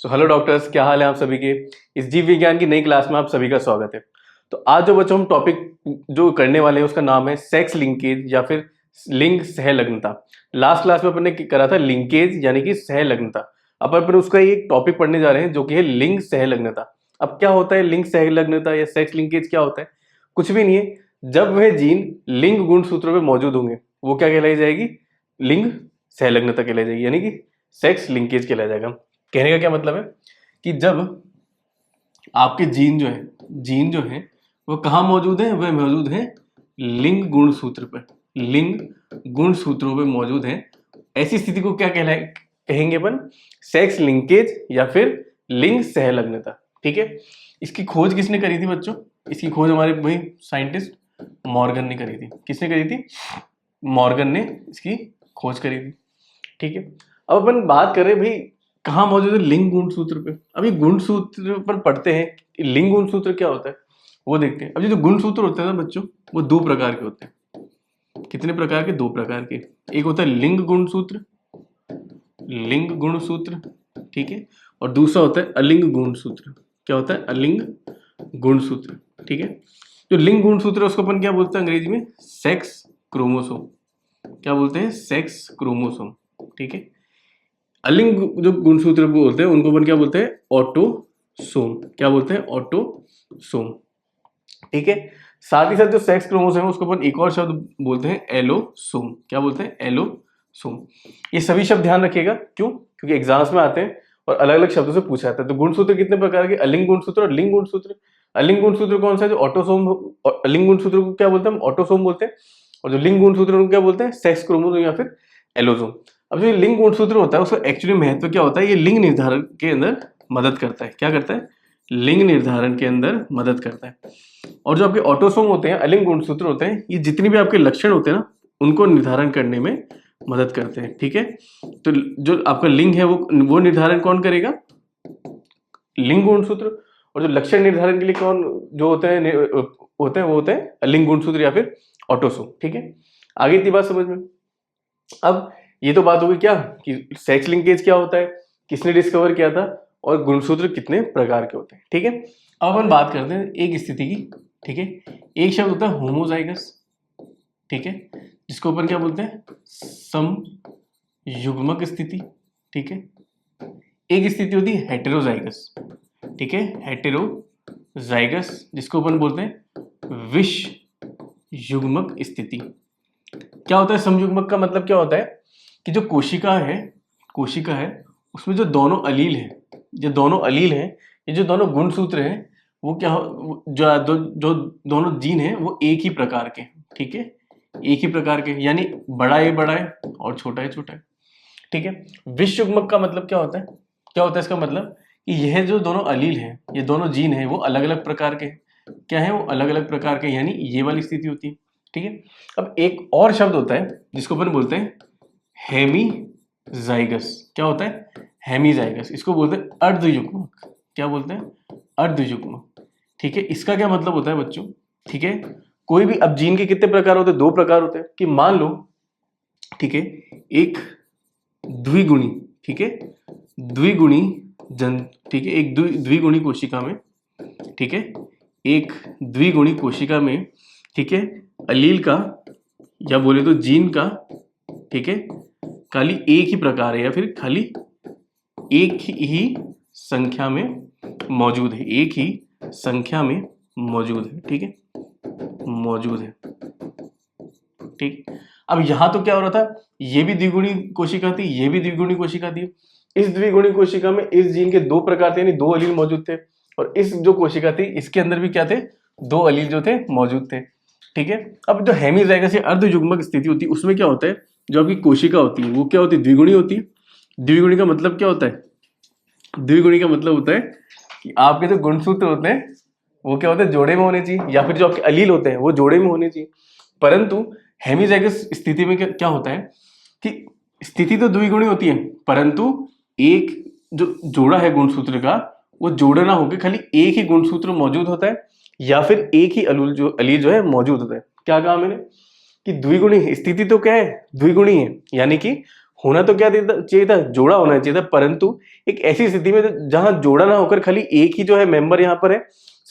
So hello doctors, क्या हाल है आप सभी के। इस जीव विज्ञान की नई क्लास में आप सभी का स्वागत है। तो आज जो बच्चों हम टॉपिक जो करने वाले हैं उसका नाम है सेक्स लिंकेज या फिर लिंग सहलग्नता। लास्ट क्लास में अपन ने करा था लिंकेज यानी कि सहलग्नता। अब अपन उसका एक टॉपिक पढ़ने जा रहे हैं जो कि है लिंग सहलग्नता। अब क्या होता है लिंग सहलग्नता या सेक्स लिंकेज, क्या होता है? कुछ भी नहीं है। जब वह जीन लिंग गुणसूत्रों में मौजूद होंगे वो क्या कहलाई जाएगी? लिंग सहलग्नता कहलाई जाएगी, यानी कि सेक्स लिंकेज कहलाया जाएगा। कहने का क्या मतलब है कि जब आपके जीन जो है वो कहाँ मौजूद है? वह मौजूद है लिंग गुणसूत्र पर, लिंग गुणसूत्रों पे मौजूद है। ऐसी स्थिति को क्या कहेंगे अपन? सेक्स लिंकेज या फिर लिंग सहलग्नता। ठीक है, इसकी खोज किसने करी थी बच्चों? इसकी खोज हमारे वही साइंटिस्ट मॉर्गन ने करी थी। किसने करी थी? मॉर्गन ने इसकी खोज करी थी। ठीक है, अब अपन बात करें भाई कहाँ मौजूद है लिंग गुणसूत्र पे। अभी गुणसूत्र पर पढ़ते हैं लिंग गुणसूत्र क्या होता है वो देखते हैं। अब ये जो गुणसूत्र होते हैं ना बच्चों, वो दो प्रकार के होते हैं। कितने प्रकार के? दो प्रकार के। एक होता है लिंग गुणसूत्र, लिंग गुणसूत्र, ठीक है, और दूसरा होता है अलिंग गुणसूत्र। क्या होता है? अलिंग गुणसूत्र। ठीक है, जो लिंग गुणसूत्र है उसको अपन क्या बोलते हैं अंग्रेजी में? Sex chromosome. क्या बोलते हैं? Sex chromosome. ठीक है, अलिंग जो गुणसूत्र बोलते हैं उनको अपन क्या बोलते हैं? ऑटोसोम। क्या बोलते हैं? ऑटोसोम। ठीक है, साथ ही साथ जो सेक्स क्रोमोसोम है उसको अपन एक और शब्द बोलते हैं एलोसोम। क्या बोलते हैं? एलोसोम। ये सभी शब्द ध्यान रखिएगा, क्यों? क्योंकि एग्जाम्स में आते हैं और अलग अलग शब्दों से पूछा जाता है। तो गुणसूत्र कितने प्रकार के? अलिंग गुणसूत्र और लिंग गुणसूत्र। अलिंग गुणसूत्र कौन सा है? जो ऑटोसोम। अलिंग गुणसूत्र को क्या बोलते हैं? हम ऑटोसोम बोलते हैं। और जो लिंग गुणसूत्र को क्या बोलते हैं? सेक्स क्रोमोसोम या फिर एलोसोम। अब जो लिंग गुणसूत्र होता है उसका एक्चुअली महत्व क्या होता है? ये लिंग निर्धारण के अंदर मदद करता है। क्या करता है? लिंग निर्धारण के अंदर मदद करता है। और जो आपके ऑटोसोम होते हैं, अलिंग गुणसूत्र होते हैं, ये जितनी भी आपके लक्षण होते हैं ना उनको निर्धारण करने में मदद करते हैं। ठीक है, तो जो आपका लिंग है वो निर्धारण कौन करेगा? लिंग गुणसूत्र। और जो लक्षण निर्धारण के लिए कौन जो होते हैं वो होते हैं अलिंग गुणसूत्र या फिर ऑटोसोम। ठीक है, आगे इतनी बात समझ में। अब ये तो बात होगी क्या कि सेक्स लिंकेज क्या होता है, किसने डिस्कवर किया था, और गुणसूत्र कितने प्रकार के होते हैं। ठीक है, अब अपन बात करते हैं एक स्थिति की। ठीक है, एक शब्द होता है होमोजाइगस। ठीक है, जिसको अपन क्या बोलते हैं? समयुग्मक स्थिति। ठीक है, एक स्थिति होती है हेटेरोजाइगस। ठीक है, हेटेरोजाइगस, जिसको अपन बोलते हैं विषयुग्मक स्थिति। क्या होता है समयुग्मक का मतलब? क्या होता है कि जो कोशिका है उसमें जो दोनों अलील हैं, ये जो दोनों गुणसूत्र हैं वो क्या जो दोनों जीन हैं वो एक ही प्रकार के। ठीक है, एक ही प्रकार के, यानी बड़ा है और छोटा है। ठीक है, विषयुग्मक का मतलब क्या होता है? क्या होता है इसका मतलब? कि यह जो दोनों अलील हैं, ये दोनों जीन हैं वो अलग अलग प्रकार के। क्या है? वो अलग अलग प्रकार के, यानी ये वाली स्थिति होती है। ठीक है, अब एक और शब्द होता है जिसको अपन बोलते हैं हेमीजाइगस। क्या होता है? हेमीजाइगस। इसको बोलते हैं अर्धयुग्मक। क्या बोलते हैं? अर्धयुग्मक। ठीक है, इसका क्या मतलब होता है बच्चों? ठीक है, कोई भी, अब जीन के कितने प्रकार होते हैं? दो प्रकार होते हैं। कि मान लो, ठीक है, एक द्विगुणी, ठीक है, द्विगुणी ठीक है, एक द्विगुणी कोशिका में, ठीक है, एक द्विगुणी कोशिका में, ठीक है, अलील का या बोले तो जीन का, ठीक है, खाली एक ही प्रकार है या फिर खाली एक ही संख्या में मौजूद है, एक ही संख्या में मौजूद है। ठीक है, मौजूद है। ठीक, अब यहां तो क्या हो रहा था? ये भी द्विगुणी कोशिका थी, ये भी द्विगुणी कोशिका थी। इस द्विगुणी कोशिका में इस जीन के दो प्रकार थे, यानी दो अलील मौजूद थे। और इस जो कोशिका थी इसके अंदर भी क्या थे? दो अलील जो थे मौजूद थे। ठीक है, अब जो हेमीजाइगस या अर्धयुग्मक स्थिति होती है उसमें क्या होता है? जो आपकी कोशिका होती है वो क्या होती है? द्विगुणी होती है। द्विगुणी का मतलब क्या होता है? द्विगुणी का मतलब होता है कि आपके जो गुणसूत्र होते हैं वो क्या होते हैं? जोड़े में होने चाहिए, या फिर जो आपके अलील होते हैं वो जोड़े में होने चाहिए। परंतु हेमीजाइगस स्थिति में क्या होता है कि स्थिति तो द्विगुणी होती है, परंतु एक जो जोड़ा है गुणसूत्र का वो जोड़ा ना होकर खाली एक ही गुणसूत्र मौजूद होता है, या फिर एक ही अलील जो है मौजूद होता है। क्या कहा मैंने? कि द्विगुणी स्थिति तो क्या है? द्विगुणी है, यानी कि होना तो क्या चाहिए था, जोड़ा होना चाहिए था, परंतु एक ऐसी स्थिति में जहां जोड़ा ना होकर खाली एक ही जो है मेंबर यहाँ पर है,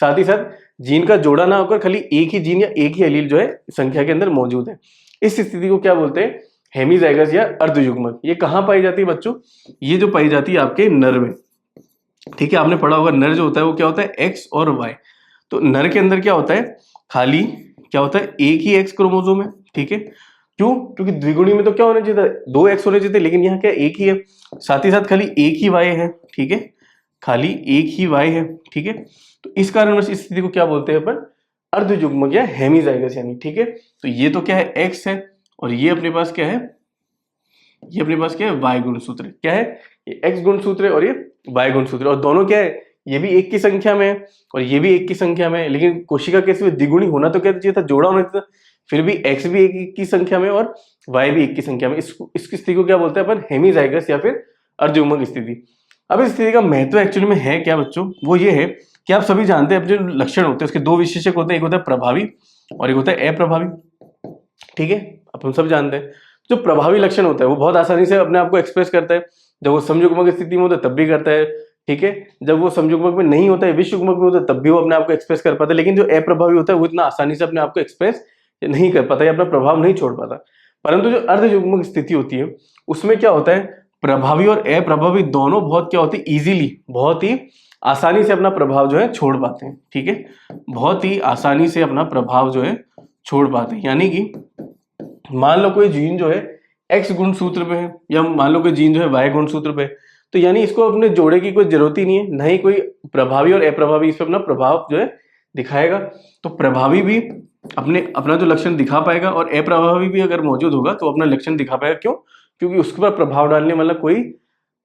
साथ ही साथ जीन का जोड़ा ना होकर खाली एक ही जीन या एक ही एलील जो है संख्या के अंदर मौजूद है, इस स्थिति को क्या बोलते हैं, हेमीजाइगस या अर्धयुग्मक। ये कहाँ पाई जाती है बच्चों, ये जो पाई जाती है आपके नर में। ठीक है, आपने पढ़ा होगा नर जो होता है वो क्या होता है, एक्स और वाई। तो नर के अंदर क्या होता है, खाली क्या होता है, एक ही एक्स क्रोमोसोम है। ठीक है, क्यों, क्योंकि द्विगुणी में तो क्या होना चाहिए था, 2 एक्स होने चाहिए थे, लेकिन यहाँ क्या एक ही है, साथ ही साथ खाली एक ही वाई है। ठीक है, खाली एक ही वाई है। ठीक है, तो इस कारणवश इस स्थिति को क्या बोलते हैं अपन, अर्धयुग्मक या हेमीजाइगस यानी। ठीक है, तो ये तो क्या है, एक्स है, और ये अपने पास क्या है, ये अपने पास क्या है, वाई गुणसूत्र। क्या है, ये एक्स गुणसूत्र है और ये वाई गुणसूत्र, और दोनों क्या है, ये भी एक की संख्या में है और ये भी एक की संख्या में है। लेकिन कोशिका कैसे हुई, द्विगुणी होना तो क्या चाहिए था, जोड़ा होना चाहिए था, फिर भी एक्स भी एक की संख्या में और वाई भी एक की संख्या में। इसकी स्थिति को क्या बोलते हैं अपन, हेमीजाइगस या फिर अर्धयुग्मक स्थिति। अब इस स्थिति का महत्व एक्चुअली में है क्या बच्चों, वो ये है कि आप सभी जानते हैं जो लक्षण होते हैं उसके दो विशेषक होते हैं, एक होता है प्रभावी और एक होता है अप्रभावी। ठीक है, अपन सब जानते हैं जो प्रभावी लक्षण होता है वो बहुत आसानी से अपने आप को एक्सप्रेस करता है, जब वो समयुग्मक स्थिति में होता है तब भी करता है। ठीक है, जब वो समयुग्मक में नहीं होता है, विषयुग्मक में होता है, तब भी वो अपने आप को एक्सप्रेस कर पाता है। लेकिन जो अप्रभावी होता है वो इतना आसानी से अपने आप को एक्सप्रेस नहीं कर पाता या अपना प्रभाव नहीं छोड़ पाता। परंतु जो अर्धयुग्मक स्थिति होती है उसमें क्या होता है, प्रभावी और अप्रभावी दोनों बहुत क्या होती है, इजीली, बहुत ही आसानी से अपना प्रभाव जो है छोड़ पाते हैं। ठीक है, बहुत ही आसानी से अपना प्रभाव जो है छोड़ पाते हैं। यानी कि मान लो कोई जीन जो है एक्स गुणसूत्र पे है या मान लो कोई जीन जो है वाई गुणसूत्र पे है, तो यानी इसको अपने जोड़े की कोई जरूरत ही नहीं है, नहीं कोई प्रभावी और अप्रभावी इस पे अपना प्रभाव जो है दिखाएगा। तो प्रभावी भी अपना जो लक्षण दिखा पाएगा और अप्रभावी भी अगर मौजूद होगा तो अपना लक्षण दिखा पाएगा। क्यों, क्योंकि उसके पर प्रभाव डालने वाला कोई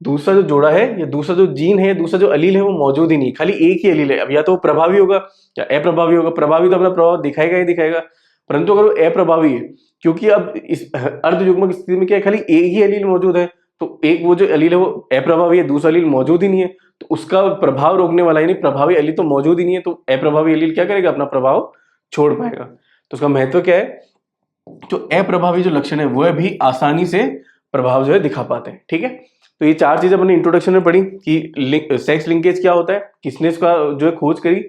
दूसरा जो जोड़ा है या दूसरा जो जीन है, दूसरा जो अलील है वो मौजूद ही नहीं, खाली एक ही अलील है। अब या तो वो प्रभावी होगा या अप्रभावी होगा। प्रभावी तो अपना प्रभाव दिखाएगा ही दिखाएगा, परंतु अगर वो अप्रभावी है, क्योंकि अब इस अर्धयुग्मक स्थिति में क्या है, खाली एक ही अलील मौजूद है, तो एक वो जो अलील है वो अप्रभावी है, दूसरा अलील मौजूद ही नहीं है, तो उसका प्रभाव रोकने वाला यानी प्रभावी अलील तो मौजूद ही नहीं है, तो अप्रभावी अलील क्या करेगा, अपना प्रभाव छोड़ पाएगा। तो उसका महत्व क्या है, जो अप्रभावी जो लक्षण है वो भी आसानी से प्रभाव जो है दिखा पाते हैं। ठीक है, तो ये चार चीजें अपने इंट्रोडक्शन में पढ़ी कि सेक्स लिंकेज क्या होता है, किसने इसका जो है खोज करी,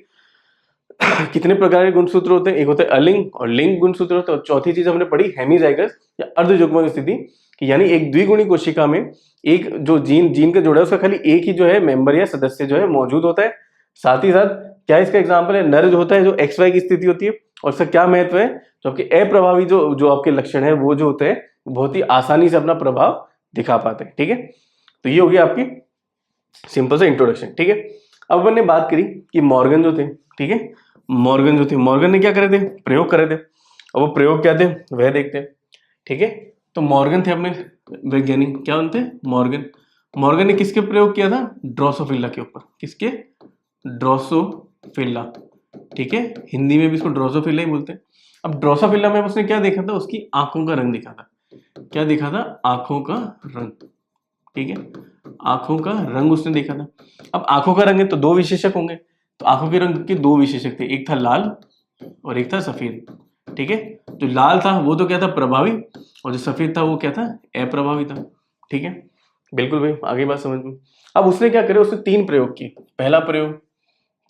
कितने प्रकार के गुणसूत्र होते हैं, एक होता है अलिंग और लिंग गुणसूत्र होते हैं, और चौथी चीज हमने पढ़ी हेमीजाइगस या अर्धयुग्मक स्थिति, कि यानी एक द्विगुणी कोशिका में एक जो जीन का जोड़ा है उसका खाली एक ही जो है मेंबर या सदस्य जो है मौजूद होता है। साथ ही साथ क्या इसका एग्जाम्पल है, नर जो होता है जो एक्स वाई की स्थिति होती है, और इसका क्या महत्व है, जो आपके अप्रभावी जो आपके लक्षण है वो जो होते हैं बहुत ही आसानी से अपना प्रभाव दिखा पाते हैं। ठीक है, तो ये होगी आपकी सिंपल सा इंट्रोडक्शन। ठीक है, अब अपन ने बात करी कि मॉर्गन जो थे, ठीक है, मॉर्गन ने क्या करे थे, प्रयोग करे थे, और वो प्रयोग क्या थे वह देखते हैं। ठीक है, तो मॉर्गन थे अपने वैज्ञानिक, क्या बनते, मॉर्गन ने किसके प्रयोग किया था, ड्रोसोफिला के ऊपर, किसके, ड्रोसोफिला। ठीक है, हिंदी में भी इसको ड्रोसोफिला ही बोलते हैं। अब ड्रोसोफिला में उसने क्या देखा था, उसकी आंखों का रंग देखा था। क्या देखा था, आंखों का रंग। ठीक है, आंखों का रंग उसने देखा था। अब आंखों का रंग है तो दो विशेषक होंगे, तो आंखों के रंग के दो विशेषक थे, एक था लाल और एक था सफेद। ठीक है, जो लाल था वो तो क्या था, प्रभावी, और जो सफेद था वो क्या था, अप्रभावी था। ठीक है, बिल्कुल भाई, आगे बात समझ में। अब उसने क्या करे, उसने 3 प्रयोग किए, पहला प्रयोग,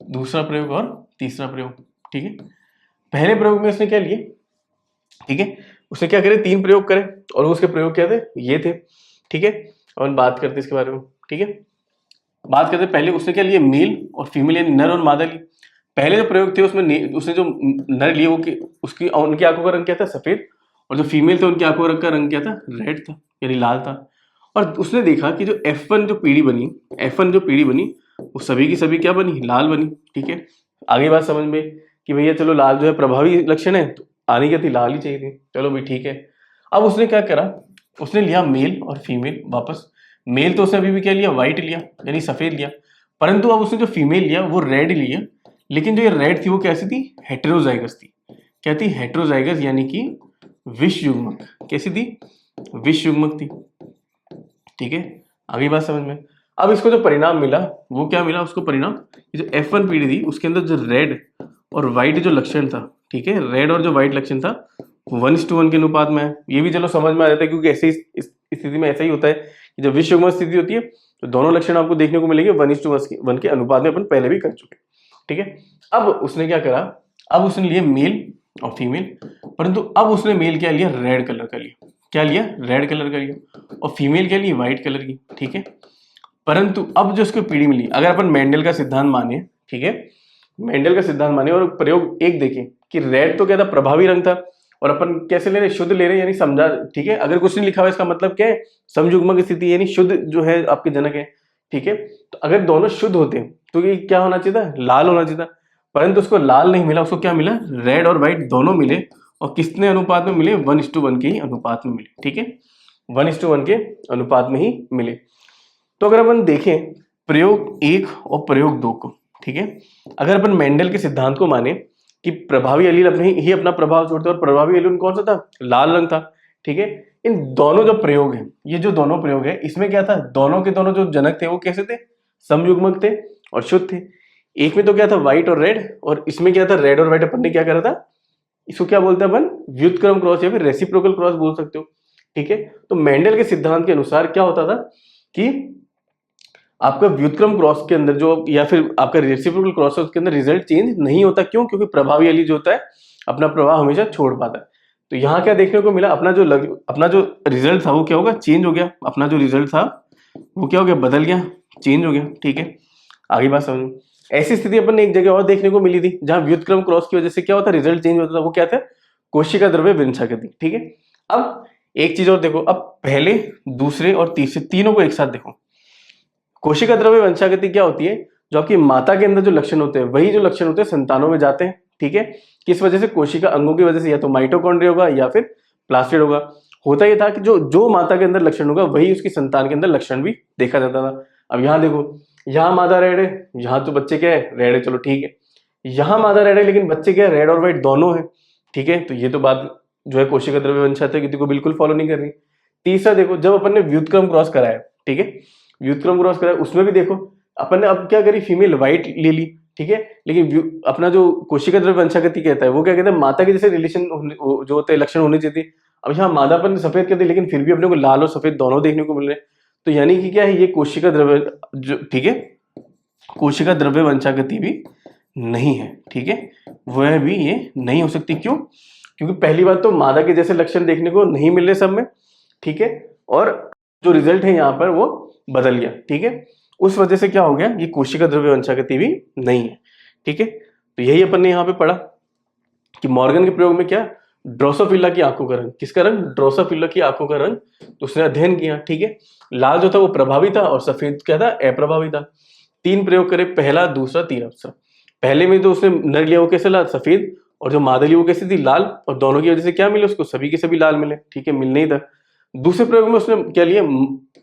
दूसरा प्रयोग और तीसरा प्रयोग। ठीक है, पहले प्रयोग में उसने क्या लिए, ठीक है, उसने क्या करे, 3 प्रयोग करे, और उसके प्रयोग क्या थे, ये थे। ठीक है, और बात करते इसके बारे में। ठीक है, बात करते पहले उसने क्या लिए, मेल और फीमेल यानी नर और मादा ली। पहले जो प्रयोग थे उसमें उसने जो नर लिए वो उसकी उनकी आंखों का रंग क्या था, सफेद, और जो फीमेल थे उनकी आंखों का रंग क्या था, रेड था यानी लाल था। और उसने देखा कि जो F1 जो पीढ़ी बनी वो सभी की सभी क्या बनी, लाल बनी। ठीक है, आगे बात समझ में कि भैया चलो लाल जो है प्रभावी लक्षण है, तो आनी क्या थी, लाल ही चाहिए थी, चलो भाई ठीक है। अब उसने क्या करा, उसने लिया मेल और फीमेल वापस। मेल तो उसने अभी भी क्या लिया, व्हाइट लिया यानी सफेद लिया, परंतु अब उसने जो फीमेल लिया वो रेड लिया। लेकिन जो ये रेड थी वो कैसी थी, हेटेरोजाइगस थी। क्या थी, हेटेरोजाइगस यानी कि विष युग्मक। कैसी थी, विष युग्मक थी। ठीक है, आगे बात समझ में। अब इसको जो परिणाम मिला वो क्या मिला, उसको परिणाम, जो F1 पीढ़ी थी उसके अंदर जो रेड और व्हाइट जो लक्षण था, ठीक है, रेड और जो व्हाइट लक्षण था 1:1 के अनुपात में है। ये भी चलो समझ में आ जाता है, क्योंकि ऐसे ही स्थिति में ऐसा ही होता है कि जब विषम युग्मक स्थिति होती है तो दोनों लक्षण आपको देखने को मिलेंगे 1:1 के अनुपात में, अपन पहले भी कर चुके। ठीक है, अब उसने क्या करा, अब उसने लिए मेल और फीमेल, परंतु अब उसने मेल क्या लिया, रेड कलर का लिया। क्या लिया, रेड कलर का लिया, और फीमेल क्या ली, व्हाइट कलर की। ठीक है, परंतु अब जो उसको पीढ़ी मिली, अगर अपन मेंडल का सिद्धांत माने, ठीक है, मेंडल का सिद्धांत माने और प्रयोग एक देखें कि रेड तो क्या था, प्रभावी रंग था, और अपन कैसे ले रहे, शुद्ध ले रहे, यानी समझा। ठीक है, अगर कुछ नहीं लिखा हुआ इसका मतलब क्या है, समयुग्मक स्थिति यानी शुद्ध जो है आपके जनक है। ठीक है, तो अगर दोनों शुद्ध होते तो ये क्या होना चाहिए था, लाल होना चाहिए था, परंतु उसको लाल नहीं मिला, उसको क्या मिला, रेड और व्हाइट दोनों मिले, और किसने अनुपात में मिले, 1:1 के ही अनुपात में मिले। ठीक है, 1:1 के अनुपात में ही मिले। तो अगर अपन देखें प्रयोग 1 और प्रयोग 2 को, ठीक है, अगर अपन मेंडल के सिद्धांत को माने कि प्रभावी एलील अपने ही अपना प्रभाव छोड़ते और प्रभावी एलील कौन सा था, लाल रंग था। ठीक है, इन दोनों जो प्रयोग है, ये जो दोनों प्रयोग है, इसमें क्या था, दोनों के दोनों जो जनक थे वो कैसे थे, समयुग्मक थे और शुद्ध थे। एक में तो क्या था, व्हाइट और रेड, और इसमें क्या था, रेड और व्हाइट। अपन ने क्या करा था, इसको क्या बोलते हैं अपन, व्युत्क्रम क्रॉस या फिर रेसिप्रोकल क्रॉस बोल सकते हो। ठीक है, तो मेंडल के सिद्धांत के अनुसार क्या होता था कि आपका व्युत्क्रम क्रॉस के अंदर जो, या फिर आपका रेसिप्रोकल क्रॉस है, उसके अंदर रिजल्ट चेंज नहीं होता। क्यों, क्योंकि प्रभावी एलील जो होता है अपना प्रभाव हमेशा छोड़ पाता है। तो यहाँ क्या देखने को मिला, अपना जो रिजल्ट था वो क्या होगा, चेंज हो गया। अपना जो रिजल्ट था वो क्या हो गया, बदल गया, चेंज हो गया। ठीक है, आगे बात समझो। ऐसी स्थिति अपन ने एक जगह और देखने को मिली थी, जहां व्युत्क्रम क्रॉस की वजह से क्या होता, रिजल्ट चेंज होता था। वो क्या था, कोशिका द्रव्य वंशागति। ठीक है, अब एक चीज और देखो, अब पहले, दूसरे और तीसरे तीनों को एक साथ देखो। कोशिका द्रव्य वंशागति क्या होती है, जो आपकी माता के अंदर जो लक्षण होते हैं वही जो लक्षण होते हैं संतानों में जाते हैं। ठीक है, किस वजह से, कोशिका अंगों की वजह से, या तो माइटोकॉन्ड्रिया होगा या फिर प्लास्टिड होगा। होता यह था कि जो जो माता के अंदर लक्षण होगा वही उसकी संतान के अंदर लक्षण भी देखा जाता था। अब यहाँ देखो, यहाँ मादा रेड है, यहाँ तो बच्चे क्या है, रेड है, चलो ठीक है। यहाँ मादा रेड है लेकिन बच्चे क्या है, रेड और व्हाइट दोनों है। ठीक है, तो ये तो बात जो है कोशिका द्रव्य वंशागति को बिल्कुल फॉलो नहीं कर रही। तीसरा देखो, जब अपन ने व्युत्क्रम क्रॉस कराया, ठीक है, व्युत्क्रम क्रॉस कराया, उसमें भी देखो अपन ने अब क्या करी, फीमेल व्हाइट ले ली। ठीक है, लेकिन अपना जो कोशिका द्रव्य वंशागति कहता है वो क्या कहता है, माता के जैसे रिलेशन जो होते हैं, लक्षण होने चाहिए। अब यहाँ मादा पर सफेद कर दी, लेकिन फिर भी अपने को लाल और सफेद दोनों देखने को मिल रहे हैं। तो यानी कि क्या है, ये कोशिका द्रव्य जो, ठीक है, कोशिका द्रव्य वंशागति भी नहीं है। ठीक है, वह भी ये नहीं हो सकती। क्यों, क्योंकि पहली बात तो मादा के जैसे लक्षण देखने को नहीं मिल रहे सब में। ठीक है, और जो रिजल्ट है यहाँ पर वो बदल गया। ठीक है, उस वजह से क्या हो गया, ये कोशिका द्रव्य वंशागति भी नहीं है। ठीक है, तो यही अपन ने यहाँ पे पढ़ा कि मॉर्गन के प्रयोग में क्या, ड्रोसोफिला की आंखों का रंग, किसका रंग, ड्रोसोफिला की आंखों का रंग, तो उसने अध्ययन किया। ठीक है, लाल जो था वो प्रभावी था और सफेद क्या था, अप्रभावी था। 3 प्रयोग करे, पहला, दूसरा, तीसरा। पहले में जो उसने नर लिया वो कैसे लाल, सफेद, और जो मादा ली वो कैसी थी, लाल, और दोनों की वजह से क्या मिले उसको, सभी के सभी लाल मिले। ठीक है, मिलने ही था। दूसरे प्रयोग में उसने क्या लिया,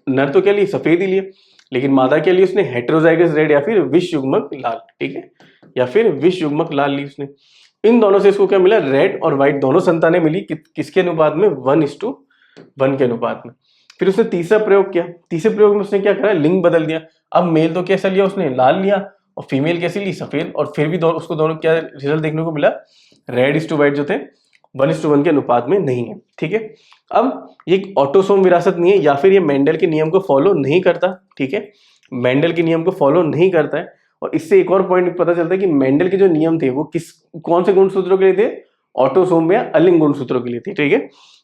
नर तो क्या लिए, सफेद ही लिए, लेकिन मादा के लिए उसने हेटेरोजाइगस रेड या फिर विष युग्मक लाल, ठीक है, या फिर विष युग्मक लाल ली उसने। इन दोनों से इसको क्या मिला, रेड और व्हाइट दोनों संतानें मिली, किसके अनुपात में, 1:1 के अनुपात में। फिर उसने तीसरा प्रयोग किया, तीसरे प्रयोग में उसने क्या करा, लिंग बदल दिया। अब मेल तो कैसा लिया उसने, लाल लिया, और फीमेल कैसी ली, सफेद, और फिर भी उसको दोनों क्या रिजल्ट देखने को मिला, रेड/व्हाइट जो थे 1:1 के अनुपात में नहीं है। ठीक है, अब ये ऑटोसोम विरासत नहीं है, या फिर ये मेंडल के नियम को फॉलो नहीं करता। ठीक है, मेंडल के नियम को फॉलो नहीं करता है। और इससे एक और पॉइंट पता चलता है कि मेंडल के जो नियम थे वो कौन से गुणसूत्रों के लिए थे, ऑटोसोम या अलिंग गुणसूत्रों के लिए थे। ठीक है,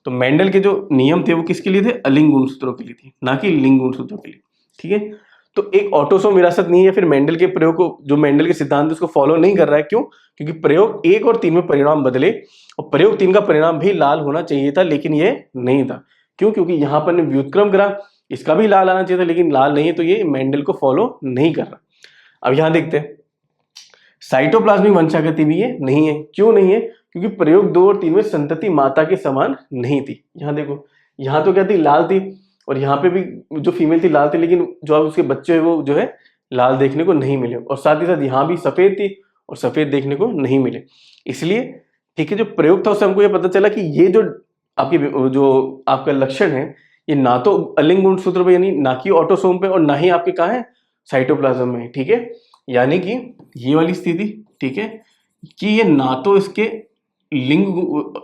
तो मेंडल के जो नियम थे वो किसके लिए थे, अलिंग गुणसूत्रों के लिए थे, ना कि लिंग गुणसूत्रों के लिए। ठीक है, तो एक ऑटोसोम विरासत नहीं है, फिर मेंडल के प्रयोग को, जो मेंडल के सिद्धांत उसको फॉलो नहीं कर रहा है। क्यों, क्योंकि प्रयोग 1 और 3 में परिणाम बदले, और प्रयोग 3 का परिणाम भी लाल होना चाहिए था, लेकिन ये नहीं था। क्यों, क्योंकि यहाँ पर ने व्युत्क्रम करा, इसका भी लाल आना चाहिए था, लेकिन लाल नहीं है, तो ये मेंडल को फॉलो नहीं कर रहा। अब यहां देखते हैं, साइटोप्लाज्मिक वंशागति भी ये नहीं है। क्यों नहीं है, क्योंकि प्रयोग 2 और 3 में संतति माता के समान नहीं थी। यहाँ देखो, यहाँ तो क्या थी, लाल थी, और यहाँ पे भी जो फीमेल थी लाल थी, लेकिन जो अब उसके बच्चे है वो जो है लाल देखने को नहीं मिले, और साथ ही साथ यहाँ भी सफेद थी और सफेद देखने को नहीं मिले। इसलिए ठीक है, जो प्रयोग था उससे हमको ये पता चला कि ये जो आपका लक्षण है, ये ना तो अलिंग गुणसूत्र पे, यानी ना कि ऑटोसोम पे, और ना ही आपके कहाँ है, साइटोप्लाज्म में। ठीक है, यानी कि ये वाली स्थिति, ठीक है, कि ये ना तो इसके लिंग,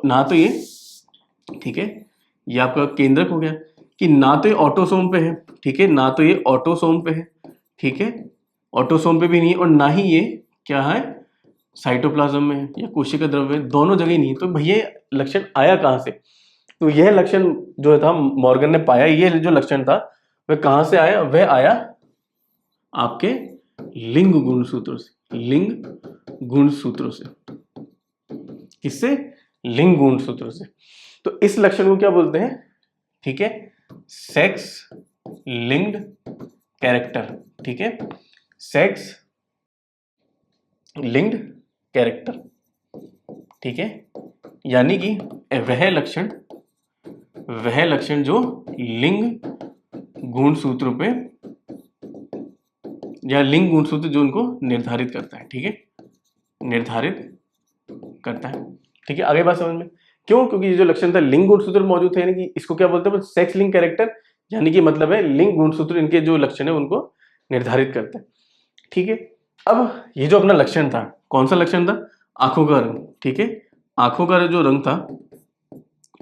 ना तो ये, ठीक है, ये आपका केंद्रक हो गया कि ना तो ये ऑटोसोम पे है, ठीक है, ना तो ये ऑटोसोम पे है, ठीक है, ऑटोसोम पे भी नहीं, और ना ही ये क्या है साइटोप्लाज्म में या कोशिका द्रव्य, दोनों जगह नहीं है। तो भैया लक्षण आया कहाँ से? तो यह लक्षण जो था मॉर्गन ने पाया, ये जो लक्षण था वह कहाँ से आया? वह आया आपके लिंग गुणसूत्रों से। लिंग गुणसूत्रों से। किससे? लिंग गुणसूत्रों से। तो इस लक्षण को क्या बोलते हैं? ठीक है, सेक्स लिंक्ड कैरेक्टर, ठीक है, सेक्स लिंक्ड कैरेक्टर, ठीक है, यानी कि वह लक्षण जो लिंग गुणसूत्रों पे या लिंग गुणसूत्र जो उनको निर्धारित करता है, ठीक है, निर्धारित करता है, ठीक है। आगे बात समझ में? क्यों? क्योंकि ये जो लक्षण था लिंग गुणसूत्र मौजूद है, यानी कि इसको क्या बोलते हैं? सेक्स लिंक कैरेक्टर, यानी कि मतलब है लिंग गुणसूत्र इनके जो लक्षण है उनको निर्धारित करते हैं, ठीक है। अब ये जो अपना लक्षण था, कौन सा लक्षण था? आंखों का रंग, ठीक है, आंखों का जो रंग था,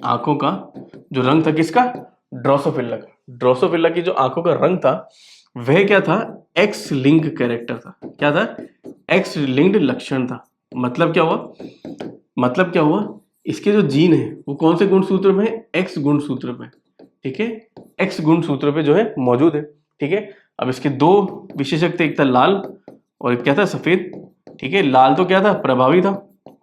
आंखों का जो रंग था किसका? ड्रोसोफिला का। ड्रोसोफिला की जो आंखों का रंग था वह क्या था? एक्स लिंक कैरेक्टर था। क्या था? एक्स लिंक्ड लक्षण था। मतलब क्या हुआ? मतलब क्या हुआ? इसके जो जीन है वो कौन से गुणसूत्र में है? एक्स गुणसूत्र पे, ठीक है, एक्स गुणसूत्र पे जो है मौजूद है, ठीक है। अब इसके दो विशेषक थे, एक था लाल और एक क्या था? सफेद, ठीक है। लाल तो क्या था? प्रभावी था,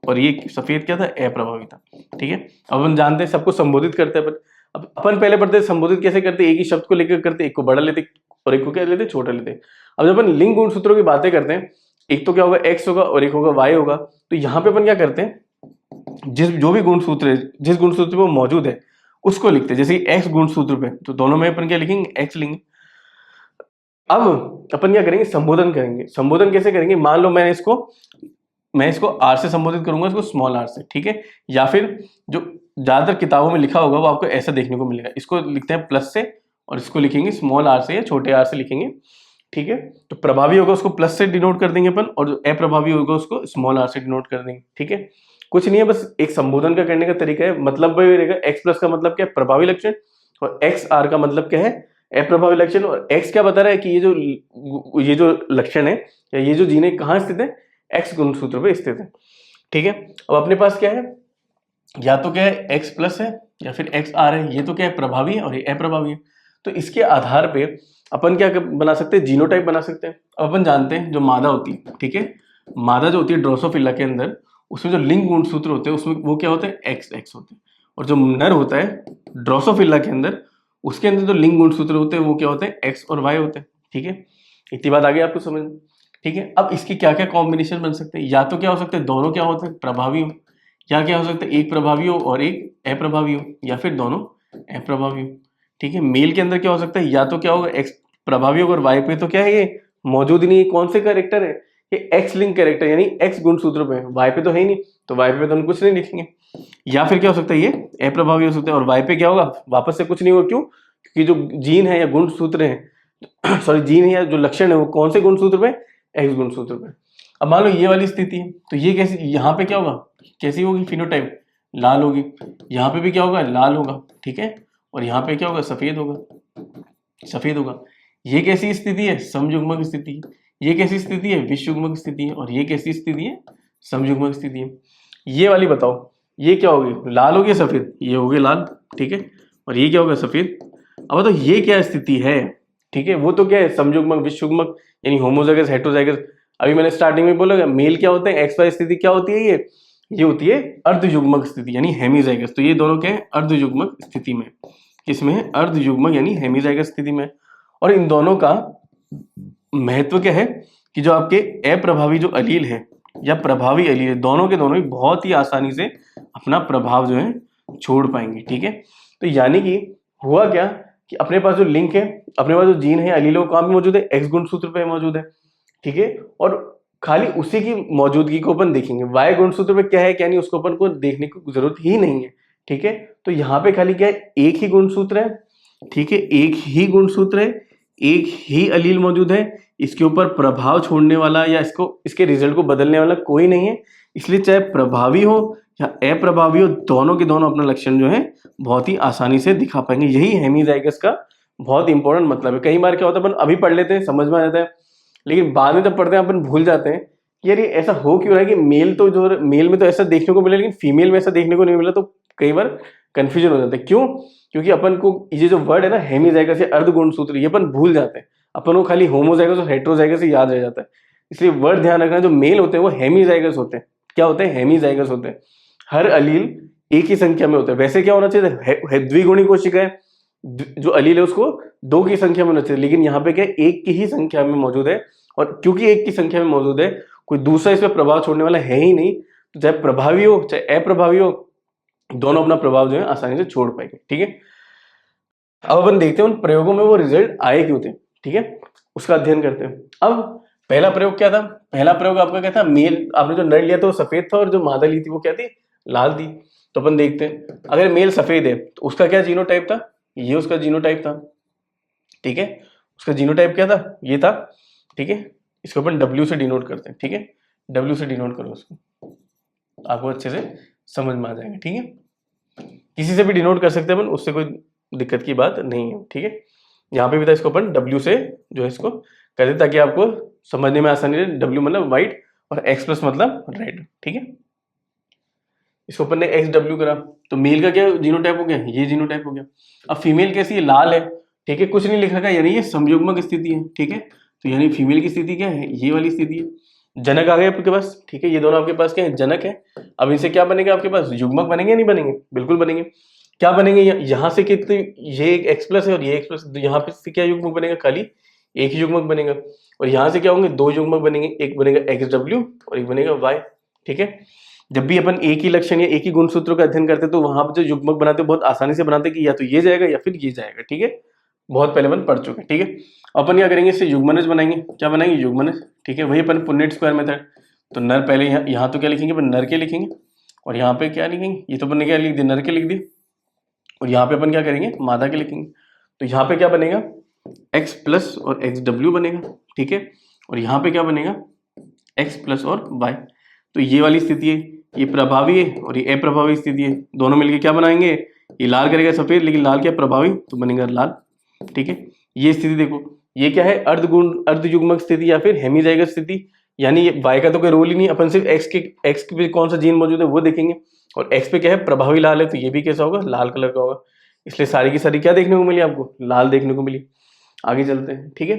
और ये सफेद क्या था? अप्रभावी था, ठीक है। अब हम जानते हैं सबको संबोधित करते हैं, अब अपन पहले पढ़ते संबोधित कैसे करते? एक ही शब्द को लेकर करते, एक को बड़ा लेते और एक को क्या लेते? छोटा लेते। अब जब अपन लिंग गुणसूत्रों की बातें करते हैं, एक तो क्या होगा? एक्स होगा और एक होगा वाई होगा। तो यहाँ पे अपन क्या करते हैं? जो भी गुणसूत्र है, जिस गुणसूत्र पे वो मौजूद है उसको लिखते हैं। जैसे एक्स गुणसूत्र पे, तो दोनों में अपन क्या लिखेंगे? एक्स लिखेंगे। अब अपन क्या करेंगे? संबोधन करेंगे। संबोधन कैसे करेंगे? मान लो मैं इसको आर से संबोधित करूंगा, इसको स्मॉल आर से, ठीक है। या फिर जो ज्यादातर किताबों में लिखा होगा वो आपको ऐसा देखने को मिलेगा, इसको लिखते हैं प्लस से और इसको लिखेंगे स्मॉल आर से या छोटे आर से लिखेंगे, ठीक है। तो प्रभावी होगा उसको प्लस से डिनोट कर देंगे अपन, और जो अप्रभावी होगा उसको स्मॉल आर से डिनोट कर देंगे, ठीक है। कुछ नहीं है, बस एक संबोधन का करने का तरीका है। मतलब वही रहेगा, एक्स प्लस का मतलब क्या है? प्रभावी लक्षण, और एक्स आर का मतलब क्या है? अप्रभावी लक्षण। और एक्स क्या बता रहा है कि ये जो लक्षण है या ये जो जीन है कहाँ स्थित है? एक्स गुणसूत्र पे स्थित है, ठीक है। अब अपने पास क्या है? या तो क्या है? एक्स प्लस है या फिर एक्स आर है। ये तो क्या है? प्रभावी है और ये अप्रभावी है। तो इसके आधार पे अपन क्या बना सकते हैं? जीनोटाइप बना सकते हैं। अब अपन जानते हैं जो मादा होती है, ठीक है, मादा जो होती है ड्रोसोफिला के अंदर, उसमें जो लिंग गुणसूत्र होते हैं उसमें वो क्या होते हैं? एक्स एक्स होते हैं। और जो नर होता है ड्रोसोफिला के अंदर, उसके अंदर जो लिंग गुणसूत्र होते हैं वो क्या होते हैं? एक्स और वाई होते हैं, ठीक है। इतनी बात आ गई आपको समझ में? ठीक है। अब इसके क्या क्या कॉम्बिनेशन बन सकते हैं? या तो क्या हो सकता है? दोनों क्या होते हैं? प्रभावी हो। या क्या हो सकता है? एक प्रभावी हो और एक अप्रभावी हो, या फिर दोनों अप्रभावी हो, ठीक है। मेल के अंदर क्या हो सकता है? या तो क्या होगा? एक्स प्रभावी होगा और वाई पे तो क्या है? ये मौजूद ही नहीं है। कौन से कैरेक्टर है? ये एक्स लिंक कैरेक्टर, यानी एक्स गुणसूत्र पे है, वाई पे तो है ही नहीं, तो वाई पे तो हम कुछ नहीं लिखेंगे। या फिर क्या हो सकता है? ये अप्रभावी हो सकता है और वाई पे क्या होगा? वापस से कुछ नहीं होगा। क्यों? क्योंकि जो जीन है या गुणसूत्र है सॉरी जीन है या जो लक्षण है वो कौन से गुणसूत्र पे? एक्स गुणसूत्र पे। अब मान लो ये वाली स्थिति है, तो ये कैसी? यहाँ पे क्या होगा? कैसी होगी फिनोटाइप? लाल होगी। यहाँ पे भी क्या होगा? लाल होगा, ठीक है। और यहाँ पे क्या होगा? सफेद होगा, सफेद होगा। ये कैसी स्थिति है? समयुग्मक स्थिति है। ये कैसी स्थिति है? विषयुग्मक स्थिति है। और ये कैसी स्थिति है? समयुग्मक स्थिति है। ये वाली बताओ, ये क्या होगी? लाल होगी सफेद? ये होगी लाल, ठीक है। और ये क्या होगा? सफेद। अब बताओ ये क्या स्थिति है? ठीक है, वो तो क्या है? समयुग्मक, विषयुग्मक, यानी होमोजाइगस, हेटेरोजाइगस। अभी मैंने स्टार्टिंग में बोला मेल क्या होते हैं? एक्स वाई स्थिति क्या होती है? ये होती है अर्धयुग्मक स्थिति, यानी हेमीजाइगस। तो ये दोनों क्या है? अर्धयुग्मक स्थिति में। किसमें है? अर्धयुग्मक यानी हेमीजाइगस स्थिति में। और इन दोनों का महत्व क्या है कि जो आपके अप्रभावी जो अलील है या प्रभावी अलील है, दोनों के दोनों ही बहुत ही आसानी से अपना प्रभाव जो है छोड़ पाएंगे, ठीक है। तो यानी कि हुआ क्या कि अपने पास जो लिंक है, अपने पास जो जीन है अलीलों का भी मौजूद है, एक्स गुणसूत्र पे मौजूद है, ठीक है। और खाली उसी की मौजूदगी को अपन देखेंगे। वाई गुणसूत्र पे क्या है क्या नहीं उसको अपन को देखने की जरूरत ही नहीं है, ठीक है। तो यहाँ पे खाली क्या है? एक ही गुणसूत्र है, ठीक है, एक ही गुणसूत्र है, एक ही अलील मौजूद है। इसके ऊपर प्रभाव छोड़ने वाला या इसके रिजल्ट को बदलने वाला कोई नहीं है। इसलिए चाहे प्रभावी हो या अप्रभावी हो, दोनों के दोनों अपना लक्षण जो है बहुत ही आसानी से दिखा पाएंगे। यही हेमीजाइगस का बहुत इंपॉर्टेंट मतलब है। कई बार क्या होता है, अपन अभी पढ़ लेते हैं, समझ में आ जाता है, लेकिन बाद में जब पढ़ते हैं अपन भूल जाते हैं कि यार ये ऐसा हो क्यों रहा है कि मेल तो जो मेल में तो ऐसा देखने को मिला लेकिन फीमेल में ऐसा देखने को नहीं मिला। तो कई बार कंफ्यूजन हो जाता है। क्यों? क्योंकि अपन को ये जो वर्ड है ना हेमीजाइगस या अर्धगुणसूत्र, ये अपन भूल जाते हैं। अपन को खाली होमोजाइगस और हेटेरोजाइगस ही याद रह जाता है। इसलिए वर्ड ध्यान रखना, जो मेल होते हैं वो हेमीजाइगस होते हैं। क्या होते हैं? हेमीजाइगस होते हैं। हर अलील एक ही संख्या में होता है। वैसे क्या होना चाहिए? द्विगुणी कोशिकाएं, जो अलील है उसको 2 की संख्या में होना चाहिए, लेकिन यहाँ पे क्या है, 1 की ही संख्या में मौजूद है। और क्योंकि 1 की संख्या में मौजूद है, कोई दूसरा इसमें प्रभाव छोड़ने वाला है ही नहीं, तो चाहे प्रभावी हो चाहे अप्रभावी हो, दोनों अपना प्रभाव जो है आसानी से छोड़ पाएंगे। ठीक है, अब अपन देखते हैं उन प्रयोगों में वो रिजल्ट आए क्यों थे। ठीक है, उसका अध्ययन करते हैं। अब पहला प्रयोग क्या था? पहला प्रयोग आपका क्या था? मेल, आपने जो नर लिया था वो सफेद था और जो मादा ली थी वो क्या थी? लाल थी। तो अपन देखते हैं, अगर मेल सफेद है तो उसका क्या जीनोटाइप था? ये उसका जीनोटाइप था। ठीक है, उसका जीनोटाइप क्या था? ये था। ठीक है, इसको अपन W से डिनोट करते हैं। ठीक है, W से डिनोट करो उसको, आपको अच्छे से समझ में आ जाएगा। ठीक है, किसी से भी डिनोट कर सकते हैं अपन, उससे कोई दिक्कत की बात नहीं है। ठीक है, यहाँ पे भी था, इसको अपन W से जो है इसको कर दें ताकि आपको समझने में आसानी रहे। W मतलब व्हाइट और X प्लस मतलब रेड। ठीक है, इसको अपन ने XW करा, तो मेल का क्या जीनोटाइप हो गया? ये जीनोटाइप हो गया। अब फीमेल कैसी है? लाल है। ठीक है, कुछ नहीं लिख रखा, यानी ये समयुग्मक स्थिति है। ठीक है, तो यानी फीमेल की स्थिति क्या है? ये वाली स्थिति है। जनक आ गए आपके पास। ठीक है, ये दोनों आपके पास क्या है? जनक है। अब इनसे क्या बनेगा आपके पास? युग्मक बनेंगे या नहीं बनेंगे? बिल्कुल बनेंगे। क्या बनेंगे? यहाँ से कितने, ये एक X प्लस है और ये X प्लस, तो यहाँ पे से क्या युग्मक बनेगा? खाली एक ही युग्मक बनेगा। और यहाँ से क्या होंगे? 2 युग्मक बनेंगे, एक बनेगा XW और एक बनेगा Y। ठीक है, जब भी अपन एक ही लक्षण या एक ही गुणसूत्र का अध्ययन करते हैं तो वहां पर जो युग्मक बनाते हैं बहुत आसानी से बनाते हैं कि या तो ये जाएगा या फिर ये जाएगा। ठीक है, बहुत पहले अपन पढ़ चुके हैं। ठीक है, अपन क्या करेंगे? इससे युग्मनज बनाएंगे। क्या बनाएंगे? युग्मनज। ठीक है, वही अपन पुन्नेट स्क्वायर मेथड। तो नर पहले यहाँ तो क्या लिखेंगे? अपन नर के लिखेंगे, और यहाँ पे क्या लिखेंगे? ये तो अपन ने क्या लिख दिया? नर के लिख दिए। और यहाँ पे अपन क्या करेंगे? मादा के लिखेंगे। तो यहाँ पे क्या बनेगा? X प्लस और XW बनेगा। ठीक है, और यहाँ पे क्या बनेगा? X प्लस और Y। तो ये वाली स्थिति है, ये प्रभावी है और ये अप्रभावी स्थिति है। दोनों मिलके क्या बनाएंगे? ये लाल करेगा सफेद, लेकिन लाल क्या प्रभावी, तो बनेगा लाल। ठीक है, ये स्थिति देखो, ये क्या है? अर्धयुग्मक स्थिति या फिर हेमीजाइगस स्थिति। यानी ये Y का तो कोई रोल ही नहीं, अपन सिर्फ X के पे कौन सा जीन मौजूद है वो देखेंगे, और X पे क्या है? प्रभावी लाल है, तो ये भी कैसा होगा? लाल कलर का होगा। इसलिए सारी की सारी क्या देखने को मिली आपको? लाल देखने को मिली। आगे चलते हैं। ठीक है,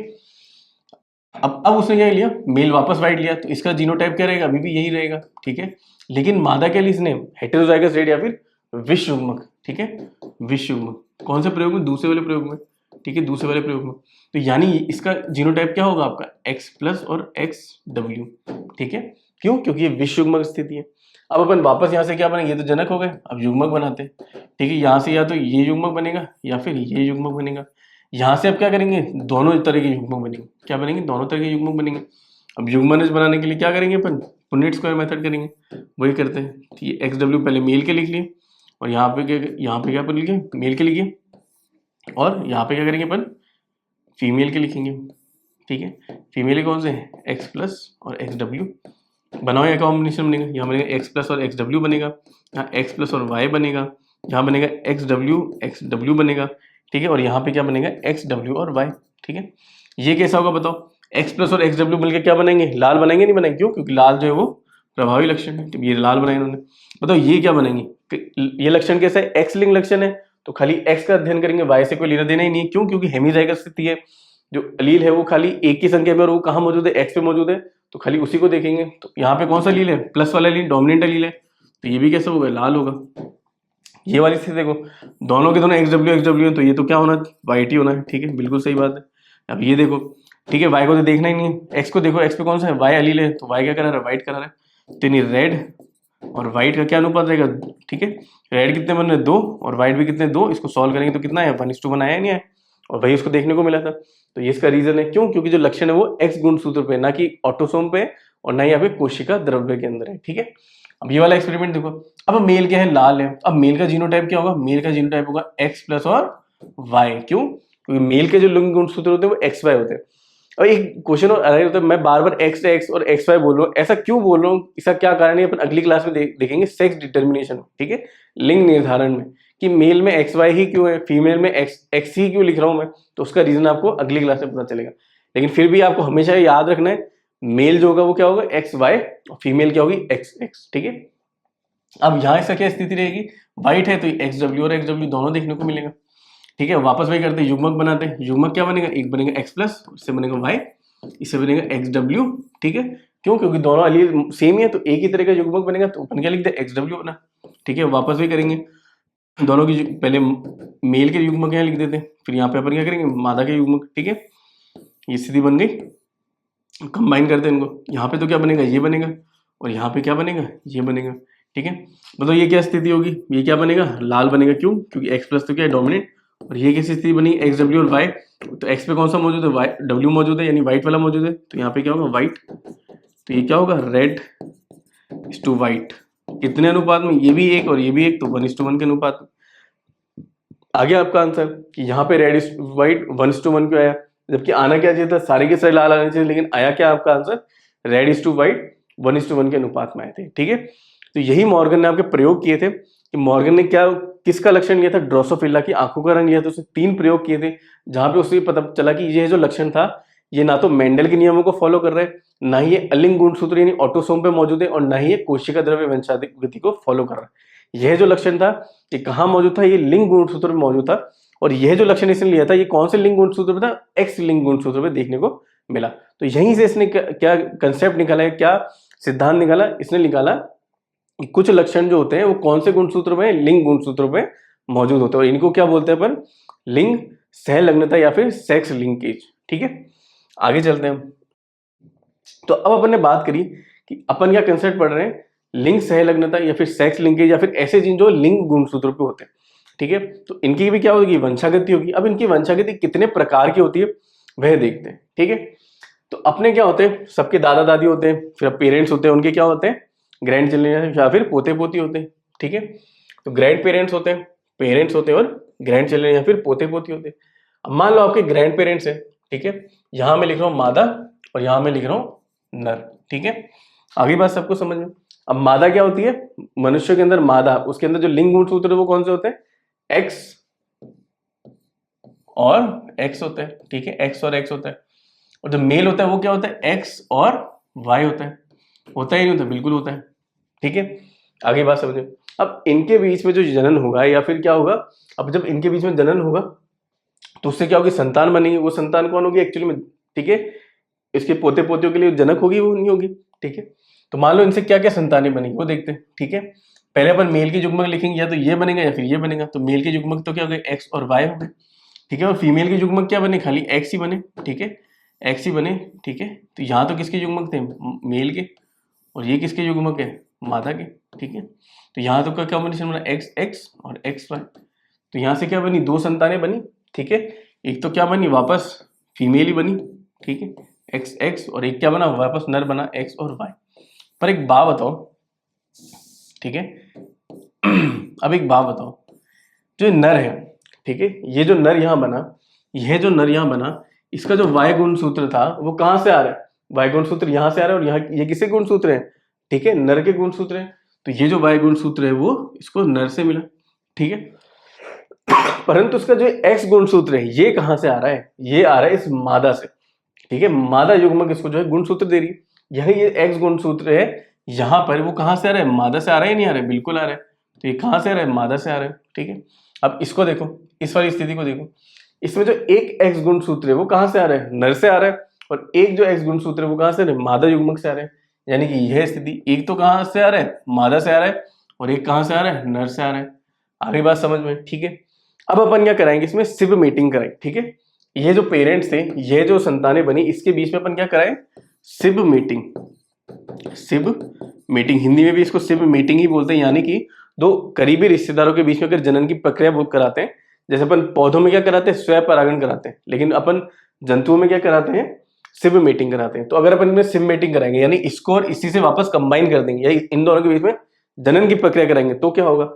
अब उसने क्या लिया? मेल वापस व्हाइट लिया, तो इसका जीनोटाइप क्या रहेगा? अभी भी यही रहेगा। ठीक है, लेकिन मादा क्या ली इसने? हेटेरोजाइगस रेड या फिर विष युग्मक। ठीक है, विष युग्मक। कौन से प्रयोग में? दूसरे वाले प्रयोग में। ठीक है, दूसरे वाले प्रयोग में। तो यानी इसका जीनोटाइप क्या होगा आपका? X प्लस और XW। ठीक है, क्यों? क्योंकि ये विष युग्मक स्थिति है। अब अपन वापस यहाँ से क्या बनेंगे? ये तो जनक हो गए, अब युग्मक बनाते हैं। ठीक है, यहाँ से या तो ये युग्मक बनेगा या फिर ये युग्मक बनेगा। यहाँ से अब क्या करेंगे? दोनों तरह के युग्मक बनेंगे। क्या बनेंगे? दोनों तरह के युग्मक बनेंगे। अब युग्मनज बनाने के लिए क्या करेंगे अपन? पुन्नेट स्क्वायर मेथड करेंगे। वही करते हैं। तो ये XW पहले मेल के लिख लिए, और यहाँ पे क्या अपन लिखे? मेल के लिखिए, और यहाँ पे क्या करेंगे अपन? फीमेल के लिखेंगे। ठीक है, फीमेल के कौन से हैं? X प्लस और XW। बनाओ, या कॉम्बिनेशन बनेगा, यहाँ बनेगा X प्लस और XW बनेगा, यहाँ X प्लस और Y बनेगा, यहाँ बनेगा XW बनेगा। ठीक है, और यहाँ पे क्या बनेगा? XW और Y। ठीक है, ये कैसा होगा बताओ? X प्लस और XW मिलकर क्या बनाएंगे? लाल बनाएंगे, नहीं बनाएंगे? क्यों? क्योंकि लाल जो है वो प्रभावी लक्षण है। तो ये लाल बनाए इन्होंने। बताओ ये क्या बनेंगे? ये लक्षण कैसा है? X लिंग लक्षण है, तो खाली X का अध्ययन करेंगे, Y से कोई लेना देना ही नहीं है। क्यों? क्योंकि हेमीजाइगस स्थिति है, जो अलील है वो खाली एक की संख्या में, और वो कहाँ मौजूद है? X पे मौजूद है, तो खाली उसी को देखेंगे। तो यहाँ पे कौन सा अलील है? प्लस वाला अलील, डोमिनेंट अलील है, तो ये भी कैसा होगा? लाल होगा। ये वाली स्थिति देखो, दोनों के दोनों XW है, तो ये तो क्या होना? वाइट ही होना है। ठीक है, बिल्कुल सही बात है। अब ये देखो, ठीक है, Y को तो देखना ही नहीं है, X को देखो, X पे कौन सा है? Y अलील है, तो Y क्या करा रहा है? व्हाइट करा रहा है। तो नहीं, रेड और व्हाइट का क्या अनुपात रहेगा? ठीक है, रेड कितने बन रहे? 2, और व्हाइट भी कितने? 2। इसको सॉल्व करेंगे तो कितना है? 1:1 आया नहीं है, और वही उसको देखने को मिला था। तो ये इसका रीजन है। क्यों? क्योंकि जो लक्षण है वो X गुणसूत्र पे, ना कि ऑटोसोम पे, और ना ही यहाँ पे कोशिका द्रव्य के अंदर है। ठीक है, अब ये वाला एक्सपेरिमेंट देखो। अब मेल क्या है? लाल है। अब मेल का जीनोटाइप क्या होगा? मेल का जीनोटाइप होगा X प्लस और Y। क्यों? क्योंकि मेल के जो लिंग गुणसूत्र होते हैं वो XY होते हैं। और एक क्वेश्चन और अरे तो मैं बार बार एक्स एक्स और एक्स वाई बोल रहा हूँ, ऐसा क्यों बोल रहा हूँ, इसका क्या कारण है अपन अगली क्लास में देखेंगे सेक्स डिटर्मिनेशन, ठीक है, लिंग निर्धारण में, कि मेल में एक्स वाई ही क्यों है, फीमेल में एक्स एक्स ही क्यों लिख रहा हूँ मैं, तो उसका रीजन आपको अगली क्लास में पता चलेगा। लेकिन फिर भी आपको हमेशा याद रखना है मेल जो होगा वो क्या होगा एक्स वाई, और फीमेल क्या होगी एक्स एक्स, ठीक है। अब यहाँ इसका क्या स्थिति रहेगी, वाइट है तो एक्स डब्ल्यू और एक्स डब्ल्यू दोनों देखने को मिलेगा, ठीक है। वापस वही करते हैं, युग्मक बनाते हैं, युग्मक क्या बनेगा, एक बनेगा एक्स प्लस, इससे बनेगा वाई, इससे बनेगा एक्स डब्ल्यू, ठीक है। क्यों, क्योंकि दोनों अली सेम ही है तो एक ही तरह का युग्मक बनेगा, तो अपन क्या लिखते हैं एक्स डब्ल्यू बना, ठीक है। वापस भी करेंगे दोनों की, पहले मेल के युग्मक यहाँ लिख देते हैं, फिर यहाँ पे अपन क्या करेंगे मादा के युग्मक, ठीक है। ये स्थिति बन गई, कंबाइन करते हैं इनको, यहाँ पे तो क्या बनेगा ये बनेगा, और यहाँ पे क्या बनेगा ये बनेगा, ठीक है। मतलब ये क्या स्थिति होगी, ये क्या बनेगा लाल बनेगा, क्यों, क्योंकि एक्स प्लस तो क्या है डोमिनेंट, और ये कैसी स्थिति बनी एक्स डब्ल्यू और वाई, तो एक्स पे कौन सा मौजूद है वाई डब्ल्यू मौजूद है, यानी व्हाइट वाला मौजूद है, तो यहाँ पे क्या होगा व्हाइट, तो ये क्या होगा रेड इज टू व्हाइट, कितने अनुपात में, ये भी एक और ये भी एक, तो 1:1 के अनुपात में। आ गया आपका आंसर कि यहाँ पे रेड इज व्हाइट 1:1 क्यों आया, जबकि आना क्या चाहिए था सारे के सारे लाल आने चाहिए, लेकिन आया क्या आपका answer red is to white 1:1 के अनुपात में आए थे, ठीक है। तो यही मॉर्गन ने आपके प्रयोग किए थे, कि मॉर्गन ने क्या किसका लक्षण लिया था, ड्रोसोफिला की आंखों का रंग लिया था, उसने 3 प्रयोग किए थे, जहां पे उसे पता चला कि ये जो लक्षण था ये ना तो मेंडल के नियमों को फॉलो कर रहे हैं, ना ही ये अलिंग गुणसूत्र यानी ऑटोसोम पे मौजूद है, और ना ही ये कोशिका द्रव्य वंशागति को फॉलो कर रहा है। यह जो लक्षण था ये कहाँ मौजूद था, ये लिंग गुणसूत्र में मौजूद था, और यह जो लक्षण इसने लिया था ये कौन से लिंग गुणसूत्र में था, एक्स लिंग गुणसूत्र में देखने को मिला। तो यहीं से इसने क्या कंसेप्ट निकाला है, क्या सिद्धांत निकाला, इसने निकाला कि कुछ लक्षण जो होते हैं वो कौन से गुणसूत्र में, लिंग गुणसूत्र में मौजूद होते हैं, और इनको क्या बोलते हैं अपन लिंग सहलग्नता या फिर सेक्स लिंकेज, ठीक है। आगे चलते हैं। तो अब अपन ने बात करी कि अपन क्या कंसेप्ट पढ़ रहे हैं, लिंग सहलग्नता या फिर सेक्स लिंकेज, या फिर ऐसे जीन जो लिंग गुणसूत्र पे होते हैं, ठीक है। तो इनकी भी क्या होगी वंशागति होगी। अब इनकी वंशागति कितने प्रकार की होती है वह देखते हैं, ठीक है। तो अपने क्या होते हैं, सबके दादा दादी होते हैं, फिर पेरेंट्स होते हैं, उनके क्या होते हैं ग्रैंड चिल्ड्रन या फिर पोते पोती होते हैं, ठीक है। तो ग्रैंड पेरेंट्स होते हैं, पेरेंट्स होते हैं, और ग्रैंड चिल्ड्रन या फिर पोते पोती होते हैं। अब मान लो आपके ग्रैंड पेरेंट्स है, ठीक है, यहां मैं लिख रहा हूं मादा और यहां मैं लिख रहा हूं नर, ठीक है। आगे बात सबको समझ में। अब मादा क्या होती है, मनुष्य के अंदर मादा, उसके अंदर जो लिंग गुणसूत्र है वो कौन से होते हैं, एक्स और एक्स होते हैं, ठीक है, एक्स और एक्स होता है। और जो मेल होता है वो क्या होता है, एक्स और वाई होता है, होता ही नहीं होता, बिल्कुल होता है, ठीक है। आगे बात समझे। अब इनके बीच में जो जनन होगा या फिर क्या होगा, अब जब इनके बीच में जनन होगा तो उससे क्या होगी संतान बनेगी, वो संतान कौन होगी एक्चुअली में, ठीक है, इसके पोते पोतियों के लिए जनक होगी वो नहीं होगी, ठीक है। तो मान लो इनसे क्या क्या संतानें बनेगी वो देखते हैं, ठीक है। पहले अपन मेल की युग्मक लिखेंगे, या तो ये बनेगा या फिर ये बनेगा। तो मेल की युग्मक तो क्या हो गए एक्स और वाई हो गए, ठीक है। और फीमेल की युग्मक क्या बने, खाली एक्स ही बने, ठीक है, एक्स ही बने, ठीक है। तो यहाँ तो किसके युग्मक थे मेल के, और ये किसके युग्मक है मादा के, ठीक है। तो यहाँ तो क्या कॉम्बिनेशन बना एक्स एक्स और एक्स वाई, तो यहाँ से क्या बनी दो संतानें बनी, ठीक है। एक तो क्या बनी वापस फीमेल ही बनी, ठीक है, एक्स एक्स, और एक क्या बना वापस नर बना एक्स और वाई। पर एक बात बताओ, ठीक है, अब एक बात बताओ, जो नर है, ठीक है, ये जो नर यहाँ बना, यह जो नर यहाँ बना, इसका जो वाई गुणसूत्र था वो कहाँ से आ रहा है, वाई गुणसूत्र यहाँ से आ रहा है, और यहाँ ये किसके गुणसूत्र है, ठीक है, नर के गुणसूत्र है। तो ये जो वाई गुणसूत्र है वो इसको नर से मिला, ठीक है। परंतु उसका जो एक्स गुणसूत्र है ये कहाँ से आ रहा है, ये आ रहा है इस मादा से, ठीक है। मादा युग्मक इसको जो है गुणसूत्र दे रही है, यही ये एक्स गुणसूत्र है, यहाँ पर वो कहाँ से आ रहा है मादा से आ रहा है, नहीं आ रहा है, बिल्कुल आ रहा है। तो ये कहाँ से आ रहा है मादा से आ रहा है, ठीक है। अब इसको देखो, इस वाली स्थिति को देखो, इसमें जो एक एक्स गुणसूत्र है वो कहाँ से आ रहा है नर से आ रहा है, और एक जो एक्स गुणसूत्र है वो कहाँ से आ रहा है मादा युग्मक से आ रहा है। यानी कि यह स्थिति एक तो कहाँ से आ रहा है मादा से आ रहा है, और एक कहाँ से आ रहा है नर से आ रहा है। आगे बात समझ में, ठीक है। अब अपन क्या कराएंगे इसमें सिब मेटिंग कराएंगे, ठीक है। ये जो पेरेंट्स थे, ये जो संतानें बनी, इसके बीच में अपन क्या कराएं सिब मीटिंग। सिब मीटिंग हिंदी में भी इसको सिब मीटिंग ही बोलते हैं, यानी कि दो करीबी रिश्तेदारों के बीच में अगर जनन की प्रक्रिया वो कराते हैं, जैसे अपन पौधों में क्या कराते हैं स्वयं परागण कराते हैं, लेकिन अपन जंतुओं में क्या कराते हैं सिब मेटिंग कराते हैं। तो अगर अपन में सिब मेटिंग कराएंगे यानी इसको और इसी से वापस कंबाइन कर देंगे, या इन दोनों के बीच में जनन की प्रक्रिया कराएंगे, तो क्या होगा,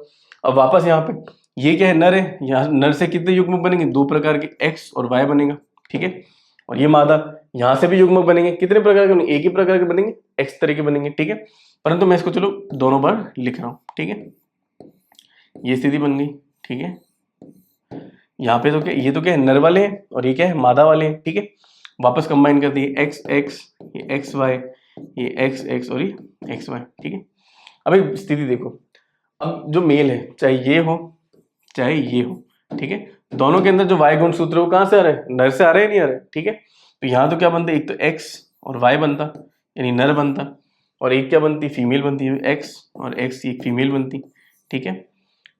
अब वापस यहाँ पे ये क्या है नर है, यहाँ नर से कितने युग्मक बनेंगे दो प्रकार के एक्स और वाई बनेगा, ठीक है। और ये मादा, यहां से भी युग्मक बनेंगे। कितने प्रकार के बनेंगे? एक ही प्रकार के बनेंगे, एक्स तरह के बनेंगे, ठीक है। परंतु मैं इसको चलो दोनों बार लिख रहा हूं, ठीक है। ये स्थिति बन गई, ठीक है। यहाँ पे तो क्या, ये तो क्या है, नर वाले हैं और ये क्या है, मादा वाले हैं, ठीक है। वापस कंबाइन कर दिए, एक्स एक्स, ये एक्स वाई, ये एक्स एक्स और ये एक्स वाई, ठीक है। अब एक स्थिति देखो, अब जो मेल है, चाहे ये हो चाहे ये हो, ठीक है, दोनों के अंदर जो वाई गुण सूत्र है वो कहाँ से आ रहे हैं? नर से आ रहे हैं, नहीं आ रहे, ठीक है। तो यहाँ तो क्या बनता है, एक तो एक्स और वाई बनता, यानी नर बनता, और एक क्या बनती, फीमेल बनती है, एक्स और एक्स की एक फीमेल बनती, ठीक है।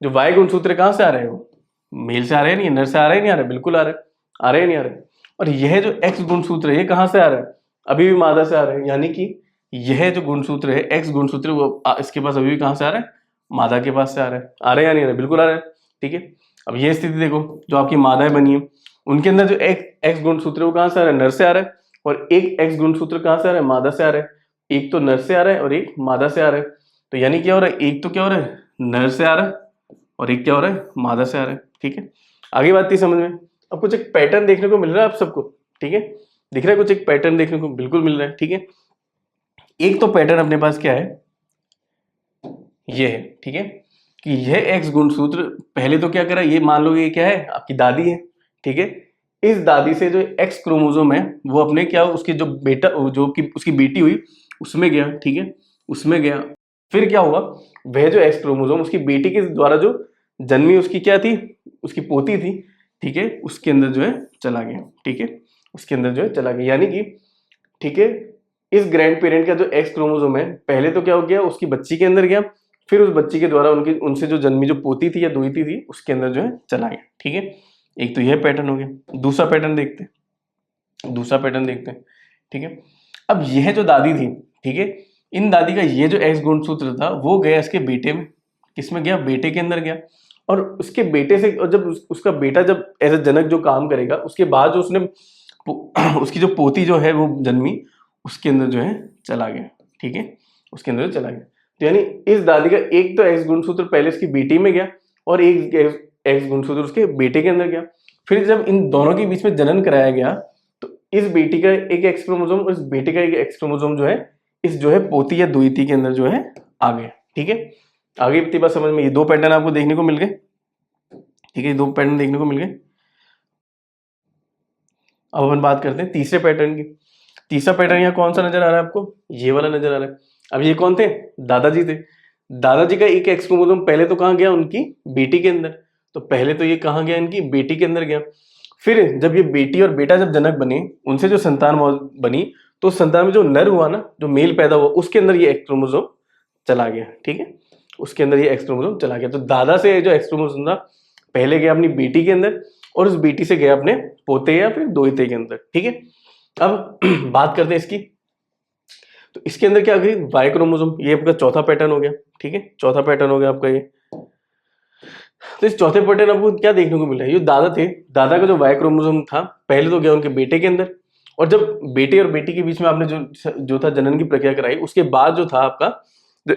जो वाई गुण सूत्र कहाँ से आ रहे हैं? वो मेल से आ रहे हैं, नहीं नर से आ रहे हैं, नहीं आ रहे, बिल्कुल आ रहे हैं, आ रहे हैं, नहीं आ रहे। और यह जो एक्स गुणसूत्र है ये कहाँ से आ रहा है? अभी भी मादा से आ रहा है, यानी कि यह जो गुणसूत्र है, एक्स गुणसूत्र, वो इसके पास अभी भी कहाँ से आ रहा है? मादा के पास से आ रहा है। आ रहे हैं या नहीं आ रहे? बिल्कुल आ रहे हैं, ठीक है। अब ये स्थिति देखो, जो आपकी मादाएं बनी है उनके अंदर जो एक्स गुणसूत्र है वो कहाँ से आ रहा है? नर से आ रहा है। और एक एक्स गुणसूत्र कहाँ से आ रहा है? मादा से आ रहा है। एक तो नर से आ रहा है और एक मादा से आ रहा है। तो यानी क्या हो रहा है, एक तो क्या हो रहा है, नर से आ रहा है, और एक क्या हो रहा है, मादा से आ रहा है, ठीक है। आगे बात थी समझ में। अब कुछ एक पैटर्न देखने को मिल रहा है आप सबको, ठीक है, दिख रहा है कुछ एक पैटर्न देखने को बिल्कुल मिल रहा है, ठीक है। एक तो पैटर्न अपने पास क्या है, ये है, ठीक है, कि यह एक्स गुणसूत्र पहले तो क्या करा, ये मान लो ये क्या है, आपकी दादी है, ठीक है। इस दादी से जो एक्स क्रोमोसोम है वो अपने क्या, उसके जो बेटा, जो कि उसकी बेटी हुई उसमें गया, ठीक है, उसमें गया। फिर क्या हुआ, वह जो एक्स क्रोमोसोम उसकी बेटी के द्वारा जो जन्मी उसकी क्या थी, उसकी पोती थी, ठीक है, उसके अंदर जो है चला गया, ठीक है, उसके अंदर जो है चला गया। यानी कि ठीक है, इस ग्रैंड पेरेंट का जो एक्स क्रोमोसोम है पहले तो क्या हो गया, उसकी बच्ची के अंदर गया, फिर उस बच्ची के द्वारा उनकी उनसे जो जन्मी जो पोती थी या दुहिती थी उसके अंदर जो है चला गया, ठीक है। एक तो यह पैटर्न हो गया। दूसरा पैटर्न देखते हैं, दूसरा पैटर्न देखते हैं, ठीक है। अब यह जो दादी थी, ठीक है, इन दादी का ये जो एक्स गुणसूत्र था वो गया इसके बेटे में, किसमें गया, बेटे के अंदर गया। और उसके बेटे से, और जब उसका बेटा जब एज ए जनक जो काम करेगा, उसके बाद जो उसने उसकी जो पोती जो है वो जन्मी, उसके अंदर जो है चला गया, ठीक है, उसके अंदर चला गया। तो यानी इस दादी का एक तो एक्स गुणसूत्र पहले उसकी बेटी में गया और एक एक्स गुणसूत्र उसके बेटे के अंदर गया। फिर जब इन दोनों के बीच में जनन कराया गया तो इस बेटी का एक एक्स क्रोमोसोम और इस बेटे का एक एक्स क्रोमोसोम जो है इस जो है पोती या दुहिती के अंदर जो है आ गया, ठीक है। आगे इतनी बात समझ में, ये दो पैटर्न आपको देखने को मिल गए, ठीक है, दो पैटर्न देखने को मिल गए। अब अपन बात करते हैं तीसरे पैटर्न की। तीसरा पैटर्न यहाँ कौन सा नजर आ रहा है आपको, ये वाला नजर आ रहा है। अब ये कौन थे, दादाजी थे। दादाजी का एक एक्स क्रोमोसोम पहले तो कहाँ गया, उनकी बेटी के अंदर। तो पहले तो ये कहाँ गया, इनकी बेटी के अंदर गया। फिर जब ये बेटी और बेटा जब जनक बने, उनसे जो संतान बनी, तो उस संतान में जो नर हुआ ना, जो मेल पैदा हुआ, उसके अंदर ये एक्स क्रोमोसोम चला गया, ठीक है, उसके अंदर ये एक्स क्रोमोसोम चला गया। तो दादा से जो एक्स क्रोमोसोम था पहले गया अपनी बेटी के अंदर और उस बेटी से गया अपने पोते या फिर दोहिते के अंदर, ठीक है। अब बात करते हैं इसकी। तो इसके अंदर क्या गई, वाई क्रोमोसोम, ये आपका चौथा पैटर्न हो गया, ठीक है, चौथा पैटर्न हो गया आपका ये। तो इस चौथे पैटर्न आपको क्या देखने को मिला है, ये दादा थे, दादा का जो वाई क्रोमोसोम था पहले तो गया उनके बेटे के अंदर, और जब बेटे और बेटी के बीच में आपने जो था जनन की प्रक्रिया कराई, उसके बाद जो था आपका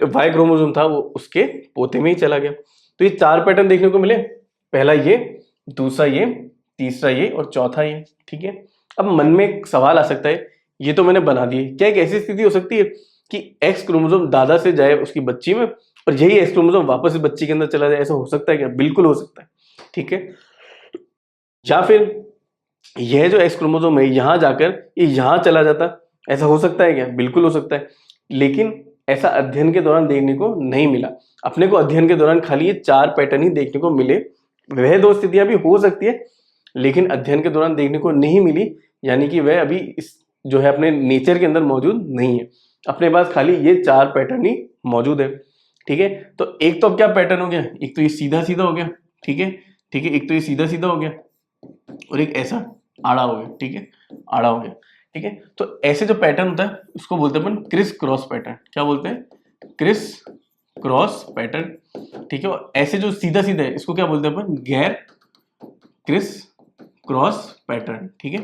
वाई क्रोमोसोम था वो उसके पोते में ही चला गया। तो ये चार पैटर्न देखने को मिले, पहला ये, दूसरा ये, तीसरा ये और चौथा ये, ठीक है। अब मन में एक सवाल आ सकता है, ये तो मैंने बना दिए, क्या एक ऐसी स्थिति हो सकती है कि एक्स क्रोमोसोम दादा से जाए उसकी बच्ची में और यही एक्स क्रोमोसोम वापस इस बच्ची के अंदर चला जाए, ऐसा हो सकता है क्या? बिल्कुल हो सकता है, ठीक है। या फिर यह जो एक्स क्रोमोसोम है यहां जाकर ये यहां चला जाता, ऐसा हो सकता है क्या? बिल्कुल हो सकता है, लेकिन ऐसा अध्ययन के दौरान देखने को नहीं मिला। अपने को अध्ययन के दौरान खाली ये चार पैटर्न ही देखने को मिले। वह दो स्थितियां भी हो सकती है लेकिन अध्ययन के दौरान देखने को नहीं मिली, यानी कि वह अभी इस जो है अपने नेचर के अंदर मौजूद नहीं है। अपने पास खाली ये चार पैटर्न ही मौजूद है, ठीक है। तो एक तो अब क्या पैटर्न हो गया, एक तो ये सीधा सीधा हो गया, ठीक है, ठीक है, एक तो ये सीधा सीधा हो गया और एक ऐसा आड़ा हो गया, ठीक है, आड़ा हो गया, ठीक है। तो ऐसे जो पैटर्न होता है उसको बोलते हैं अपन क्रिस क्रॉस पैटर्न। क्या बोलते हैं? क्रिस क्रॉस पैटर्न, ठीक है। और ऐसे जो सीधा सीधा है इसको क्या बोलते हैं अपन? गैर क्रिस क्रॉस पैटर्न, ठीक है,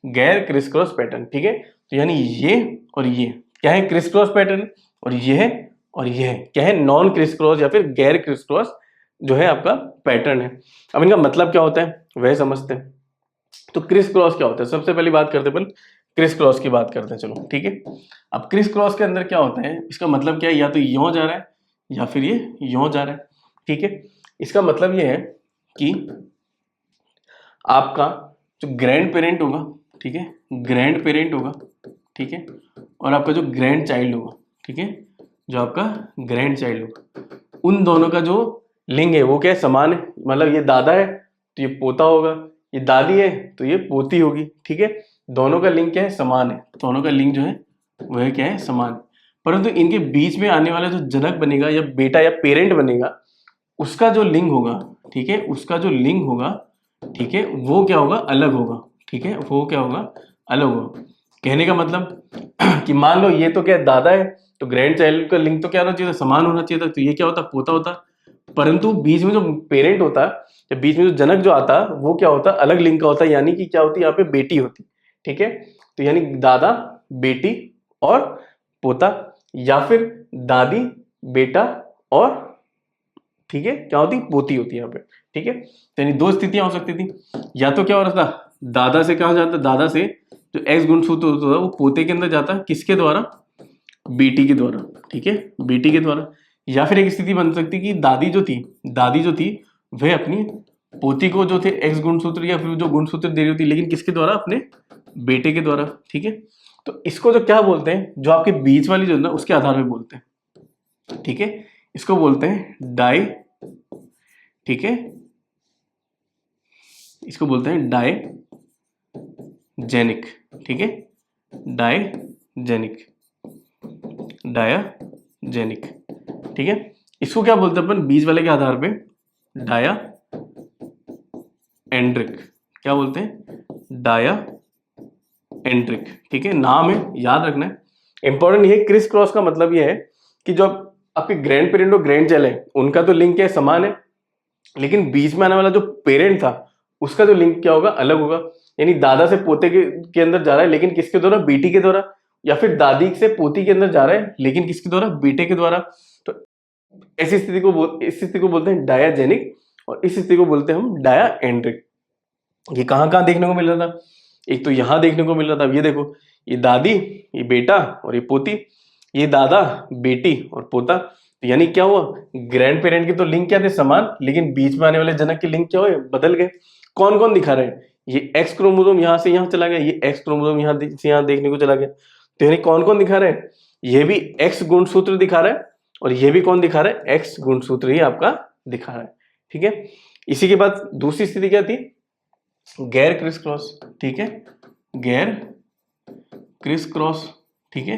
गैर क्रिस क्रॉस पैटर्न, ठीक है। तो यानी ये और ये क्या है, क्रिस क्रॉस पैटर्न, और ये है और ये है क्या है, नॉन क्रिस क्रॉस या फिर गैर क्रिस क्रॉस जो है आपका पैटर्न है। अब इनका मतलब क्या होता है वह समझते हैं। तो क्रिस क्रॉस क्या होता है, सबसे पहली बात करते हैं अपन क्रिस क्रॉस की बात करते हैं, चलो ठीक है। अब क्रिस क्रॉस के अंदर क्या होता है, इसका मतलब क्या है, या तो यों जा रहा है या फिर ये यों जा रहा है, ठीक है। इसका मतलब ये है कि आपका जो ग्रैंड पेरेंट होगा, ठीक है, ग्रैंड पेरेंट होगा, ठीक है, और आपका जो ग्रैंड चाइल्ड होगा, ठीक है, जो आपका ग्रैंड चाइल्ड होगा, उन दोनों का जो लिंग है वो क्या है, समान है। मतलब ये दादा है तो ये पोता होगा, ये दादी है तो ये पोती होगी, ठीक है। दोनों का लिंग क्या है, समान है। दोनों का लिंग जो है वह क्या है, समान। परंतु इनके बीच में आने वाला जो जनक बनेगा या बेटा या पेरेंट बनेगा, उसका जो लिंग होगा, ठीक है, उसका जो लिंग होगा, ठीक है, वो क्या होगा, अलग होगा, ठीक है, वो क्या होगा, अलग होगा। कहने का मतलब कि मान लो ये तो क्या है, दादा है, तो ग्रैंड चाइल्ड का लिंग तो क्या होना चाहिए था, समान होना चाहिए था, तो ये क्या होता, पोता होता। परंतु बीच में जो पेरेंट होता या बीच में जो जनक जो आता, वो क्या होता, अलग लिंग का होता, यानी कि क्या होती, यहाँ पे बेटी होती, ठीक है। तो यानी दादा, बेटी और पोता, या फिर दादी, बेटा और, ठीक है, क्या होती, पोती होती है यहाँ पे, ठीक है। तो यानी दो स्थितियां हो सकती थी, या तो क्या हो रहा था, दादा से कहा जाता, दादा से जो एक्स गुणसूत्र होता था वो पोते के अंदर जाता, किसके द्वारा, बेटी के द्वारा, ठीक है, बेटी के द्वारा। या फिर एक स्थिति बन सकती कि दादी जो थी वह अपनी पोती को जो थे एक्स गुणसूत्र या फिर जो गुणसूत्र दे रही होती, लेकिन किसके द्वारा, अपने बेटे के द्वारा, ठीक है। तो इसको जो क्या बोलते हैं, जो आपके बीच वाली जो है ना, उसके आधार पे बोलते हैं, ठीक है। इसको बोलते हैं डाई, ठीक है, इसको बोलते हैं डायजेनिक, ठीक है, डायजेनिक, डायाजेनिक, ठीक है। इसको क्या बोलते हैं अपन बीज वाले के आधार पे, डाया एंड्रिक, क्या बोलते हैं, डाया एंड्रिक, ठीक है। नाम है, याद रखना है, इंपॉर्टेंट ये क्रिस क्रॉस का मतलब ये है कि जो आपके ग्रैंड पेरेंट और ग्रैंड चाइल्ड है, उनका तो लिंक क्या है, समान है, लेकिन बीच में आने वाला जो पेरेंट था उसका जो लिंक क्या होगा, अलग होगा। यानी दादा से पोते के अंदर जा रहा है, लेकिन किसके द्वारा, बेटी के द्वारा, या फिर दादी से पोती के अंदर जा रहा है, लेकिन किसके द्वारा, बेटे के द्वारा। तो ऐसी स्थिति को इस स्थिति को बोलते हैं डायाजेनिक, और इस स्थिति को बोलते हैं हम डाया एंड्रिक। ये कहाँ कहाँ देखने को मिल रहा था, एक तो यहाँ देखने को मिल रहा था, ये देखो, ये दादी, ये बेटा और ये पोती, ये दादा, बेटी और पोता। तो यानी क्या हुआ, ग्रैंड पेरेंट के तो लिंक क्या थे, समान, लेकिन बीच में आने वाले जनक के लिंक क्या हुए, बदल गए। कौन कौन दिखा रहे हैं, ये एक्स क्रोमोसोम यहाँ से यहाँ चला गया, ये एक्स क्रोमोसोम यहाँ से यहाँ देखने को चला गया। तो यानी कौन कौन दिखा रहे हैं, ये भी एक्स गुणसूत्र दिखा रहा है, और ये भी कौन दिखा रहा है, एक्स गुणसूत्र ही आपका दिखा रहा है, ठीक है। इसी के बाद दूसरी स्थिति क्या थी, गैर क्रिस क्रॉस, ठीक है, गैर क्रिस क्रॉस, ठीक है,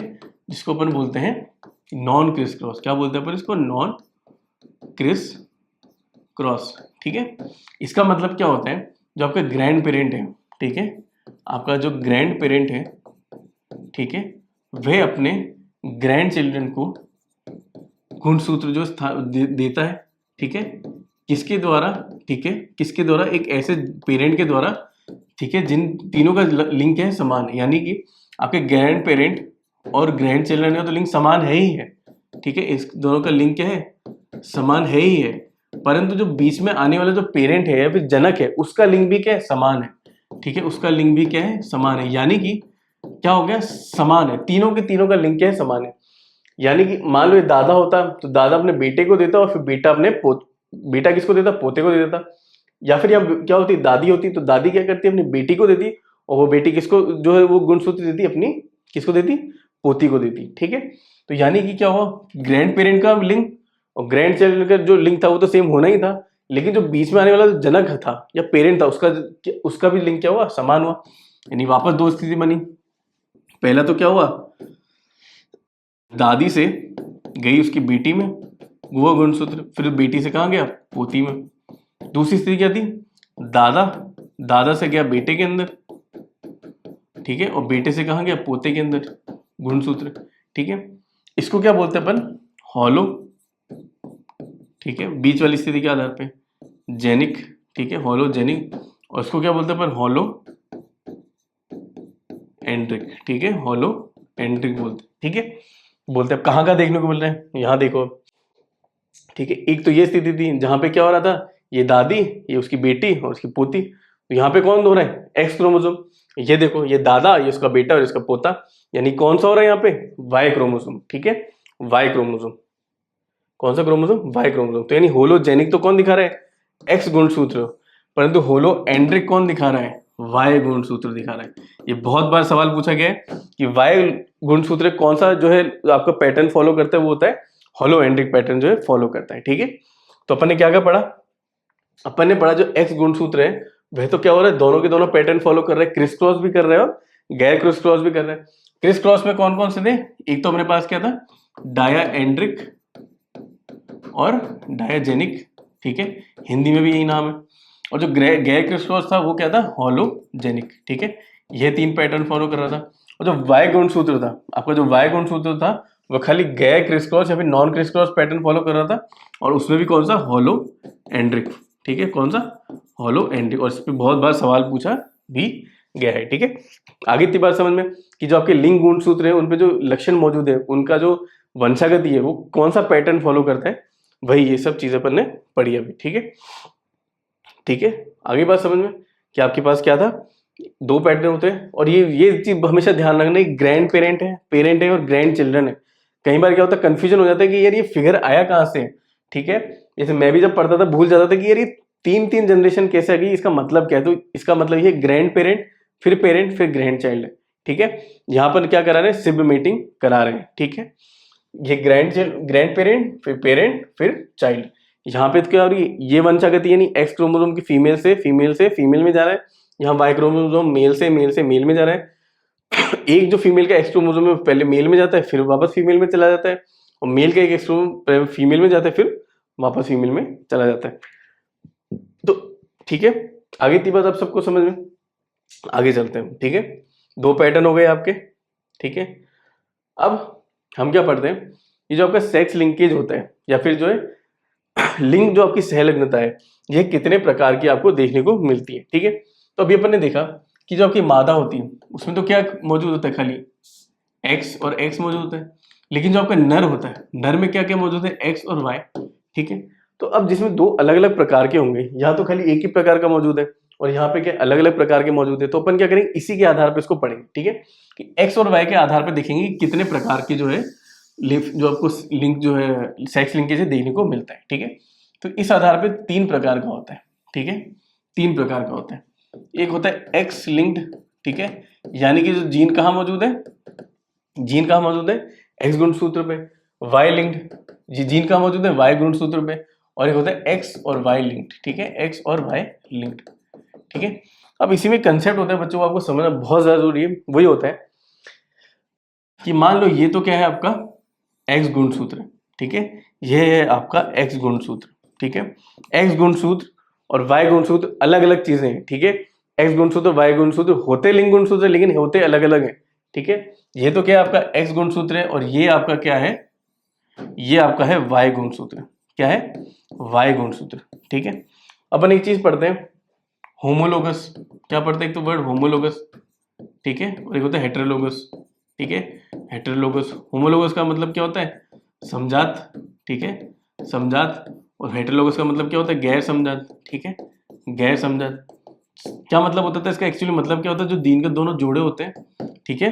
जिसको अपन बोलते हैं नॉन क्रिस क्रॉस। क्या बोलते हैं अपन इसको, नॉन क्रिस क्रॉस, ठीक है। इसका मतलब क्या होता है, जो आपका ग्रैंड पेरेंट है, ठीक है, आपका जो ग्रैंड पेरेंट है, ठीक है, वह अपने ग्रैंड चिल्ड्रन को गुणसूत्र जो देता है, ठीक है, किसके द्वारा, ठीक है, किसके द्वारा, एक ऐसे पेरेंट के द्वारा, ठीक है, जिन तीनों का लिंक है समान, यानी कि आपके ग्रैंड पेरेंट और ग्रैंड चिल्ड्रन का तो लिंक समान है ही है, ठीक है, इस दोनों का लिंक क्या है, समान है ही है। परंतु जो बीच में आने वाला जो पेरेंट है या फिर जनक है, उसका लिंग भी क्या है, समान है, ठीक है, उसका लिंग भी क्या है, समान है। यानी कि क्या हो गया, समान है, तीनों के तीनों का लिंग क्या है, समान है। यानी कि मान लो ये दादा होता तो दादा अपने बेटे को देता, और फिर बेटा अपने बेटा किसको देता, पोते को दे देता। या फिर यहाँ क्या होती, दादी होती तो दादी क्या करती, अपनी बेटी को देती, और वो बेटी किसको जो है वो गुणसूत्र देती, अपनी किसको देती, पोती को देती, ठीक है। तो यानी कि क्या हुआ, ग्रैंड पेरेंट का लिंग और ग्रैंड चाइल्ड का जो लिंक था वो तो सेम होना ही था, लेकिन जो बीच में आने वाला जो जनक था या पेरेंट था, उसका भी लिंक क्या हुआ, समान हुआ। यानी वापस दो स्थिति बनी। पहला तो क्या हुआ, दादी से गई उसकी बेटी में वो गुणसूत्र, फिर बेटी से कहाँ गया, पोती में। दूसरी स्थिति क्या थी, दादा से गया बेटे के अंदर, ठीक है, और बेटे से कहाँ गया, पोते के अंदर गुणसूत्र, ठीक है। इसको क्या बोलते हैं अपन, हॉलो, ठीक है, बीच वाली स्थिति के आधार पे जेनिक, ठीक है, हॉलोजेनिक। और इसको क्या बोलते हैं अपन, हॉलो एंड्रिक, ठीक है, हॉलो एंड्रिक बोलते हैं, ठीक है। बोलते हैं कहाँ देखने को मिल रहे हैं, यहाँ देखो, ठीक है। एक तो ये स्थिति थी जहां पे क्या हो रहा था, ये दादी, ये उसकी बेटी और उसकी पोती, तो यहाँ पे कौन हो रहा है, एक्स क्रोमोसोम। ये देखो, ये दादा, ये उसका बेटा और इसका पोता, यानी कौन सा हो रहा है यहाँ पे, वाई क्रोमोसोम। ठीक है, वाई क्रोमोसोम। कौन सा क्रोमोसोम, वाई क्रोमोसोम। तो यानी होलोजेनिक तो कौन दिखा रहा है, एक्स गुणसूत्र, परंतु होलो एंड्रिक कौन दिखा रहा है, वाई गुणसूत्र दिखा रहा है। ये बहुत बार सवाल पूछा गया है कि वाई गुणसूत्र कौन सा जो है आपका पैटर्न फॉलो करता है, वो होता है होलो एंड्रिक पैटर्न जो है फॉलो करता है। ठीक है, तो अपन ने क्या क्या पढ़ा, अपन ने पढ़ा जो एक्स गुणसूत्र है वह तो क्या हो रहा है, दोनों के दोनों पैटर्न फॉलो कर रहे हैं, क्रिस क्रॉस भी कर रहे हैं और गैर क्रिस क्रॉस भी कर रहे हैं। क्रिस क्रॉस में कौन कौन से थे, एक तो अपने पास क्या था, डाया एंड्रिक और डायाजेनिक। ठीक है, हिंदी में भी यही नाम है। और जो गैर क्रिस क्रॉस था वो क्या था, होलोजेनिक। ठीक है, ये तीन पैटर्न फॉलो कर रहा था। और जो वाई गुणसूत्र था, आपका जो वाई गुणसूत्र था वो खाली गैर क्रिस क्रॉस या फिर non criss cross pattern follow कर रहा था, और उसमें भी कौन सा, होलो एंड्रिक। ठीक है, कौन सा, होलो एंड्रिक। और इस पर बहुत बार सवाल पूछा भी गया है। ठीक है, आगे इतनी बात समझ में कि जो आपके लिंग गुणसूत्र है उन पे जो लक्षण मौजूद है, उनका जो वंशागति है वो कौन सा पैटर्न फॉलो करता है, वही ये सब चीजें अपन ने पढ़ी अभी। ठीक है, ठीक है, आगे बात समझ में कि आपके पास क्या था, दो पैटर्न होते हैं। और ये चीज हमेशा ध्यान रखना, ग्रैंड पेरेंट है और ग्रैंड चिल्ड्रन है। कई बार क्या होता है, कंफ्यूजन हो जाता है कि यार ये फिगर आया कहाँ से है। ठीक है, जैसे मैं भी जब पढ़ता था भूल जाता था कि यार ये तीन तीन जनरेशन कैसे आ गई, इसका मतलब क्या है। तो इसका मतलब ये ग्रैंड पेरेंट फिर ग्रैंड चाइल्ड है। ठीक है, यहाँ पर क्या करा रहे हैं, सिब मीटिंग करा रहे हैं। ठीक है, ये ग्रैंड पेरेंट फिर चाइल्ड। यहाँ पे तो क्या हो रही है, ये वंशागति यानी एक्स क्रोमोसोम की फीमेल से फीमेल में जा रहा है, यहाँ वाई क्रोमोसोम मेल से मेल में जा रहा है। एक जो फीमेल का एक्स क्रोमोसोम है पहले मेल में जाता है, फिर वापस फीमेल में चला जाता है, और मेल का एक एक्स क्रोमोसोम फीमेल में जाता है, फिर वापस फीमेल में चला जाता है। तो ठीक है, आगे की बात आप सबको समझ में, आगे चलते हैं। ठीक है, दो पैटर्न हो गए आपके। ठीक है, अब हम क्या पढ़ते हैं, ये जो आपका सेक्स लिंकेज होता है या फिर जो है लिंग जो आपकी सहलग्नता है, ये कितने प्रकार की आपको देखने को मिलती है। ठीक है, तो अभी अपन ने देखा कि जो आपकी मादा होती है उसमें तो क्या मौजूद होता है, खाली एक्स और एक्स मौजूद होता है। लेकिन जो आपका नर होता है, नर में क्या क्या मौजूद है, एक्स और वाई। ठीक है, तो अब जिसमें दो अलग अलग प्रकार के होंगे, यहाँ तो खाली एक ही प्रकार का मौजूद है और यहाँ पे क्या अलग अलग प्रकार के मौजूद है, तो अपन क्या करेंगे, इसी के आधार पे इसको पढ़ेंगे। ठीक है, कि एक्स और वाई के आधार पे देखेंगे कितने प्रकार के जो है जो आपको लिंक जो है सेक्स लिंकेज है देखने को मिलता है। ठीक है, तो इस आधार पे तीन प्रकार का होता है। ठीक है, तीन प्रकार का होता है। एक होता है एक्स लिंक्ड। ठीक है, यानी कि जो जीन कहाँ मौजूद है, जीन कहाँ मौजूद है, एक्स गुणसूत्र पे। वाई लिंक्ड, जीन कहाँ मौजूद है, वाई गुणसूत्र पे। और एक होता है एक्स और वाई लिंक्ड। ठीक है, एक्स और वाई लिंक्ड। ठीक है, अब इसी में कंसेप्ट होता है बच्चों को आपको समझना बहुत ज्यादा जरूरी है। वही होता है कि मान लो ये तो क्या है आपका एक्स गुणसूत्र। ठीक है, ये है आपका एक्स गुणसूत्र। ठीक है, एक्स गुणसूत्र और वाई गुणसूत्र अलग अलग चीजें हैं। ठीक है, एक्स गुणसूत्र वाई गुणसूत्र होते लिंग गुणसूत्र लेकिन होते अलग अलग है। ठीक है, ये तो क्या है आपका एक्स गुणसूत्र है और ये आपका क्या है, ये आपका है वाई गुणसूत्र। क्या है, वाई गुणसूत्र। ठीक है, अपन एक चीज पढ़ते हैं, होमोलोगस। क्या पढ़ते हैं, एक तो वर्ड होमोलोगस। ठीक है, और एक होता है हेटेरोलोगस। ठीक है, हेटेरोलोगस। होमोलोगस का मतलब क्या होता है, समजात। ठीक है, समजात। और हेटेरोलोगस का मतलब क्या होता है, गैर समजात। ठीक है, गैर समजात। क्या मतलब होता है इसका, एक्चुअली मतलब क्या होता है, जो दीन के दोनों जोड़े होते हैं। ठीक है,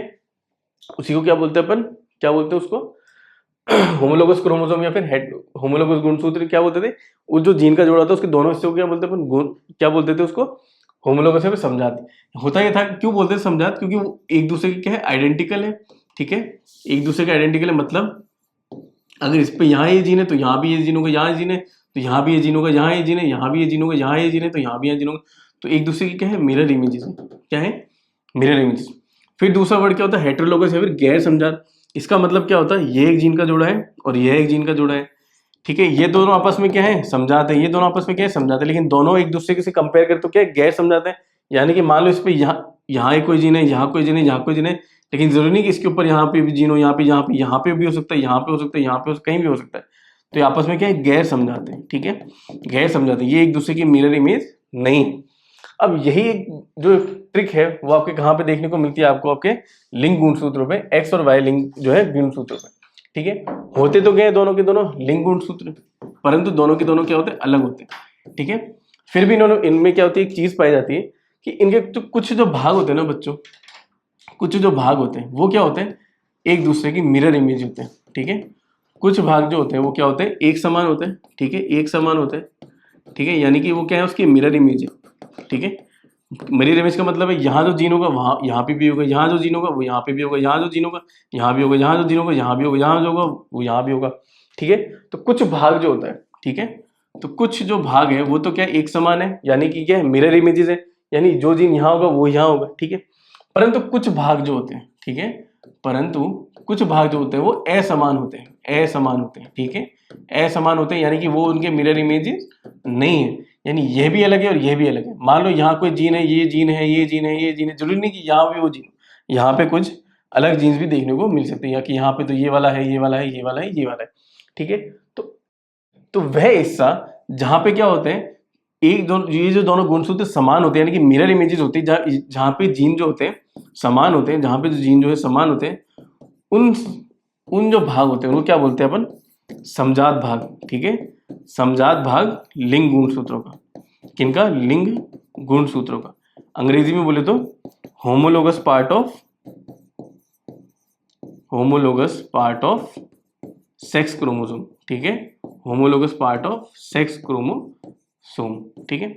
उसी को क्या बोलते हैं अपन, क्या बोलते हैं उसको, होमोलोगस क्रोमोसोम या फिर होमोलोगस गुणसूत्र क्या बोलते थे, वो जो जीन का जोड़ा था उसके दोनों हिस्सों को क्या बोलते हैं अपन, गुण क्या बोलते थे उसको, होमोलोगस है समजात। होता ये था, क्यों बोलते थे समजात, क्योंकि वो एक दूसरे के क्या है, आइडेंटिकल है। ठीक है, एक दूसरे के आइडेंटिकल है, मतलब अगर इस पे यहाँ ये जीन है तो यहाँ भी ये जीन होगा, यहाँ जीन है तो यहाँ भी ये जीन होगा, यहाँ ये जीन है यहाँ भी ये जीन होगा, यहाँ ये जीन है तो यहाँ भी ये जीन होगा। तो एक दूसरे की क्या है, मिरर इमेजेस है। क्या है, मिरर इमेजेस। फिर दूसरा वर्ड क्या होता है, हेटेरोलोगस या फिर गैर समजात। इसका मतलब क्या होता है, ये एक जीन का जोड़ा है और यह एक जीन का जोड़ा है। ठीक है, ये दोनों आपस में क्या है, समझाते हैं, ये दोनों आपस में क्या है, समझाते हैं, लेकिन दोनों एक दूसरे से कंपेयर कर तो क्या है, गैर समझाते हैं। यानी कि मान लो इस पे यहाँ एक कोई जीन है, यहाँ कोई जीन है, यहाँ कोई जीन है, लेकिन जरूरी नहीं कि इसके ऊपर यहाँ पे भी जीन हो, यहाँ पे भी हो सकता है, यहाँ पे हो सकता है, यहाँ पे कहीं भी हो सकता है। तो ये आपस में क्या है, गैर समझाते हैं। ठीक है, गैर समझाते हैं, ये एक दूसरे की मिरर इमेज नहीं। अब यही जो ट्रिक है वो आपके कहाँ पे देखने को मिलती है, आपको आपके लिंग गुणसूत्रों पे, एक्स और वाई लिंग जो है गुणसूत्रों पे। ठीक है, होते तो गए दोनों के दोनों लिंग गुणसूत्र, परंतु दोनों के दोनों क्या होते हैं, अलग होते हैं। ठीक है, फिर भी इनमें क्या होती है, एक चीज पाई जाती है कि इनके तो कुछ जो भाग होते हैं ना बच्चों, कुछ जो भाग होते हैं वो क्या होते हैं, एक दूसरे की मिरर इमेज होते हैं, ठीक है। कुछ भाग जो होते हैं वो क्या होते हैं, एक समान होते हैं, ठीक है, एक समान होते हैं, ठीक है, यानी कि वो क्या है, उसकी मिरर इमेज है, ठीक है। मिरर इमेज का मतलब है यहाँ जो जीन होगा वहाँ यहाँ पे भी होगा, यहाँ जो जीन होगा वो यहाँ पे भी होगा, यहाँ जो जीन होगा यहाँ भी होगा, यहाँ जो जीन होगा यहाँ भी होगा, यहाँ जो होगा वो यहाँ भी होगा, ठीक है। तो कुछ भाग जो होता है, ठीक है, तो कुछ जो भाग है वो तो क्या एक समान है, यानी कि क्या है, मिरर इमेजेस है, यानी जो जीन यहाँ होगा वो यहाँ होगा, ठीक है। परंतु कुछ भाग जो होते हैं, ठीक है, परंतु कुछ भाग जो होते हैं वो असमान होते हैं, असमान होते हैं, ठीक है, असमान होते हैं, यानी कि वो उनके मिरर इमेजेस नहीं है, यानी ये भी अलग है और ये भी अलग है। मान लो यहाँ कोई जीन है, ये जीन है, ये जीन है, ये जीन है, जरूरी नहीं कि यहाँ भी वो जीन, यहाँ पे कुछ अलग जीन्स भी देखने को मिल सकते हैं, या कि यहाँ पे तो ये वाला है, ये वाला है, ये वाला है, ये वाला है, ठीक है। तो वह हिस्सा जहाँ पे क्या होते हैं, एक दोनों, ये जो दोनों गुणसूत्र समान होते हैं, यानी कि मिरर इमेजेस होती है, जहाँ पे जीन जो होते हैं समान होते हैं, जहाँ पे जो जीन जो है समान होते हैं, उन उन जो भाग होते हैं उनको क्या बोलते हैं अपन, समजात भाग, ठीक है। समजात भाग लिंग गुणसूत्रों का, किनका, लिंग गुणसूत्रों का। अंग्रेजी में बोले तो homologous part of sex chromosome, ठीक है, homologous part of sex chromosome, ठीक है।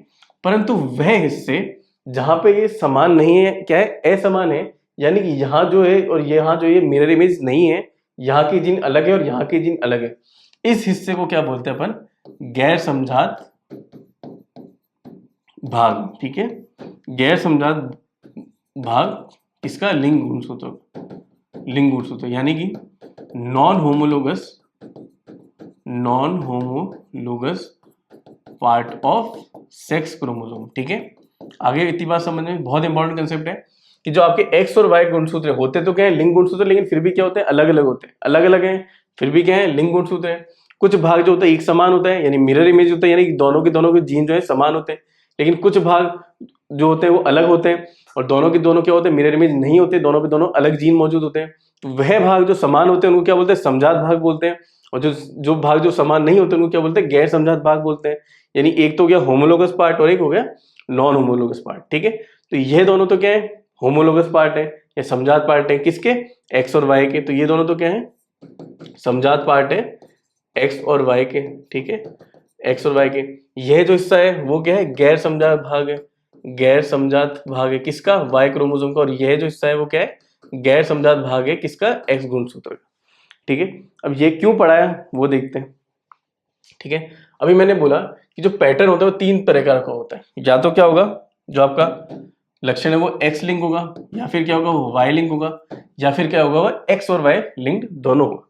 परंतु वह हिस्से जहां पे ये समान नहीं है, क्या है, असमान है, यानी कि यहाँ जो है और यहाँ जो ये मिरर इमेज नहीं है, यहाँ की जीन अलग है और यहाँ की जीन अलग है, इस हिस्से को क्या बोलते हैं अपन, गैर समजात भाग, ठीक है। गैर समजात भाग इसका लिंग गुणसूत्र, यानी कि non homologous part of sex chromosome, ठीक है। आगे इतनी बात समझ में, बहुत इंपॉर्टेंट कंसेप्ट है कि जो आपके एक्स और वाई गुणसूत्र होते तो क्या है, लिंग गुणसूत्र, लेकिन फिर भी क्या होते हैं, अलग अलग होते हैं, अलग अलग हैं, फिर भी क्या है, लिंग गुणसूत्र है। कुछ भाग जो होता है एक समान होता है, यानी मिरर इमेज होता है, यानी कि दोनों के जीन जो है समान होते हैं, लेकिन कुछ भाग जो होते हैं वो अलग होते हैं, और दोनों के दोनों क्या होते हैं, मिरर इमेज नहीं होते, दोनों पे दोनों अलग जीन मौजूद होते हैं। तो वह भाग जो समान होते हैं उनको क्या बोलते हैं, समजात भाग बोलते हैं, और जो भाग जो समान नहीं होते उनको क्या बोलते हैं, गैर समजात भाग बोलते हैं। यानी एक तो गया होमोलोगस पार्ट और एक हो गया नॉन होमोलोगस पार्ट, ठीक है। तो ये दोनों तो क्या है, होमोलोगस पार्ट है या समजात पार्ट है, किसके, एक्स और वाई के। तो ये दोनों तो क्या है, समजात पार्ट है एक्स और वाई के, ठीक है, एक्स और वाई के। यह जो हिस्सा है वो क्या है, गैर समजात भाग है, गैर समजात भाग है किसका, वाई क्रोमोसोम का। और यह जो हिस्सा है वो क्या है, गैर समजात भाग है किसका, एक्स गुणसूत्र का, ठीक है। अब ये क्यों पढ़ाया वो देखते हैं, ठीक है। अभी मैंने बोला कि जो पैटर्न होता है वो तीन तरह का रखा होता है, या तो क्या होगा, जो आपका लक्षण है वो एक्स लिंक होगा, या फिर क्या होगा वो वाई लिंक होगा, या फिर क्या होगा वो एक्स और वाई लिंक्ड दोनों होगा।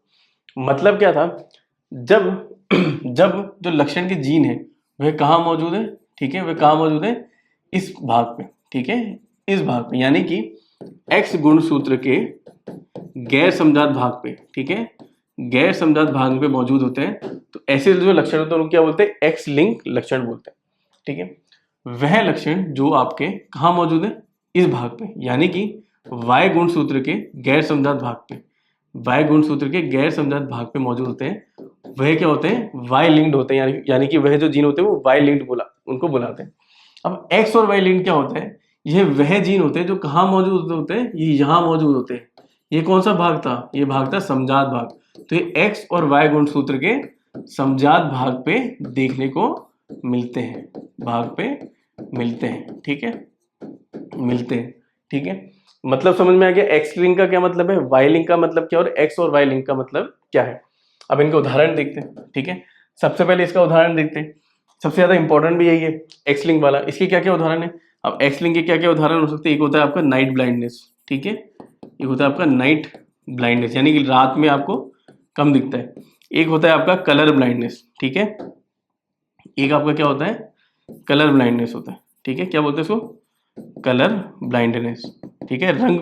मतलब क्या था, जब जब जो लक्षण के जीन है वह कहाँ मौजूद है, ठीक है, वह कहाँ मौजूद है, इस भाग पे, ठीक है, इस भाग पे, यानी कि एक्स गुणसूत्र के गैर समजात भाग पे, ठीक है, गैर समजात भाग पे मौजूद होते हैं। तो ऐसे जो लक्षण होते हैं उनको क्या बोलते हैं, एक्स लिंक लक्षण बोलते हैं, ठीक है। वह लक्षण जो आपके कहाँ मौजूद है, इस भाग पे, यानी कि वाई गुणसूत्र के गैर समजात भाग पे, वाई गुणसूत्र के गैर समजात भाग पे मौजूद होते हैं, वह क्या होते हैं, वाई लिंक्ड होते हैं, यानी कि वह जो जीन होते हैं वो वाई लिंक्ड उनको बुलाते हैं। अब एक्स और वाई लिंक्ड क्या होता है, यह वह जीन होते हैं जो कहाँ मौजूद होते हैं, ये यहाँ मौजूद होते हैं। ये कौन सा भाग था, ये भाग था समजात भाग। तो ये एक्स और वाई गुणसूत्र के समजात भाग पे देखने को मिलते हैं, भाग पे मिलते हैं, ठीक है, मिलते हैं, ठीक है। मतलब समझ में आ गया, एक्स लिंक का क्या मतलब है, वाई लिंक का मतलब क्या, और एक्स और वाई लिंक का मतलब क्या है। अब इनके उदाहरण देखते हैं, ठीक है। सबसे पहले इसका उदाहरण देखते हैं, सबसे ज्यादा इंपॉर्टेंट भी यही है एक्स लिंक वाला। इसके क्या क्या उदाहरण है, अब एक्स लिंक के क्या क्या उदाहरण हो सकते हैं। एक होता है आपका नाइट ब्लाइंडनेस, ठीक है, एक होता है आपका नाइट ब्लाइंडनेस, यानी कि रात में आपको कम दिखता है। एक होता है आपका कलर ब्लाइंडनेस, ठीक है, एक आपका क्या होता है, कलर ब्लाइंडनेस होता है, ठीक है। क्या बोलते हैं इसको, कलर ब्लाइंडनेस, ठीक है, रंग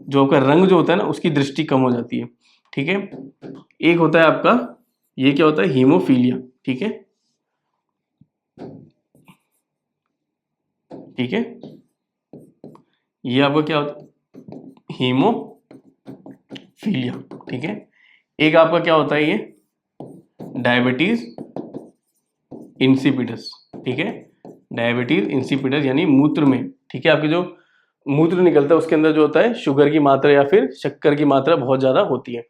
जो आपका रंग जो होता है ना उसकी दृष्टि कम हो जाती है, ठीक है। एक होता है आपका, ये क्या होता है, हीमोफीलिया, ठीक है, ठीक है, ये आपका क्या होता है, हीमोफीलिया, ठीक है। एक आपका क्या होता है, ये डायबिटीज इंसिपिडस, ठीक है, डायबिटीज इंसिपिडस, यानी मूत्र में ठीक है, आपके जो मूत्र निकलता है उसके अंदर जो होता है शुगर की मात्रा या फिर शक्कर की मात्रा बहुत ज्यादा होती है।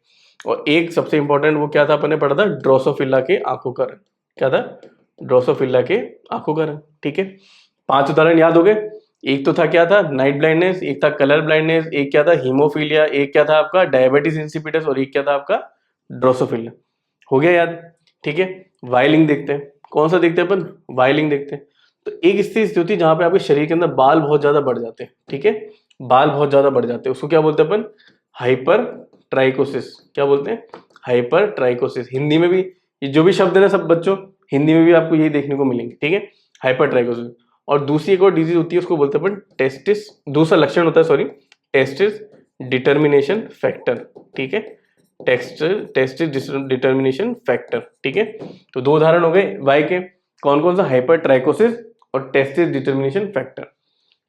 और एक सबसे इंपॉर्टेंट वो क्या था, अपन ने पढ़ा था ड्रोसोफिला के आंखों का रंग, क्या था, ड्रोसोफिला के आंखों का रंग। ठीक है, 5 उदाहरण याद हो गए। एक तो था क्या था, नाइट ब्लाइंडनेस, एक था कलर ब्लाइंडनेस, एक क्या था हीमोफीलिया, एक क्या था आपका डायबिटीज इंसिपिडस, और एक क्या था आपका ड्रोसोफिला। हो गया याद। ठीक है, वाइलिंग देखते हैं, कौन सा देखते हैं अपन, वाइलिंग देखते हैं। तो एक स्थिति होती है जहां पे आपके शरीर के अंदर बाल बहुत ज्यादा बढ़ जाते हैं। ठीक है, बाल बहुत ज्यादा बढ़ जाते हैं, उसको क्या बोलते हैं अपन, हाइपर ट्राइकोसिस। क्या बोलते हैं, हाइपर ट्राइकोसिस। हिंदी में भी ये जो भी शब्द है ना सब बच्चों, हिंदी में भी आपको यही देखने को मिलेंगे। ठीक है, हाइपर ट्राइकोसिस। और दूसरी एक और डिजीज होती है उसको बोलते हैं अपन टेस्टिस, दूसरा लक्षण होता है सॉरी, टेस्टिस डिटर्मिनेशन फैक्टर। ठीक है, टेस्टिस डिटर्मिनेशन फैक्टर। ठीक है, तो 2 उदाहरण हो गए वाई के, कौन कौन सा, हाइपर ट्राइकोसिस और टेस्टिस डिटर्मिनेशन फैक्टर।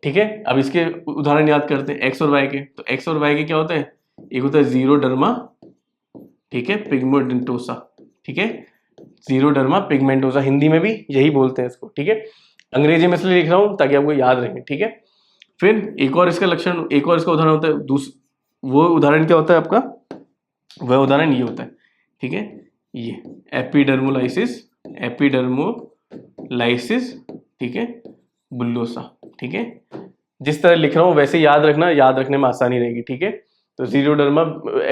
ठीक है, अब इसके उदाहरण याद करते हैं एक्स और वाई के। तो एक्स और वाई के क्या होता है, एक होता है जीरोडर्मा, ठीक है, पिगमेंटोसा। ठीक है, जीरोडर्मा पिगमेंटोसा, हिंदी में भी यही बोलते हैं इसको। ठीक है, अंग्रेजी में इसलिए लिख रहा हूं ताकि आपको याद रहे। ठीक है, फिर एक और इसका लक्षण, एक और इसका उदाहरण होता है, वो उदाहरण क्या होता है आपका, वह उदाहरण ये होता है। ठीक है, ये एपिडर्मोलाइसिस, एपिडर्मोलाइसिस, ठीक है, बुल्लोसा। ठीक है, जिस तरह लिख रहा हूं वैसे याद रखना, याद रखने में आसानी रहेगी। ठीक है, तो जीरोडर्मा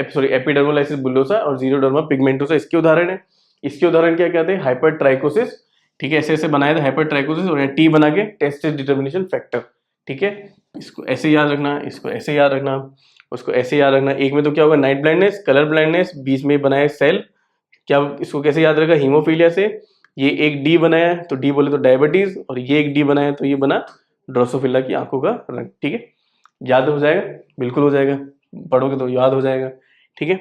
सॉरी एपिडर्मोलाइसिस बुल्लोसा और जीरोडर्मा पिगमेंटोसा इसके उदाहरण है। इसके उदाहरण क्या कहते हैं, हाइपर ट्राइकोसिस। ठीक है, ऐसे ऐसे बनाए थे हाइपर ट्राइकोसिस, और यहाँ टी बना के टेस्टिस डिटर्मिनेशन फैक्टर। ठीक है, इसको ऐसे याद रखना, इसको ऐसे याद रखना, उसको ऐसे याद रखना। एक में तो क्या होगा, नाइट ब्लाइंडनेस, कलर ब्लाइंडनेस, बीच में बनाया सेल, क्या इसको कैसे याद रखा, हीमोफीलिया से। ये एक डी बनाया है तो डी बोले तो डायबिटीज, और ये एक डी बनाया तो ये बना ड्रोसोफिला की आंखों का रंग। ठीक है, याद हो जाएगा, बिल्कुल हो जाएगा, पढ़ोगे तो याद हो जाएगा। ठीक है,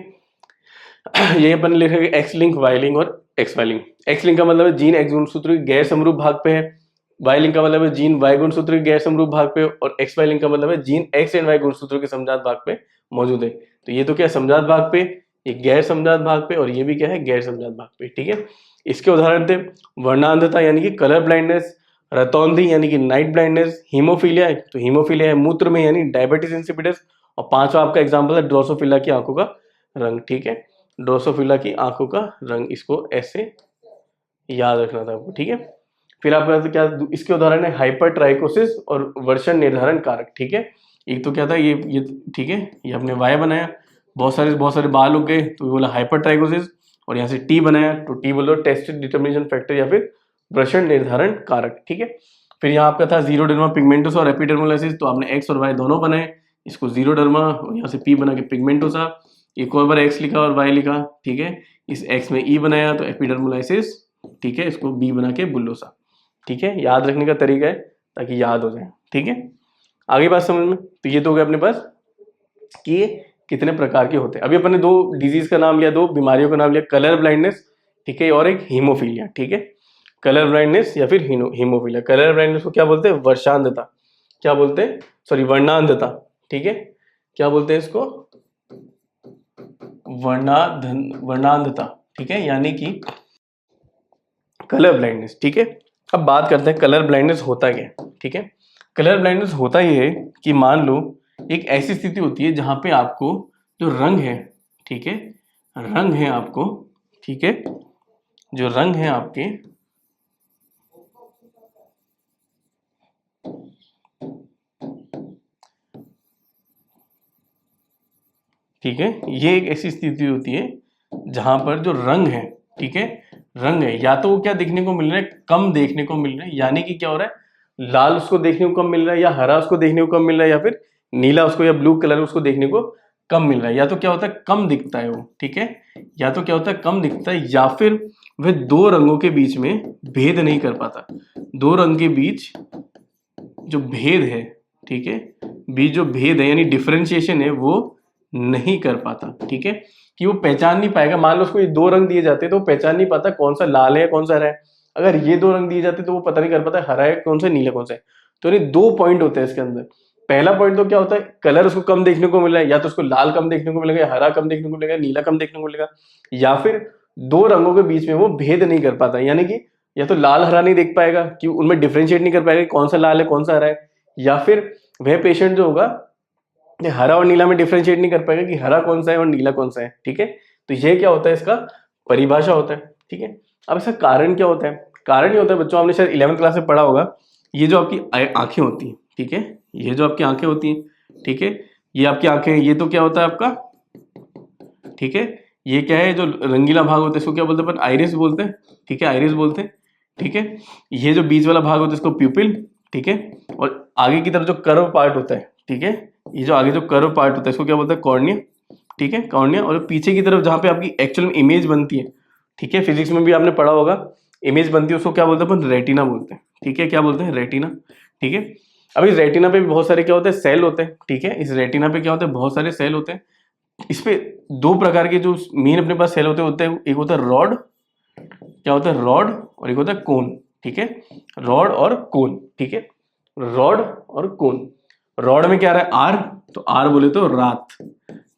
ये अपन लिखेंगे एक्स लिंक, वाई लिंक और X Y link. X link का मतलब है जीन एक्स गुणसूत्र के गैर समरूप भाग पे है, वाई लिंक का मतलब है जीन वाई गुणसूत्र के गैर समरूप भाग पे, और एक्स वाई लिंक का मतलब है जीन एक्स एंड वाई गुणसूत्र के समजात भाग पे मौजूद है। तो ये तो क्या समजात भाग पे, ये गैर समजात भाग पे, और ये भी क्या है, गैर समजात भाग पे। ठीक है, इसके उदाहरण थे वर्णांधता यानी कि कलर ब्लाइंडनेस, रतौंधी यानी कि नाइट ब्लाइंडनेस, हीमोफीलिया है तो हीमोफीलिया है मूत्र में यानी डायबिटीज इंसिपिडस, और 5वां आपका एग्जांपल है ड्रोसोफिला की आंखों का रंग। ठीक है, ड्रोसोफिला की आंखों का रंग, इसको ऐसे याद रखना था आपको। ठीक है, फिर आपका क्या, इसके उदाहरण है हाइपर ट्राइकोसिस और वर्षण निर्धारण कारक। ठीक है, एक तो क्या था ये ठीक है, ये अपने वाई बनाया, बहुत सारे बाल उग गए तो बोला हाइपर ट्राइकोसिस, और यहाँ से टी बनाया तो टी बोलो टेस्टिस डिटर्मिनेशन फैक्टर या फिर वर्षण निर्धारण कारक। ठीक है, फिर यहाँ आपका था जीरोडर्मा पिगमेंटोसा और एपिडर्मोलाइसिस, तो आपने एक्स और वाई दोनों बनाए, इसको जीरोडर्मा और यहाँ से पी बना के पिगमेंटोसा, एक और बार एक्स लिखा और वाई लिखा। ठीक है, इस एक्स में ई बनाया तो एपिडर्मोलाइसिस, ठीक है, इसको बी बना के बुल्लोसा। ठीक है, याद रखने का तरीका है ताकि याद हो जाए। ठीक है, आगे बात समझ में, तो ये तो हो गया अपने पास कि ये कितने प्रकार के होते हैं। अभी अपन ने 2 डिजीज का नाम लिया, 2 बीमारियों का नाम लिया, कलर ब्लाइंडनेस, ठीक है, और एक हीमोफीलिया। ठीक है, कलर ब्लाइंडनेस या फिर हीमोफीलिया। कलर ब्लाइंडनेस को क्या बोलते हैं, वर्षांधता, क्या बोलते हैं, सॉरी वर्णांधता। ठीक है, क्या बोलते हैं इसको, वर्णांधता। ठीक है, यानी कि कलर ब्लाइंडनेस। ठीक है, अब बात करते हैं कलर ब्लाइंडनेस होता क्या है। ठीक है, कलर ब्लाइंडनेस होता ये है कि मान लो एक ऐसी स्थिति होती है जहां पे आपको जो रंग है, ठीक है, रंग है आपको, ठीक है, जो रंग है आपके, ठीक है, ये एक ऐसी स्थिति होती है जहां पर जो रंग है, ठीक है, रंग है, या तो वो क्या देखने को मिल रहा है, कम देखने को मिल रहा है, यानी कि क्या हो रहा है, लाल उसको देखने को कम मिल रहा है, या हरा उसको देखने को कम मिल रहा है, या फिर नीला उसको या ब्लू कलर उसको देखने को कम मिल रहा है, या तो क्या होता है कम दिखता है वो। ठीक है, या तो क्या होता है कम दिखता है, या फिर वह 2 रंगों के बीच में भेद नहीं कर पाता, 2 रंग के बीच जो भेद है, ठीक है, बीच जो भेद है यानी डिफरेंशिएशन है वो नहीं कर पाता। ठीक है, कि वो पहचान नहीं पाएगा, मान लो उसको ये 2 रंग दिए जाते तो वो पहचान नहीं पाता कौन सा लाल है कौन सा हरा है। अगर ये 2 रंग दिए जाते तो वो पता नहीं कर पाता हरा है कौन सा, नीला कौन सा है। तो ये 2 पॉइंट होते हैं इसके अंदर। पहला पॉइंट तो क्या होता है, कलर उसको कम देखने को मिल रहा है, या तो उसको लाल कम देखने को मिलेगा, हरा कम देखने को मिलेगा, नीला कम देखने को मिलेगा, या फिर 2 रंगों के बीच में वो भेद नहीं कर पाता, यानी कि या तो लाल हरा नहीं देख पाएगा कि उनमें डिफ्रेंशिएट नहीं कर पाएगा कौन सा लाल है कौन सा हरा है, या फिर वह पेशेंट जो होगा ये हरा और नीला में डिफरेंशिएट नहीं कर पाएगा कि हरा कौन सा है और नीला कौन सा है, ठीक है। तो ये क्या होता है, इसका परिभाषा होता है, ठीक है। अब इसका कारण क्या होता है, कारण ये होता है बच्चों, आपने शायद 11वीं क्लास में पढ़ा होगा, ये जो आपकी आंखें होती हैं, ठीक है, ये जो आपकी आंखें होती हैं, ठीक है, ये आपकी आंखें, ये तो क्या होता है आपका, ठीक है, ये क्या है, जो रंगीला भाग होता है इसको क्या बोलते हैं अपन, आइरिस बोलते हैं, ठीक है, आइरिस बोलते हैं, ठीक है। ये जो बीच वाला भाग होता है इसको प्यूपिल, ठीक है। और आगे की तरफ जो कर्व पार्ट होता है, ठीक है, ये जो आगे जो कर्व पार्ट होता है इसको क्या बोलते हैं, कॉर्निया, ठीक है, कॉर्निया। और पीछे की तरफ जहाँ पे आपकी एक्चुअल में इमेज बनती है, ठीक है, फिजिक्स में भी आपने पढ़ा होगा, इमेज बनती है उसको क्या बोलते हैं अपन, रेटिना बोलते हैं, ठीक है, क्या बोलते हैं, रेटिना, ठीक है। अब इस रेटिना पे भी बहुत सारे क्या होते हैं, सेल होते हैं, ठीक है, इस रेटिना पे क्या होते हैं, बहुत सारे सेल होते हैं। इस पे दो प्रकार के जो मेन अपने पास सेल होते हैं, एक होता है रॉड, क्या होता है, रॉड, और एक होता है कोन, ठीक है, रॉड और कोन, ठीक है, रॉड और कोन। रॉड में क्या आ रहा है, आर, तो आर बोले तो रात,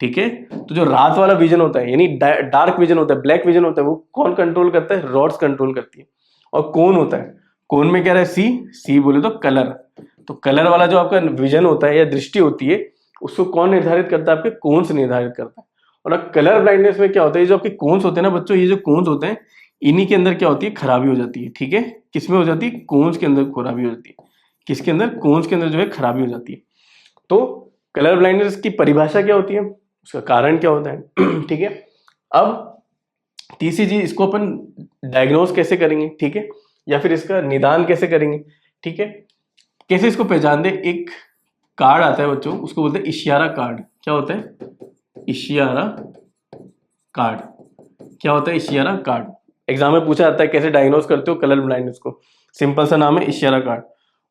ठीक है। तो जो रात वाला विजन होता है यानी डार्क विजन होता है, ब्लैक विजन होता है, वो कौन कंट्रोल करता है, रॉड्स कंट्रोल करती है। और कोन होता है, कोन में क्या रहा है, सी, सी बोले तो कलर, तो कलर वाला जो आपका विजन होता है या दृष्टि होती है उसको कौन निर्धारित करता है, आपके कोन्स निर्धारित करता है। और कलर ब्लाइंडनेस में क्या होता है, ये जो आपके कोन्स होते हैं ना बच्चों, ये जो कोन्स होते हैं इन्हीं के अंदर क्या होती है, खराबी हो जाती है, ठीक है। किसमें हो जाती है, कोन्स के अंदर खराबी हो जाती है, किसके अंदर, कोन्स के अंदर जो है खराबी हो जाती है। तो कलर ब्लाइंडनेस की परिभाषा क्या होती है, उसका कारण क्या होता है, ठीक है। अब तीसरी चीज, इसको अपन डायग्नोज कैसे करेंगे, ठीक है, या फिर इसका निदान कैसे करेंगे, ठीक है, कैसे इसको पहचान दे। एक कार्ड आता है बच्चों, उसको बोलते हैं इशियारा कार्ड। क्या होता है, इशियारा कार्ड, क्या होता है, इशियारा कार्ड। एग्जाम में पूछा जाता है कैसे डायग्नोज करते हो कलर ब्लाइंडनेस को, सिंपल सा नाम है इशियारा कार्ड।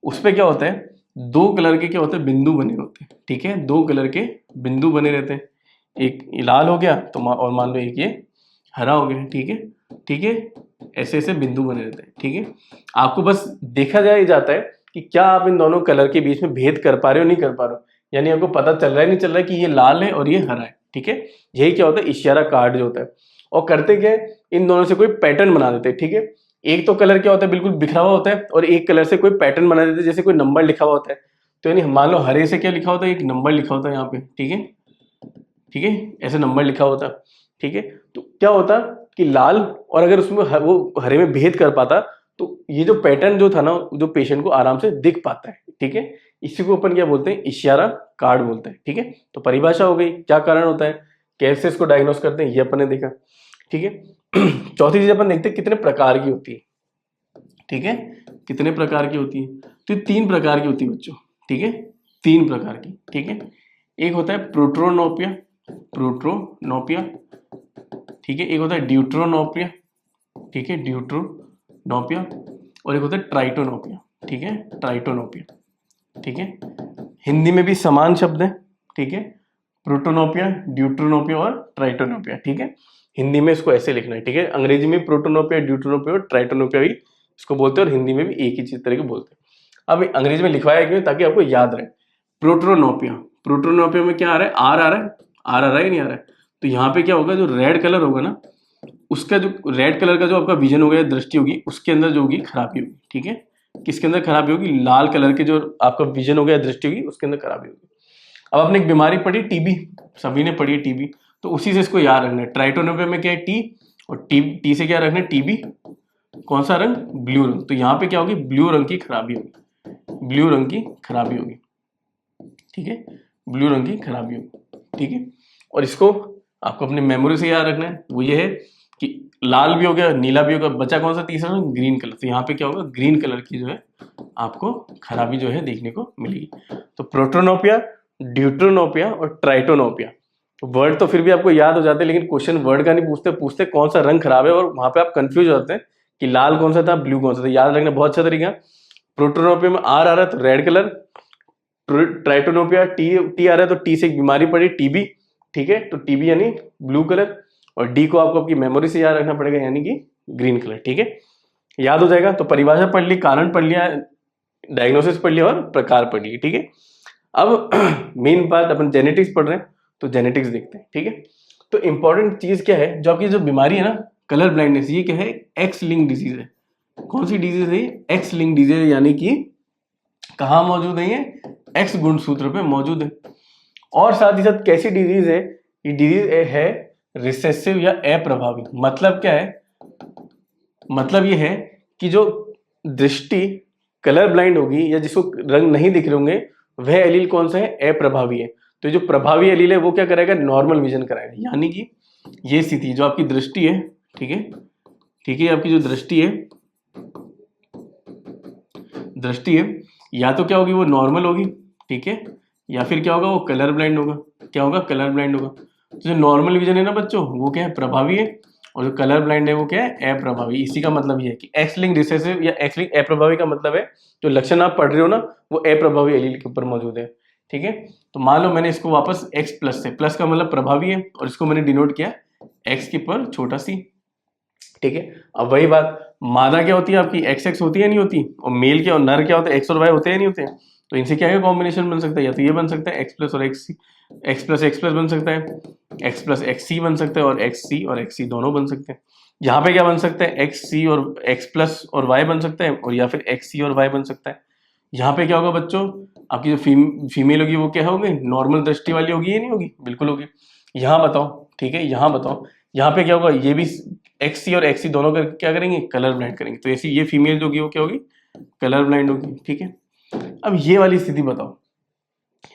उस पे क्या होता है, दो कलर के क्या होते हैं, बिंदु बने होते हैं, ठीक है, दो कलर के बिंदु बने रहते हैं, एक लाल हो गया तो और मान लो एक ये हरा हो गया, ठीक है, ठीक है, ऐसे ऐसे बिंदु बने रहते हैं, ठीक है। आपको बस देखा जाता है कि क्या आप इन दोनों कलर के बीच में भेद कर पा रहे हो, नहीं कर पा रहे हो, यानी आपको पता चल रहा है नहीं चल रहा है कि ये लाल है और ये हरा है, ठीक है। यही क्या होता है, इशियारा कार्ड जो होता है। और करते क्या है, इन दोनों से कोई पैटर्न बना देते हैं, ठीक है। एक तो कलर क्या होता है, बिल्कुल बिखरा हुआ होता है, और एक कलर से कोई पैटर्न बना देते हैं, जैसे कोई नंबर लिखा हुआ होता है। तो यानी मान लो हरे से क्या लिखा होता है, एक नंबर लिखा होता है यहाँ पे, ठीक है, ठीक है, ऐसे नंबर लिखा होता है, ठीक है। तो क्या होता कि लाल, और अगर उसमें वो हरे में भेद कर पाता तो ये जो पैटर्न जो था ना, जो पेशेंट को आराम से दिख पाता है, ठीक है। इसी को अपन क्या बोलते हैं, इशियारा कार्ड बोलते हैं, ठीक है। तो परिभाषा हो गई, क्या कारण होता है, कैसे इसको डायग्नोस करते हैं, ये अपन ने देखा, ठीक है। चौथी चीज अपन देखते हैं कितने प्रकार की होती है, ठीक है, कितने प्रकार की होती है। तो ये 3 प्रकार की होती है बच्चों, ठीक है, 3 प्रकार की, ठीक है। एक होता है प्रोट्रोनोपिया, प्रोट्रोनोपिया, ठीक है, एक होता है ड्यूट्रोनोपिया, ठीक है, ड्यूट्रोनोपिया, और एक होता है ट्राइटोनोपिया, ठीक है, ट्राइटोनोपिया, ठीक है। हिंदी में भी समान शब्द है, ठीक है, प्रोटोनोपिया, ड्यूट्रोनोपिया और ट्राइटोनोपिया, ठीक है। हिंदी में इसको ऐसे लिखना है, ठीक है। अंग्रेजी में प्रोटोनोपिया, ड्यूट्रोनोपिया और ट्राइटोनोपिया भी इसको बोलते हैं, और हिंदी में भी एक ही चीज तरह के बोलते हैं। अब अंग्रेजी में लिखवाया क्यों, ताकि आपको याद रहे। प्रोट्रोनोपिया, प्रोट्रोनोपिया में क्या आ रहा है, आर आ रहा है, आर आ रहा है नहीं आ रहा है। तो यहाँ पे क्या होगा, जो रेड कलर होगा ना, उसका जो रेड कलर का जो आपका विजन होगा या दृष्टि होगी, उसके अंदर जो होगी खराबी होगी, ठीक है। किसके अंदर खराबी होगी, लाल कलर के जो आपका विजन होगा या दृष्टि होगी, उसके अंदर खराबी होगी। अब आपने एक बीमारी पढ़ी टीबी, सभी ने पढ़ी है टीबी, तो उसी से इसको याद रखना है। ट्राइटोनोपिया में क्या है, टी, और टी से क्या रखना है, टीबी, कौन सा रंग, ब्लू रंग। तो यहाँ पे क्या होगी, ब्लू रंग की खराबी होगी, ब्लू रंग की खराबी होगी, ठीक है, ब्लू रंग की खराबी होगी, ठीक है। और इसको आपको अपने मेमोरी से याद रखना है, वो ये है कि लाल भी हो गया, नीला भी होगा, बचा कौन सा तीसरा, ग्रीन कलर। तो यहाँ पे क्या होगा, ग्रीन कलर की जो है आपको खराबी जो है देखने को मिलेगी। तो प्रोटोनोपिया, ड्यूट्रोनोपिया और ट्राइटोनोपिया, वर्ड तो फिर भी आपको याद हो जाते हैं, लेकिन क्वेश्चन वर्ड का नहीं पूछते, पूछते कौन सा रंग खराब है, और वहां पे आप कंफ्यूज हो जाते हैं कि लाल कौन सा था, ब्लू कौन सा था। याद रखना बहुत अच्छा तरीका। प्रोटोनोपिया में आर आ रहा है तो रेड कलर, ट्राइटोनोपिया टी आ रहा है तो टी से एक बीमारी पड़ी, टीबी, ठीक है, तो टीबी यानी ब्लू कलर, और डी को आपको आपकी मेमोरी से याद रखना पड़ेगा, यानी कि ग्रीन कलर, ठीक है, याद हो जाएगा। तो परिभाषा पढ़ ली, कारण पढ़ लिया, डायग्नोसिस पढ़ लिया और प्रकार पढ़ लिए, ठीक है। अब मेन बात, अपन जेनेटिक्स पढ़ रहे हैं तो जेनेटिक्स देखते हैं, ठीक है। तो इंपॉर्टेंट चीज क्या है, जो आपकी जो बीमारी है ना कलर ब्लाइंडनेस, ये क्या है, एक्स लिंक डिजीज है। कौन सी डिजीज है, एक्स लिंक डिजीज, यानी कि कहाँ मौजूद है? ये एक्स गुणसूत्र पे मौजूद है। और साथ ही साथ कैसी डिजीज है? ये डिजीज है रिसेसिव या अप्रभावी। मतलब क्या है? मतलब ये है कि जो दृष्टि कलर ब्लाइंड होगी या जिसको रंग नहीं दिख रहे होंगे, वह एलील कौन सा है? अप्रभावी है। तो जो प्रभावी एलील है वो क्या कराएगा? नॉर्मल विजन कराएगा। यानी कि ये स्थिति जो आपकी दृष्टि है, ठीक है, ठीक है, आपकी जो दृष्टि है या तो क्या होगी? वो नॉर्मल होगी, ठीक है, या फिर क्या होगा? वो कलर ब्लाइंड होगा। क्या होगा? कलर ब्लाइंड होगा। तो जो नॉर्मल विजन है ना बच्चों, वो क्या है? प्रभावी है, और जो कलर ब्लाइंड है वो क्या है? अप्रभावी। इसी का मतलब ये है कि एक्स लिंक रिसेसिव या एक्स लिंक अप्रभावी का मतलब है जो लक्षण आप पढ़ रहे हो ना, वो अप्रभावी एलील के ऊपर मौजूद है, ठीक है। तो मान लो मैंने इसको वापस एक्स प्लस से, प्लस का मतलब प्रभावी है, और इसको मैंने डिनोट किया एक्स के पर छोटा सी, ठीक है। अब वही बात, मादा क्या होती है आपकी? एक्स एक्स होती है नहीं होती, और मेल क्या और नर क्या होता है? एक्स और वाई होते हैं नहीं होते हैं। तो इनसे क्या कॉम्बिनेशन बन सकता है? या तो ये बन सकता है एक्स प्लस और एक्स सी, एक्स प्लस बन सकता है, एक्स प्लस एक्स सी बन सकता है, और एक्स सी और एक्स सी दोनों बन सकते हैं। यहाँ पे क्या बन सकता है? एक्स सी और एक्स प्लस और वाई बन सकता है, और या फिर एक्स सी और वाई बन सकता है। यहाँ पे क्या होगा बच्चों? आपकी जो फीमेल होगी वो क्या होगी? नॉर्मल दृष्टि वाली होगी या नहीं होगी? बिल्कुल होगी। यहाँ बताओ, ठीक है, यहाँ बताओ, यहाँ पे क्या होगा? ये भी एक्स सी और एक्स सी दोनों करके क्या करेंगे? कलर ब्लाइंड करेंगे। तो ऐसी ये फीमेल जो होगी वो क्या होगी? कलर ब्लाइंड होगी, ठीक है। अब ये वाली स्थिति बताओ,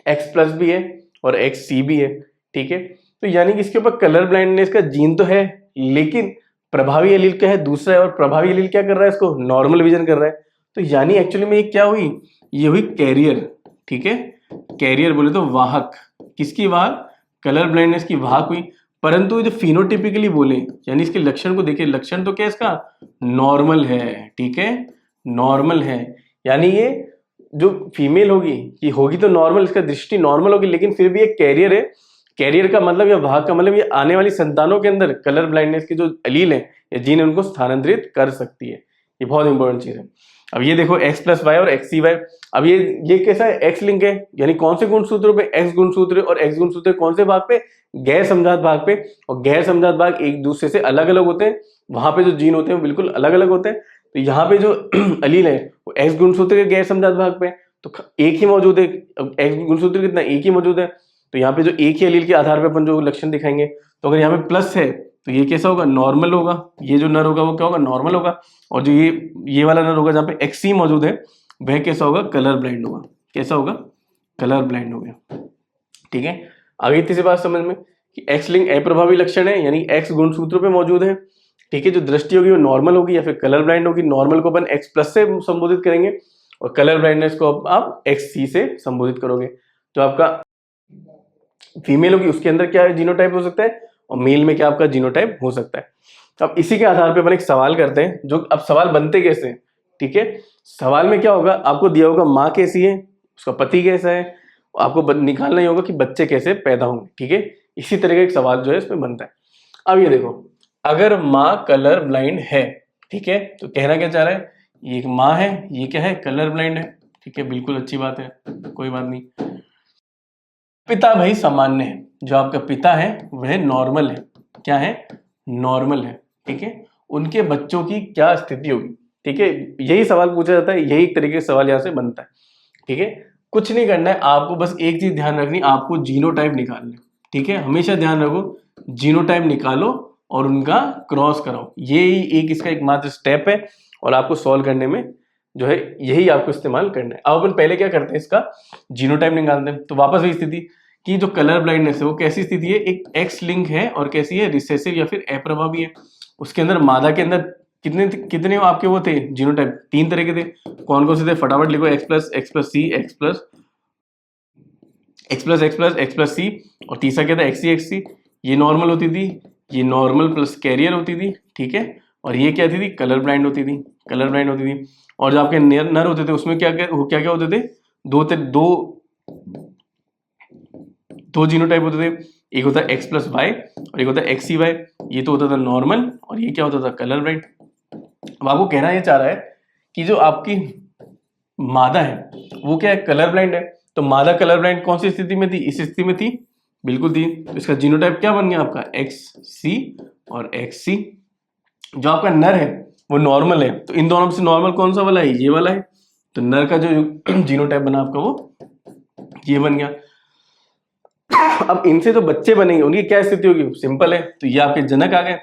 एक्स प्लस भी है और एक्स सी भी है, ठीक है। तो यानी कि इसके ऊपर कलर ब्लाइंडनेस का जीन तो है, लेकिन प्रभावी एलील क्या है? दूसरा है, और प्रभावी एलील क्या कर रहा है? इसको नॉर्मल विजन कर रहा है। तो यानी एक्चुअली में ये क्या हुई? ये हुई कैरियर, ठीक है। कैरियर बोले तो वाहक। किसकी वाहक? कलर ब्लाइंडनेस की वाहक हुई। परंतु जो फिनोटिपिकली बोले, यानी इसके लक्षण को देखिए, लक्षण तो क्या है इसका? नॉर्मल है, ठीक है, नॉर्मल है। यानी ये जो फीमेल होगी, ये होगी तो नॉर्मल, इसका दृष्टि नॉर्मल होगी, लेकिन फिर भी एक कैरियर है। कैरियर का मतलब या वाहक का मतलब ये आने वाली संतानों के अंदर कलर ब्लाइंडनेस के जो एलील है या जीन है उनको स्थानांतरित कर सकती है। ये बहुत इंपॉर्टेंट चीज है। अब ये देखो एक्स प्लस वाई और एक्स सी वाई। अब ये कैसा है? एक्स लिंक है, यानी कौन से गुणसूत्रों पे? एक्स गुणसूत्र। और एक्स गुणसूत्र कौन से भाग पे? गैर समजात भाग पे। और गैर समजात भाग एक दूसरे से अलग अलग होते हैं, वहां पे जो जीन होते हैं वो बिल्कुल अलग अलग होते हैं। तो यहाँ पे जो एलील है वो एक्स गुणसूत्र के गैर समजात भाग पे है, तो एक ही मौजूद है। एक्स गुणसूत्र कितना? एक ही मौजूद है। तो यहाँ पे जो एक ही एलील के आधार पे अपन जो लक्षण दिखाएंगे, तो अगर यहाँ पे प्लस है तो ये कैसा होगा? नॉर्मल होगा। ये जो नर होगा वो क्या होगा? नॉर्मल होगा। और जो ये वाला नर होगा जहाँ पे एक्स सी मौजूद है, वह कैसा होगा? कलर ब्लाइंड होगा। कैसा होगा? कलर ब्लाइंड हो गया, ठीक है। आगे तीसरी बात समझ में कि एक्स लिंक अप्रभावी लक्षण है, यानी एक्स गुणसूत्र पे मौजूद है, ठीक है। जो दृष्टि होगी वो नॉर्मल होगी या फिर कलर ब्लाइंड होगी। नॉर्मल को अपन एक्स प्लस से संबोधित करेंगे, और कलर ब्लाइंडनेस को आप एक्स सी से संबोधित करोगे। तो आपका फीमेल होगी उसके अंदर क्या जीनोटाइप हो सकता है, और मेल में क्या आपका जीनोटाइप हो सकता है। तो अब इसी के आधार पे अपन एक सवाल करते हैं, जो अब सवाल बनते कैसे हैं, ठीक है। सवाल में क्या होगा? आपको दिया होगा माँ कैसी है, उसका पति कैसा है, आपको निकालना ही होगा कि बच्चे कैसे पैदा होंगे, ठीक है। इसी तरह का एक सवाल जो है इसमें बनता है। अब ये देखो, अगर माँ कलर ब्लाइंड है, ठीक है, तो कहना क्या चाह रहा है? ये एक माँ है, ये क्या है? कलर ब्लाइंड है, ठीक है, बिल्कुल अच्छी बात है, कोई बात नहीं। पिता भाई सामान्य है, जो आपका पिता है वह नॉर्मल है। क्या है? नॉर्मल है, ठीक है। उनके बच्चों की क्या स्थिति होगी, ठीक है। यही सवाल पूछा जाता है, यही तरीके का सवाल यहाँ से बनता है, ठीक है। कुछ नहीं करना है आपको, बस एक चीज ध्यान रखनी, आपको जीनोटाइप निकालना है, ठीक है। हमेशा ध्यान रखो, जीनोटाइप निकालो और उनका क्रॉस कराओ। ये एक इसका एकमात्र स्टेप है, और आपको सॉल्व करने में जो है यही आपको इस्तेमाल करना है। अब अपन पहले क्या करते हैं? इसका जीनोटाइप निकालते हैं। तो वापस वही स्थिति कि जो कलर ब्लाइंडनेस है वो कैसी स्थिति है? एक एक्स लिंक है, और कैसी है? रिसेसिव या फिर अप्रभावी है। उसके अंदर मादा के अंदर कितने कितने आपके वो थे जीनोटाइप? 3 तरह के थे। कौन कौन से थे? फटाफट लिखो। एक्स प्लस सी, एक्स प्लस सी, और तीसरा क्या था? एक्स सी। ये नॉर्मल होती थी, ये नॉर्मल प्लस कैरियर होती थी, ठीक है। और ये क्या थी? कलर ब्लाइंड होती थी, कलर ब्लाइंड होती थी। और जो आपके नर होते थे उसमें क्या क्या होते थे? दो जीनोटाइप होते थे। एक होता है एक्स प्लस वाई, और एक होता है एक्स सी वाई। ये तो होता था नॉर्मल, और ये क्या होता था? Colour blind. अब आपको कहना ये चाह रहा है कि जो आपकी मादा है वो क्या है? कलर ब्लाइंड है। तो मादा कलर ब्लाइंड कौन सी स्थिति में थी? इस स्थिति में थी, बिल्कुल थी। तो इसका जीनोटाइप क्या बन गया आपका? एक्स सी और एक्स सी। जो आपका नर है वो नॉर्मल है, तो इन दोनों में से नॉर्मल कौन सा वाला है? ये वाला है, तो नर का जो जीनोटाइप बना आपका वो ये बन गया। अब इनसे जो बच्चे बनेंगे उनकी क्या स्थिति होगी, सिंपल है, तो ये आपके जनक आ गए।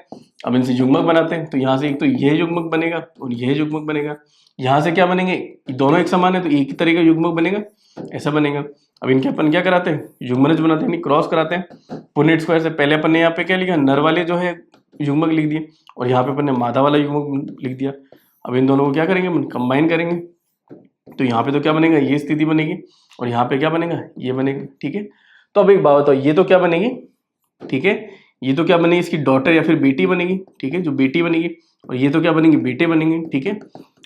अब इनसे युग्मक बनाते हैं, तो यहाँ से एक तो यह युग्मक बनेगा और यह युग्मक बनेगा। यहाँ से क्या बनेंगे, दोनों एक समान है तो एक ही तरह का युग्मक बनेगा, ऐसा बनेगा। अब इनके अपन क्या कराते हैं, युग्मनज बनाते हैं, क्रॉस कराते हैं। पुनेट स्क्वायर से पहले अपन ने यहाँ पे क्या लिखा, नर वाले जो है युग्मक लिख दिए और यहाँ पे अपन ने मादा वाला युग्मक लिख दिया। अब इन दोनों को क्या करेंगे, कंबाइन करेंगे, तो यहाँ पे तो क्या बनेगा, ये स्थिति बनेगी और यहाँ पे क्या बनेगा, ये बनेगा। ठीक है, तो अब एक बात बताओ, ये तो क्या बनेगी, ठीक है, ये तो क्या बनेगी, इसकी डॉटर या फिर बेटी बनेगी। ठीक है, जो बेटी बनेगी, और ये तो क्या बनेंगे, बेटे बनेंगे। ठीक है,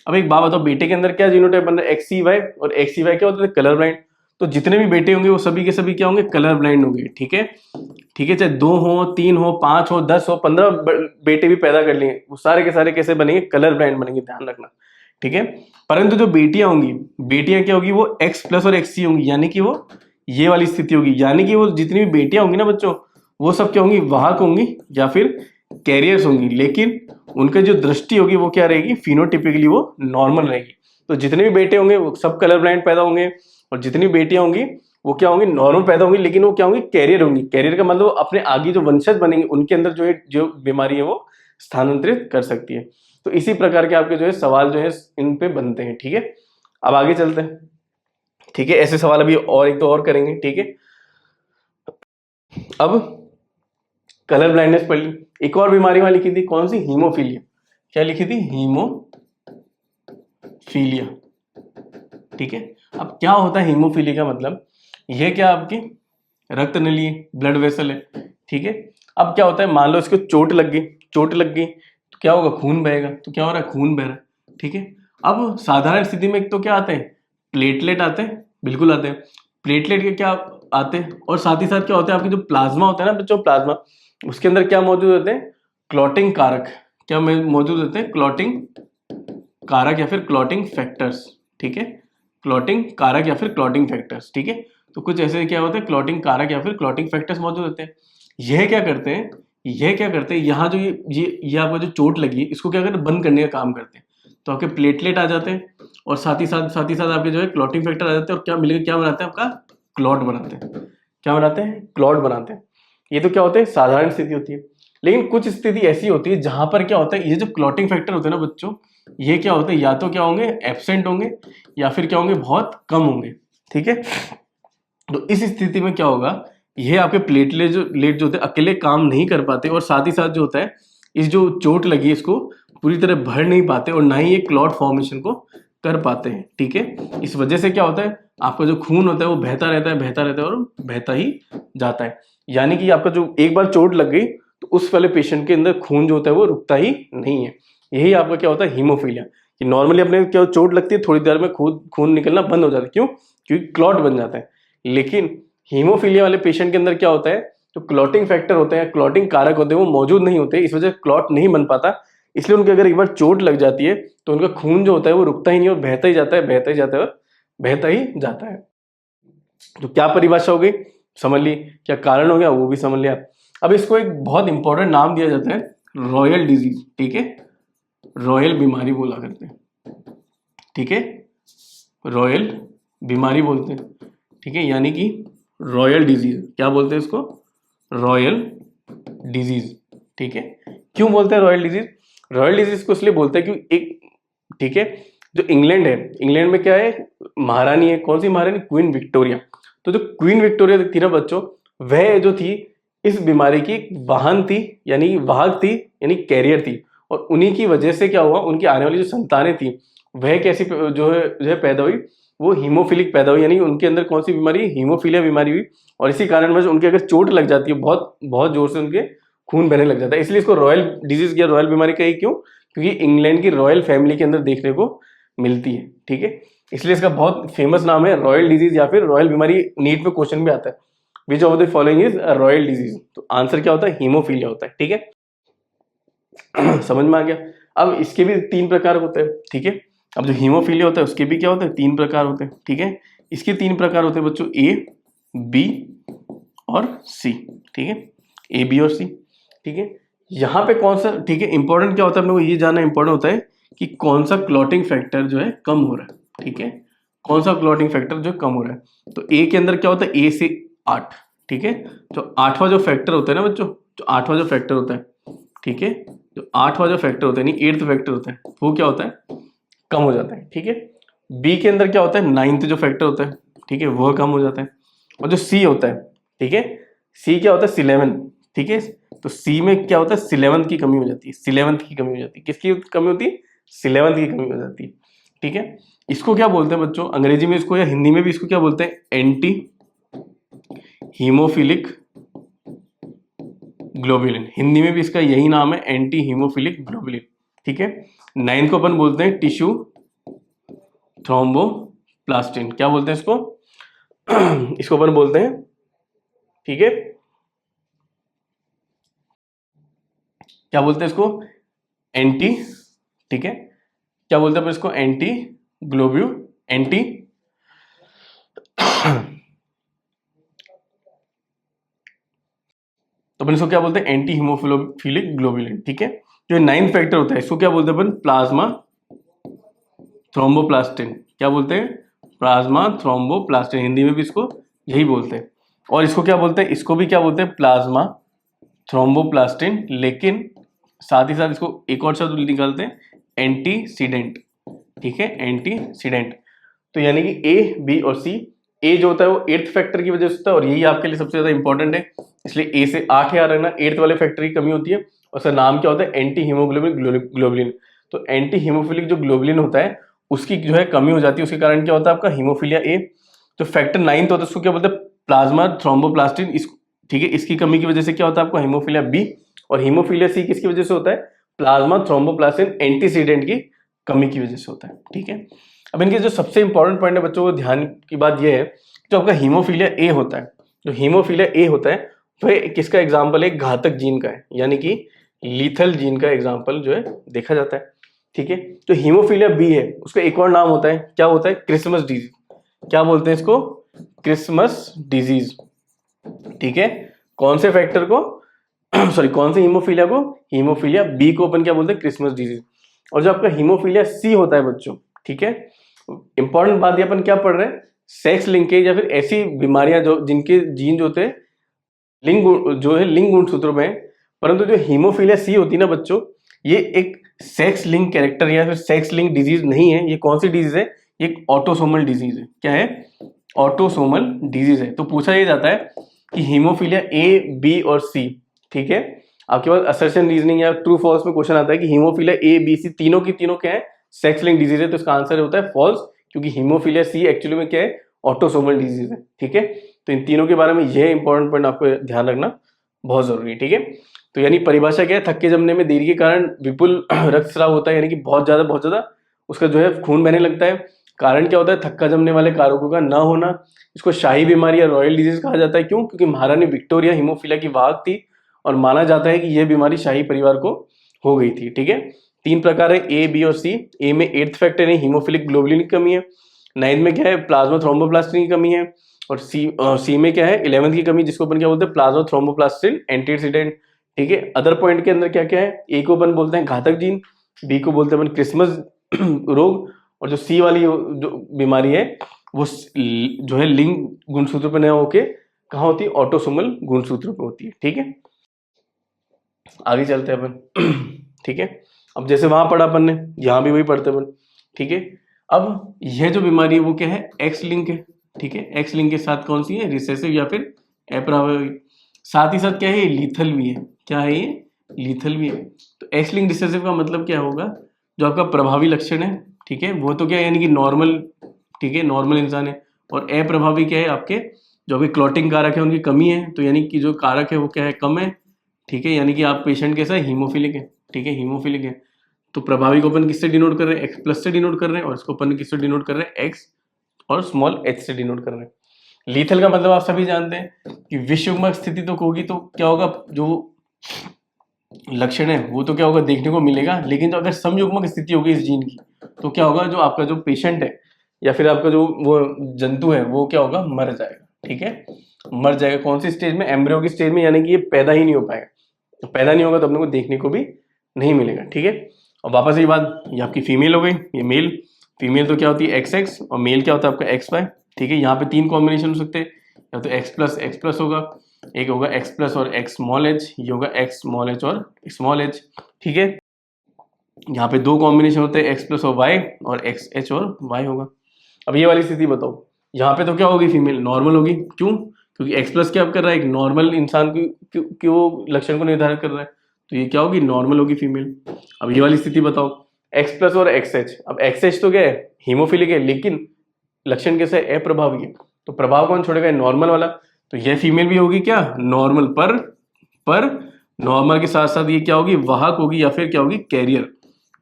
अब एक बात बताओ, बेटे के अंदर क्या जीनोटाइप बन रहा है, XCY, और XCY क्या होता है, कलर ब्लाइंड। तो जितने भी बेटे होंगे वो सभी के सभी क्या होंगे, कलर ब्लाइंड होंगे। ठीक है, ठीक है, चाहे 2 हो, 3 हो, 5 हो, 10 हो, 15 बेटे भी पैदा कर लिए, वो सारे के सारे कैसे बनेंगे, कलर ब्लाइंड बनेंगे, ध्यान रखना। ठीक है, परंतु जो बेटियां होंगी, बेटियां क्या होगी, वो X प्लस और XC होंगी, यानी कि वो ये वाली स्थिति होगी, यानी कि वो जितनी भी बेटियां होंगी ना बच्चों, वो सब क्या होंगी, वाहक होंगी या फिर कैरियर्स होंगी, लेकिन उनका जो दृष्टि होगी वो क्या रहेगी, फिनोटिपिकली वो नॉर्मल रहेगी। तो जितने भी बेटे होंगे वो सब कलर ब्लाइंड पैदा होंगे, और जितनी बेटियां होंगी वो क्या होंगी, नॉर्मल पैदा होंगी, लेकिन वो क्या होंगी, कैरियर होंगी। कैरियर का मतलब अपने आगे जो वंशज बनेंगे उनके अंदर जो है जो बीमारी है वो स्थानांतरित कर सकती है। तो इसी प्रकार के आपके जो है सवाल जो है इन पे बनते हैं। ठीक है, अब आगे चलते हैं। ठीक है, ऐसे सवाल अभी और एक दो और करेंगे। ठीक है, अब कलर ब्लाइंडनेस पढ़ ली, एक और बीमारी वहां लिखी थी, कौन सी, हीमोफीलिया। क्या लिखी थी, हीमोफीलिया। ठीक है, अब क्या होता है हीमोफीलिया का मतलब, यह क्या आपकी रक्त नली, ब्लड वेसल है। ठीक है, अब क्या होता है, मान लो इसको चोट लग गई, चोट लग गई तो क्या होगा, खून बहेगा, तो क्या हो रहा है, खून बह रहा है। ठीक है, अब साधारण स्थिति में तो क्या आते हैं, प्लेटलेट आते हैं, बिल्कुल आते हैं, प्लेटलेट के क्या आते हैं, और साथ ही साथ क्या होता है, आपकी जो प्लाज्मा होता है ना बच्चों, प्लाज्मा, उसके अंदर क्या मौजूद होते हैं, क्लॉटिंग कारक, क्या मौजूद होते हैं, क्लॉटिंग कारक या फिर क्लॉटिंग फैक्टर्स। ठीक है, क्लॉटिंग कारक या फिर क्लॉटिंग फैक्टर्स। ठीक है, तो कुछ ऐसे क्या होते हैं, क्लॉटिंग कारक या फिर क्लॉटिंग फैक्टर्स मौजूद होते हैं। यह क्या करते हैं, यह क्या करते हैं, यहाँ जो ये आपका जो चोट लगी है इसको क्या करते हैं, बंद करने का काम करते हैं। तो आपके प्लेटलेट आ जाते हैं और साथ ही साथ आपके जो है क्लॉटिंग फैक्टर आ जाते हैं, और क्या मिलकर क्या बनाते हैं, आपका क्लॉट बनाते हैं। क्या बनाते हैं, क्लॉट बनाते हैं। ये तो क्या होता है, साधारण स्थिति होती है। लेकिन कुछ स्थिति ऐसी होती है जहां पर क्या होता है, ये जो क्लॉटिंग फैक्टर होते हैं ना बच्चों, ये क्या होते हैं, या तो क्या होंगे, एब्सेंट होंगे, या फिर क्या होंगे, बहुत कम होंगे। ठीक है, तो इस स्थिति में क्या होगा, ये आपके प्लेटलेट जो होते हैं अकेले काम नहीं कर पाते, और साथ ही साथ जो होता है, इस जो चोट लगी है इसको पूरी तरह भर नहीं पाते, और ना ही ये क्लॉट फॉर्मेशन को कर पाते हैं। ठीक है, इस वजह से क्या होता है, आपका जो खून होता है वो बहता रहता है, बहता रहता है और बहता ही जाता है। यानी कि आपका जो एक बार चोट लग गई तो उस वाले पेशेंट के अंदर खून जो होता है वो रुकता ही नहीं है। यही आपका क्या होता है, हीमोफीलिया, कि नॉर्मली अपने क्या चोट लगती है थोड़ी देर में खून निकलना बंद हो जाता है, क्यों, क्योंकि क्लॉट बन जाता है। लेकिन हीमोफीलिया वाले पेशेंट के अंदर क्या होता है, जो क्लॉटिंग फैक्टर होते हैं, क्लॉटिंग कारक होते हैं, वो मौजूद नहीं होते, इस वजह से क्लॉट नहीं बन पाता। इसलिए उनके अगर एक बार चोट लग जाती है तो उनका खून जो होता है वो रुकता ही नहीं और बहता ही जाता है, बहता ही जाता है और बहता ही जाता है। तो क्या परिभाषा हो गई, समझ ली, क्या कारण हो गया वो भी समझ लिया। अब इसको एक बहुत इंपॉर्टेंट नाम दिया जाता है, रॉयल डिजीज। ठीक है, रॉयल बीमारी बोला करते हैं। ठीक है, रॉयल बीमारी बोलते हैं। ठीक है, यानी कि रॉयल डिजीज, क्या बोलते हैं इसको, रॉयल डिजीज। ठीक है, क्यों बोलते हैं रॉयल डिजीज, रॉयल डिजीज को इसलिए बोलते हैं क्योंकि एक, ठीक है, जो इंग्लैंड है, इंग्लैंड में क्या है, महारानी है, कौन सी महारानी, क्वीन विक्टोरिया। तो जो क्वीन विक्टोरिया थी ना बच्चों, वह जो थी इस बीमारी की वाहन थी, यानी वाहक थी, यानी कैरियर थी, और उन्हीं की वजह से क्या हुआ, उनकी आने वाली जो संतानें थी वह कैसी जो है पैदा हुई, वो हीमोफिलिक पैदा हुई, यानी उनके अंदर कौन सी बीमारी, हीमोफीलिया बीमारी हुई। और इसी कारण वजह उनके अगर चोट लग जाती है बहुत बहुत जोर से उनके खून बहने लग जाता है, इसलिए इसको रॉयल डिजीज या रॉयल बीमारी कही। क्यों, क्योंकि इंग्लैंड की रॉयल फैमिली के अंदर देखने को मिलती है। ठीक है, इसलिए इसका बहुत फेमस नाम है रॉयल डिजीज या फिर रॉयल बीमारी। नीट में क्वेश्चन भी आता है, which of the following is royal disease, तो आंसर क्या होता है, हीमोफीलिया होता है। ठीक है, समझ में आ गया। अब इसके भी 3 प्रकार होते हैं। ठीक है, अब जो हीमोफीलिया होता है उसके भी क्या होते हैं, 3 प्रकार होते हैं। ठीक है, इसके 3 प्रकार होते हैं बच्चों, ए, बी और सी। ठीक है, ए, बी और सी। ठीक है, यहाँ पे कौन सा, ठीक है, इंपॉर्टेंट क्या होता है, अपने को ये जानना इंपॉर्टेंट होता है कि कौन सा क्लॉटिंग फैक्टर जो है कम हो रहा है। ठीक है, कौन सा क्लॉटिंग फैक्टर जो कम हो रहा है। तो ए के अंदर क्या होता है, ए से 8, ठीक है। तो आठवां जो फैक्टर होता है ना बच्चों, जो आठवां जो फैक्टर होता है, ठीक है, जो आठवां जो फैक्टर होता है नहीं, 8th फैक्टर होता है, वो क्या होता है, कम हो जाता है, ठीक है। बी के अंदर क्या होता है, 9th जो फैक्टर होता है, ठीक है, वह कम हो जाता है। और जो सी होता है, ठीक है, सी क्या होता है, सिलेवन, ठीक है। तो सी में क्या होता है, सिलेवंथ की कमी हो जाती है, सिलेवंथ की कमी हो जाती है। किसकी कमी होती है, सिलेवंथ की कमी हो जाती है, ठीक है। इसको क्या बोलते हैं बच्चों, अंग्रेजी में इसको या हिंदी में भी इसको क्या बोलते हैं, एंटी हीमोफिलिक ग्लोबुलिन। हिंदी में भी इसका यही नाम है, एंटी हीमोफिलिक ग्लोबुलिन, ठीक है। 9th को अपन बोलते हैं टिश्यू थ्रोम्बोप्लास्टिन। क्या बोलते हैं इसको इसको अपन बोलते हैं, ठीक है, क्या बोलते हैं इसको, एंटी, ठीक है, क्या बोलते हैं अपन इसको, एंटी ग्लोब्यू, एंटी तो अपन इसको क्या बोलते हैं, एंटी हीमोफिलिक ग्लोबुलिन, ठीक है। जो 9th फैक्टर होता है इसको क्या बोलते हैं अपन, प्लाज्मा थ्रोम्बोप्लास्टिन। क्या बोलते हैं, प्लाज्मा थ्रोम्बोप्लास्टिन, हिंदी में भी इसको यही बोलते हैं। और इसको क्या बोलते हैं, इसको भी क्या बोलते हैं, प्लाज्मा थ्रोम्बोप्लास्टिन, लेकिन साथ ही साथ इसको एक और शब्द निकालते हैं, एंटीसीडेंट, ठीक है, एंटीसीडेंट। तो यानी कि ए, बी और सी, ए जो होता है वो 8th फैक्टर की वजह से होता है, और यही आपके लिए सबसे ज्यादा इंपॉर्टेंट है, इसलिए ए से 8 याद रखना, 8th वाले फैक्टर की कमी होती है, और उसका नाम क्या होता है, एंटी हीमोग्लोबिन ग्लोबुलिन। तो एंटी हीमोफिलिक जो ग्लोबुलिन होता है उसकी जो है कमी हो जाती है, उसके कारण क्या होता है आपका, हीमोफिलिया ए। तो फैक्टर 9th होता है उसको क्या बोलते हैं, प्लाज्मा थ्रोम्बोप्लास्टिन, इस, ठीक है, इसकी कमी की वजह से क्या होता है आपको, हीमोफिलिया बी। और हीमोफिलिया सी किसकी वजह से होता है, प्लाज्मा थ्रोम्बोप्लास्टिन एंटीसीडेंट की कमी की वजह से होता है, ठीक है। अब इनके जो सबसे इंपॉर्टेंट पॉइंट है बच्चों को ध्यान की बात यह है, जो आपका हीमोफिलिया ए होता है, जो हीमोफिलिया ए होता है वह किसका एग्जाम्पल है, घातक जीन का है, यानी कि लीथल जीन का एग्जाम्पल जो है देखा जाता है, ठीक है। तो हीमोफिलिया बी है, उसका एक और नाम होता है, क्या होता है, क्रिसमस डिजीज। क्या बोलते हैं इसको, क्रिसमस डिजीज, ठीक है। कौन से फैक्टर को सॉरी कौन से हीमोफिलिया को, हीमोफिलिया बी को अपन क्या बोलते हैं, क्रिसमस डिजीज। और जो आपका हीमोफिलिया सी होता है बच्चों, ठीक है, इंपॉर्टेंट बात ये अपन क्या पढ़ रहे हैं, सेक्स लिंकेज या फिर ऐसी बीमारियां जो जिनके जीन जो होते हैं लिंग जो है लिंग गुणसूत्रों में, परंतु जो हीमोफिलिया सी होती है ना बच्चों, ये एक सेक्स लिंक कैरेक्टर या फिर सेक्स लिंक डिजीज नहीं है। ये कौन सी डिजीज है, ये एक ऑटोसोमल डिजीज है। क्या है, ऑटोसोमल डिजीज है। तो पूछा ये जाता है कि हीमोफिलिया ए, बी और सी, ठीक है, आपके पास असर्शन रीजनिंग या ट्रू फॉल्स में क्वेश्चन आता है कि हीमोफिलिया ए, बी, सी तीनों की तीनों क्या है, सेक्स लिंक डिजीज है। तो इसका आंसर होता है फॉल्स, क्योंकि हीमोफिलिया सी एक्चुअली में क्या है, ऑटोसोमल डिजीज है, ठीक है। तो इन तीनों के बारे में यह इंपॉर्टेंट पॉइंट आपको ध्यान रखना बहुत जरूरी है, ठीक है। तो यानी परिभाषा क्या है, थक्के जमने में देरी के कारण विपुल रक्तस्राव होता है, यानी कि बहुत ज्यादा उसका जो है खून बहने लगता है। कारण क्या होता है, थक्का जमने वाले कारकों का न होना। इसको शाही बीमारी या रॉयल डिजीज कहा जाता है। क्यों, क्योंकि महारानी विक्टोरिया हीमोफिलिया की वाहक थी और माना जाता है कि यह बीमारी शाही परिवार को हो गई थी, ठीक है। 3 प्रकार है, ए, बी और सी। ए में 8th फैक्टर है, हीमोफिलिक ग्लोबुलिन की कमी है। 9 में क्या है, प्लाज्मा थ्रोम्बोप्लास्टिन की कमी है। और सी में क्या है, 11th की कमी, जिसको अपन क्या बोलते हैं, प्लाज्मा थ्रोम्बोप्लास्टिन एंटीसीडेंट, ठीक है। अदर पॉइंट के अंदर क्या क्या है, ए को अपन बोलते हैं घातक जीन, बी को बोलते हैं अपन क्रिसमस रोग, और जो सी वाली जो बीमारी है वो जो है लिंग गुणसूत्र पे न होके कहाँ होती है, ऑटोसोमल गुणसूत्र पे होती है, ठीक है। आगे चलते हैं अपन ठीक है। अब जैसे वहां पढ़ा अपन ने, यहाँ भी वही पढ़ते अपन, ठीक है। अब यह जो बीमारी है वो क्या है, एक्स लिंक है, ठीक है। एक्स लिंक के साथ कौन सी है, रिसेसिव या फिर अप्रभावी। साथ ही साथ क्या है, लीथल भी है। क्या है ये, लीथल भी है। तो एक्स लिंक रिसेसिव का मतलब क्या होगा, जो आपका प्रभावी लक्षण है, ठीक है, वो तो क्या है, यानी कि नॉर्मल, ठीक है, नॉर्मल इंसान है। और अप्रभावी क्या है, आपके जो भी क्लॉटिंग कारक है उनकी कमी है, तो यानी कि जो कारक है वो क्या है, कम है, ठीक है। यानी कि आप पेशेंट कैसा है, हीमोफिलिक है, ठीक है, हीमोफिलिक है। तो प्रभावी को अपन किससे डिनोट कर रहे हैं, एक्स प्लस से डिनोट कर रहे हैं, और इसको अपन किससे डिनोट कर रहे हैं, एक्स और स्मॉल एच से डिनोट कर रहे हैं। लीथल का मतलब आप सभी जानते हैं कि विषयुग्मक स्थिति तो होगी, तो क्या होगा, जो लक्षण है वो तो क्या होगा, देखने को मिलेगा। लेकिन जो अगर समयुग्मक स्थिति होगी इस जीन की, तो क्या होगा, जो आपका जो पेशेंट है या फिर आपका जो वो जंतु है वो क्या होगा, मर जाएगा, ठीक है, मर जाएगा। कौन सी स्टेज में, एम्ब्रियो की स्टेज में, यानी कि ये पैदा ही नहीं हो पाएगा। तो पैदा नहीं होगा तो अपने को देखने को भी नहीं मिलेगा, ठीक है। और वापस ये बात, ये आपकी फीमेल हो गई, ये मेल। फीमेल तो क्या होती है XX और मेल क्या होता है आपका XY, ठीक है। यहाँ पे 3 कॉम्बिनेशन हो सकते हैं, या तो X प्लस होगा, एक होगा X प्लस और X स्मॉल एच, ये होगा X स्मॉल एच और स्मॉल एच, ठीक है। यहाँ पे 2 कॉम्बिनेशन होते हैं X प्लस और Y, और XH और Y होगा। अब ये वाली स्थिति बताओ, यहाँ पे तो क्या होगी, फीमेल नॉर्मल होगी, क्यों? क्योंकि X प्लस क्या कर रहा है, एक नॉर्मल इंसान की वो लक्षण को निर्धारित कर रहा है, तो ये क्या होगी, नॉर्मल होगी फीमेल। अब ये वाली स्थिति बताओ, X प्लस और XH, अब XH तो क्या है, हीमोफिलिक है, लेकिन लक्षण कैसे है, अप्रभावी है, तो प्रभाव कौन छोड़ेगा, नॉर्मल वाला। तो यह फीमेल भी होगी क्या, नॉर्मल, पर नॉर्मल के साथ साथ ये क्या होगी, वाहक होगी या फिर क्या होगी, कैरियर।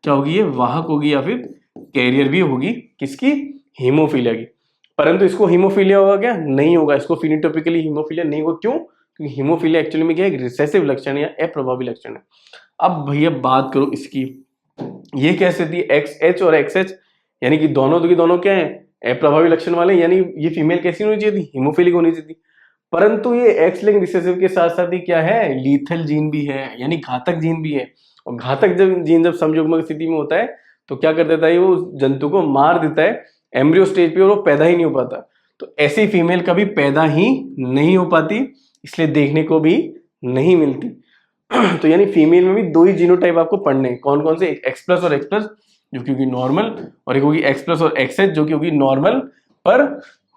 क्या होगी, ये वाहक होगी या फिर कैरियर भी होगी, किसकी, हीमोफीलिया की। परंतु इसको हीमोफीलिया होगा क्या, नहीं होगा, इसको फिनोटाइपिकली हीमोफीलिया नहीं होगा, क्यों? क्योंकि हीमोफीलिया एक्चुअली में क्या है, रिसेसिव लक्षण या अप्रभावी लक्षण है। अब भैया बात करो इसकी, ये कैसे थी, XH और XH, यानी कि दोनों की दोनों क्या है, अप्रभावी लक्षण वाले, यानी ये फीमेल कैसी होनी चाहिए थी, हीमोफिलिक होनी चाहिए थी। परंतु ये एक्स लिंक रिसेसिव के साथ साथ ही क्या है, लीथल जीन भी है, यानी घातक जीन भी है। और घातक जब जीन जब समयुग्मक स्थिति में होता है तो क्या कर देता है, वो जंतु को मार देता है एम्ब्रियो स्टेज पे, और वो पैदा ही नहीं हो पाता। तो ऐसी फीमेल कभी पैदा ही नहीं हो पाती, इसलिए देखने को भी नहीं मिलती। तो यानी फीमेल में भी 2 ही जीनोटाइप आपको पढ़ने हैं, कौन कौन से, एक X प्लस और X प्लस जो कि होगी नॉर्मल, और एक होगी X प्लस और XH जो कि होगी नॉर्मल, पर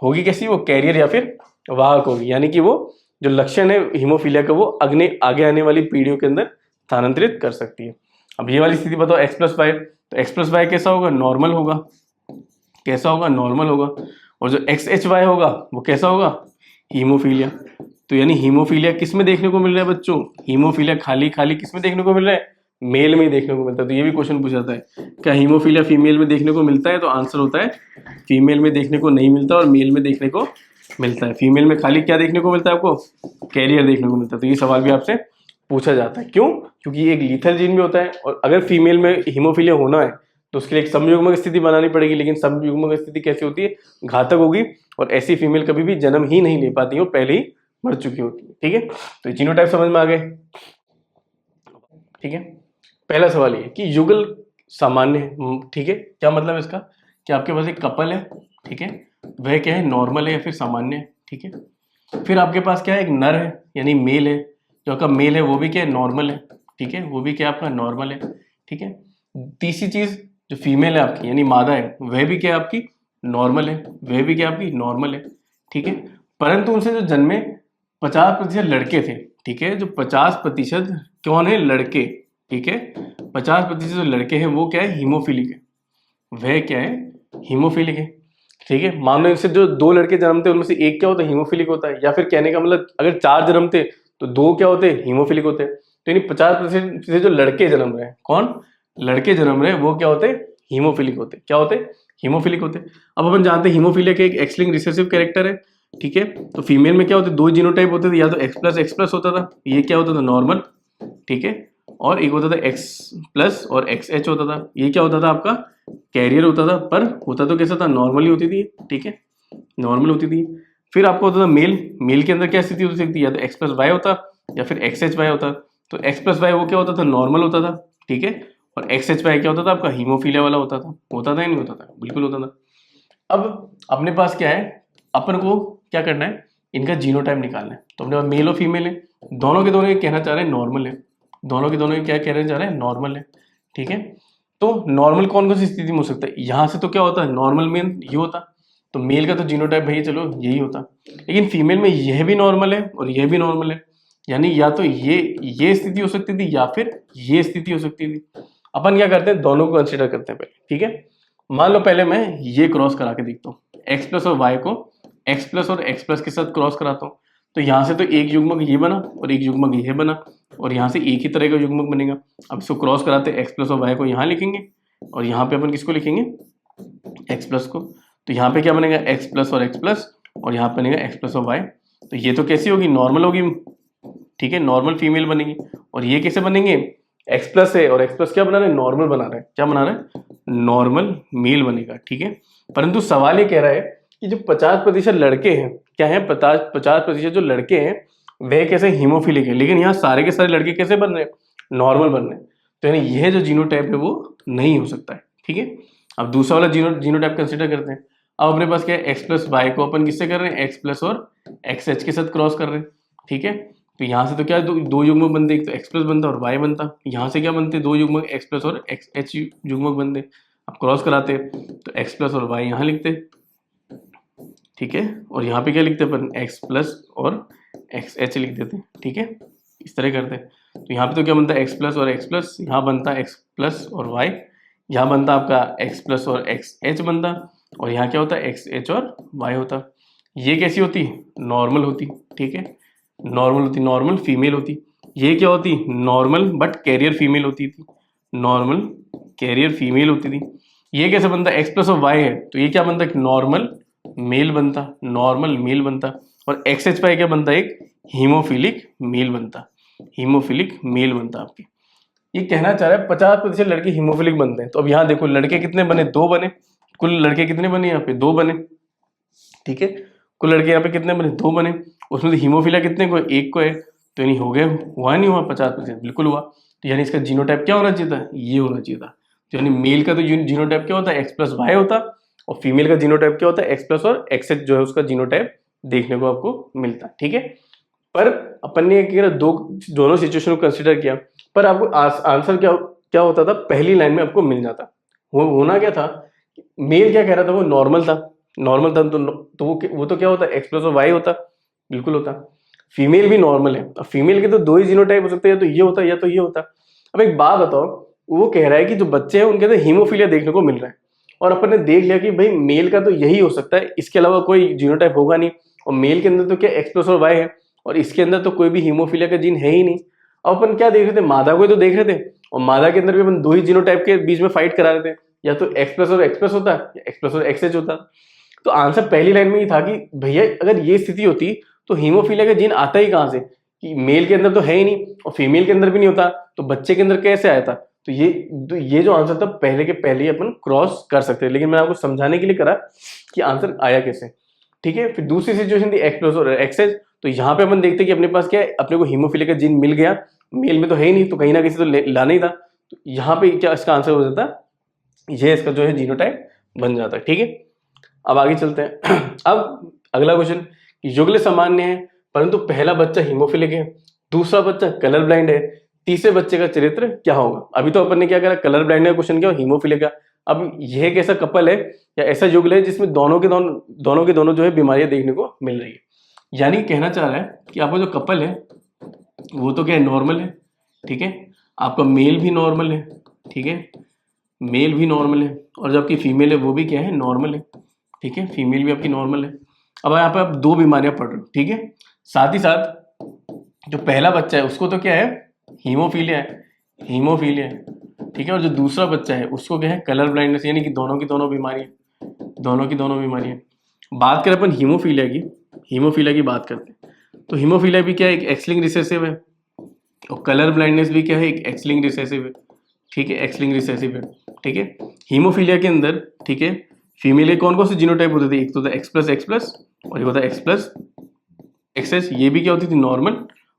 होगी कैसी, वो कैरियर या फिर वाहक होगी, यानी कि वो जो लक्षण है हीमोफीलिया का वो आगे आने वाली पीढ़ियों के अंदर स्थानांतरित कर सकती है। अब ये वाली स्थिति बताओ, X+Y, तो X+Y कैसा होगा, नॉर्मल होगा, कैसा होगा, नॉर्मल होगा। और जो XHY होगा वो कैसा होगा, हीमोफीलिया। तो यानी हीमोफीलिया किस में देखने को मिल रहा है बच्चों, हीमोफीलिया खाली किस में देखने को मिल रहा है, मेल में ही देखने को मिलता है। तो ये भी क्वेश्चन पूछा जाता है, क्या हीमोफीलिया फीमेल में देखने को मिलता है, तो आंसर होता है फीमेल में देखने को नहीं मिलता और मेल में देखने को मिलता है। फीमेल में खाली क्या देखने को मिलता है आपको, कैरियर देखने को मिलता है। तो ये सवाल भी आपसे पूछा जाता है, क्यों? क्योंकि एक लीथल जीन भी होता है, और अगर फीमेल में हीमोफीलिया होना है तो उसके लिए एक समयुग्मक स्थिति बनानी पड़ेगी, लेकिन समयुग्मक स्थिति कैसी होती है, घातक होगी, और ऐसी फीमेल कभी भी जन्म ही नहीं ले पाती है, पहले ही मर चुकी होती है, ठीक है। तो जीनोटाइप समझ में आ गए, ठीक है। पहला सवाल ये कि युगल सामान्य है, ठीक है, क्या मतलब इसका, कि आपके पास एक कपल है, ठीक है, वह क्या है, नॉर्मल है या फिर सामान्य है, ठीक है। फिर आपके पास क्या है, एक नर है यानी मेल है, जो आपका मेल है वो भी क्या है, नॉर्मल है, ठीक है, वो भी क्या आपका नॉर्मल है, ठीक है। तीसरी चीज जो फीमेल है आपकी यानी मादा है, वह भी क्या है आपकी नॉर्मल है, वह भी क्या आपकी नॉर्मल है, ठीक है। परंतु उनसे जो जन्मे 50% लड़के थे, ठीक है, जो 50% कौन है, लड़के, ठीक है, 50% जो लड़के हैं वो क्या है, हीमोफिलिक है, वह क्या है, हीमोफिलिक है, ठीक है। मान लो इनसे जो 2 लड़के जन्मते उनमें से एक क्या होता है, हीमोफिलिक होता है, या फिर कहने का मतलब अगर 4 जन्मते तो 2 क्या होते हैं, हीमोफिलिक होते हैं। तो यानी 50% से जो लड़के जन्म रहे हैं, कौन, लड़के जन्म रहे हैं, वो क्या होते हैं, हीमोफिलिक होते हैं, क्या होते हैं, हीमोफिलिक होते हैं। अब अपन जानते हैं हीमोफिलिया का एक एक्स लिंक्ड रिसेसिव कैरेक्टर है, ठीक है। तो फीमेल में क्या होते, 2 जीनोटाइप होते थे, या तो X प्लस होता था, ये क्या होता था, नॉर्मल, ठीक है, और एक होता था X प्लस और XH होता था, ये क्या होता था आपका, कैरियर होता था, पर होता तो कैसा था, नॉर्मली होती थी, ठीक है, नॉर्मल होती थी। फिर आपको होता था मेल के अंदर क्या स्थिति होती थी, या तो X+Y होता या फिर XHY होता। तो X+Y वो क्या होता था, नॉर्मल होता था, ठीक है, और XHY क्या होता था आपका, हीमोफीलिया वाला होता था या नहीं होता था, बिल्कुल होता था। अब अपने पास क्या है, अपन को क्या करना है, इनका जीनोटाइप निकालना है। तो अपने पास मेल और फीमेल है, दोनों के दोनों ये कहना चाह रहे हैं नॉर्मल है, दोनों के दोनों ये क्या कहना चाह रहे हैं, नॉर्मल है, ठीक है। तो नॉर्मल कौन कौन सी स्थिति में हो सकता है, यहाँ से तो क्या होता है, नॉर्मल में ये होता, तो मेल का तो जीनोटाइप भैया चलो यही होता, लेकिन फीमेल में यह भी नॉर्मल है और यह भी नॉर्मल है, यानी या तो ये स्थिति हो सकती थी या फिर ये स्थिति हो सकती थी। अपन क्या करते हैं, दोनों को कंसिडर करते हैं पहले, ठीक है। मान लो पहले मैं ये क्रॉस करा के देखता हूँ, एक्स प्लस और वाई को एक्स प्लस और एक्स प्लस के साथ क्रॉस कराता हूँ, तो यहाँ से तो एक युग्मक ये बना और एक युग्मक ये बना, और यहाँ से एक ही तरह का युग्मक बनेगा। अब इसको क्रॉस कराते एक्स प्लस और वाई को यहाँ लिखेंगे, और यहाँ पे अपन किसको लिखेंगे, एक्स प्लस को। तो यहाँ पे क्या बनेगा, एक्स प्लस और एक्स प्लस, और यहाँ पे बनेगा एक्स प्लस और वाई। तो ये तो कैसी होगी, नॉर्मल होगी, ठीक है, नॉर्मल फीमेल बनेगी। और ये कैसे बनेंगे, एक्स प्लस है और एक्स प्लस क्या बना रहे हैं, नॉर्मल बना रहे हैं, क्या बना रहे हैं, नॉर्मल मेल बनेगा, ठीक है। परंतु सवाल ये कह रहा है कि जो 50% लड़के हैं, क्या है, 50% जो लड़के हैं वह कैसे हीमोफिलिक है, लेकिन यहाँ सारे के सारे लड़के कैसे बन रहे हैं, नॉर्मल बन रहे हैं। तो यानी यह जो जीनोटाइप है वो नहीं हो सकता है, ठीक है। अब दूसरा वाला जीनोटाइप कंसिडर करते हैं। अब अपने पास क्या है, एक्स प्लस वाई को अपन किससे कर रहे हैं, एक्स प्लस और एक्स एच के साथ क्रॉस कर रहे हैं, ठीक है। तो यहाँ से तो क्या दो युग्मक बनते, एक तो एक्स प्लस बनता और वाई बनता। यहाँ से क्या बनते, दो युग्मक एक्स प्लस और एक्स एच युग्मक बनते। अब क्रॉस कराते तो एक्स प्लस और वाई यहाँ लिखते, ठीक है, और यहाँ पे क्या लिखते अपन, एक्स प्लस और एक्स एच लिख देते, ठीक है, इस तरह करते। तो यहाँ पे तो क्या बनता है, एक्स प्लस और एक्स प्लस, यहाँ बनता है एक्स प्लस और वाई, यहाँ बनता आपका एक्स प्लस और एक्स एच बनता, और यहाँ क्या होता है, एक्स एच और वाई होता। ये कैसी होती, नॉर्मल होती, ठीक है, नॉर्मल होती, नॉर्मल फीमेल होती। ये क्या होती, नॉर्मल बट कैरियर फीमेल होती थी, नॉर्मल कैरियर फीमेल होती थी। ये कैसे बनता, एक्स प्लस और वाई है तो ये क्या बनता, नॉर्मल मेल बनता, नॉर्मल मेल बनता। और एक्स एच वाई क्या बनता, एक हीमोफिलिक मेल बनता, हीमोफिलिक मेल बनता आपके। ये कहना चाह रहा है 50% लड़के हीमोफिलिक बनते हैं। तो अब यहाँ देखो लड़के कितने बने, दो बने, कुल लड़के कितने बने यहाँ पे, दो बने, ठीक है, कुल लड़के यहाँ पे कितने बने, दो बने। उसमें तो हीमोफिलिया कितने को है, एक को है, तो यानी हो गया, हुआ नहीं हुआ, 50%, बिल्कुल हुआ। तो यानी इसका जीनोटाइप क्या होना चाहिए था, ये होना चाहिए था। तो यानी मेल का तो जीनोटाइप क्या होता है, एक्स प्लस वाई होता, और फीमेल का जीनोटाइप क्या होता है, एक्स प्लस और एक्स एच जो है उसका जीनोटाइप देखने को आपको मिलता, ठीक है। पर अपन ने दोनों सिचुएशन को कंसिडर किया, पर आपको आंसर क्या क्या होता था, पहली लाइन में आपको मिल जाता। वो होना क्या था, मेल क्या कह रहा था, वो नॉर्मल था, नॉर्मल था, तो वो तो क्या होता, एक्स प्लस और वाई होता, बिल्कुल होता। फीमेल भी नॉर्मल है, अब फीमेल के तो दो ही जीनोटाइप हो सकते हैं, या तो ये होता या तो ये होता। अब एक बात बताओ, वो कह रहा है कि जो बच्चे हैं उनके अंदर हीमोफीलिया देखने को मिल रहा है, और अपन ने देख लिया कि भाई मेल का तो यही हो सकता है, इसके अलावा कोई जीनोटाइप होगा नहीं, और मेल के अंदर तो क्या एक्स प्लस और वाई है, और इसके अंदर तो कोई भी हीमोफीलिया का जीन है ही नहीं। अब अपन क्या देख रहे थे, मादा को तो देख रहे थे, और मादा के अंदर भी अपन दो ही जीनोटाइप के बीच में फाइट करा रहे थे, या तो एक्स प्लस और एक्स प्लस होता या एक्स प्लस और एक्स एच होता। तो आंसर पहली लाइन में ही था कि भैया अगर ये स्थिति होती तो हीमोफीलिया का जीन आता ही कहाँ से, कि मेल के अंदर तो है ही नहीं और फीमेल के अंदर भी नहीं होता, तो बच्चे के अंदर कैसे आया था। तो ये जो आंसर था पहले के पहले ही अपन क्रॉस कर सकते हैं, लेकिन मैं आपको समझाने के लिए करा कि आंसर आया कैसे, ठीक है। फिर दूसरी सिचुएशन थी एक्स प्लस और एक्स एच। तो यहाँ पे अपन देखते हैं कि अपने पास क्या है, अपने को हीमोफीलिया का जीन मिल गया, मेल में तो है ही नहीं, तो कहीं ना कहीं तो लाना ही था। तो यहाँ पे क्या इसका आंसर हो जाता, ये इसका जो है जीनोटाइप बन जाता है, ठीक है। अब आगे चलते हैं। अब अगला क्वेश्चन, युगल सामान्य है परंतु पहला बच्चा हीमोफिलिक है, दूसरा बच्चा कलर ब्लाइंड है, तीसरे बच्चे का चरित्र क्या होगा। अभी तो अपन ने क्या करा, कलर ब्लाइंड का क्वेश्चन, क्या हीमोफिलिक का। अब यह एक ऐसा कपल है या ऐसा युगल है जिसमें दोनों के दोनों जो है बीमारियां देखने को मिल रही है। यानी कहना चाह रहा है कि आपका जो कपल है वो तो क्या है, नॉर्मल है, ठीक है, आपका मेल भी नॉर्मल है, ठीक है, मेल भी नॉर्मल है, और जो आपकी फीमेल है वो भी क्या है, नॉर्मल है, ठीक है, फीमेल भी आपकी नॉर्मल है। अब यहाँ पे आप दो बीमारियां पढ़ रहे हो, ठीक है। साथ ही साथ जो पहला बच्चा है उसको तो क्या है, हीमोफीलिया है, हीमोफीलिया है, ठीक है, और जो दूसरा बच्चा है उसको क्या है, कलर ब्लाइंडनेस, यानी कि दोनों की दोनों बीमारी, दोनों की दोनों बीमारी। बात करें अपन हीमोफीलिया की बात करते हैं, तो हीमोफीलिया भी क्या है, एक एक्स लिंक्ड रिसेसिव है, और कलर ब्लाइंडनेस भी क्या है, एक एक्स लिंक्ड रिसेसिव है, ठीक है, एक्स लिंक्ड रिसेसिव है, ठीक है। हीमोफीलिया के अंदर, ठीक है, फीमेल के कौन कौन से जीनोटाइप होते थे, एक तो था एक्स प्लस और एक होता है एक्स प्लस एक्स एच। ये भी क्या होती थी, नॉर्मल,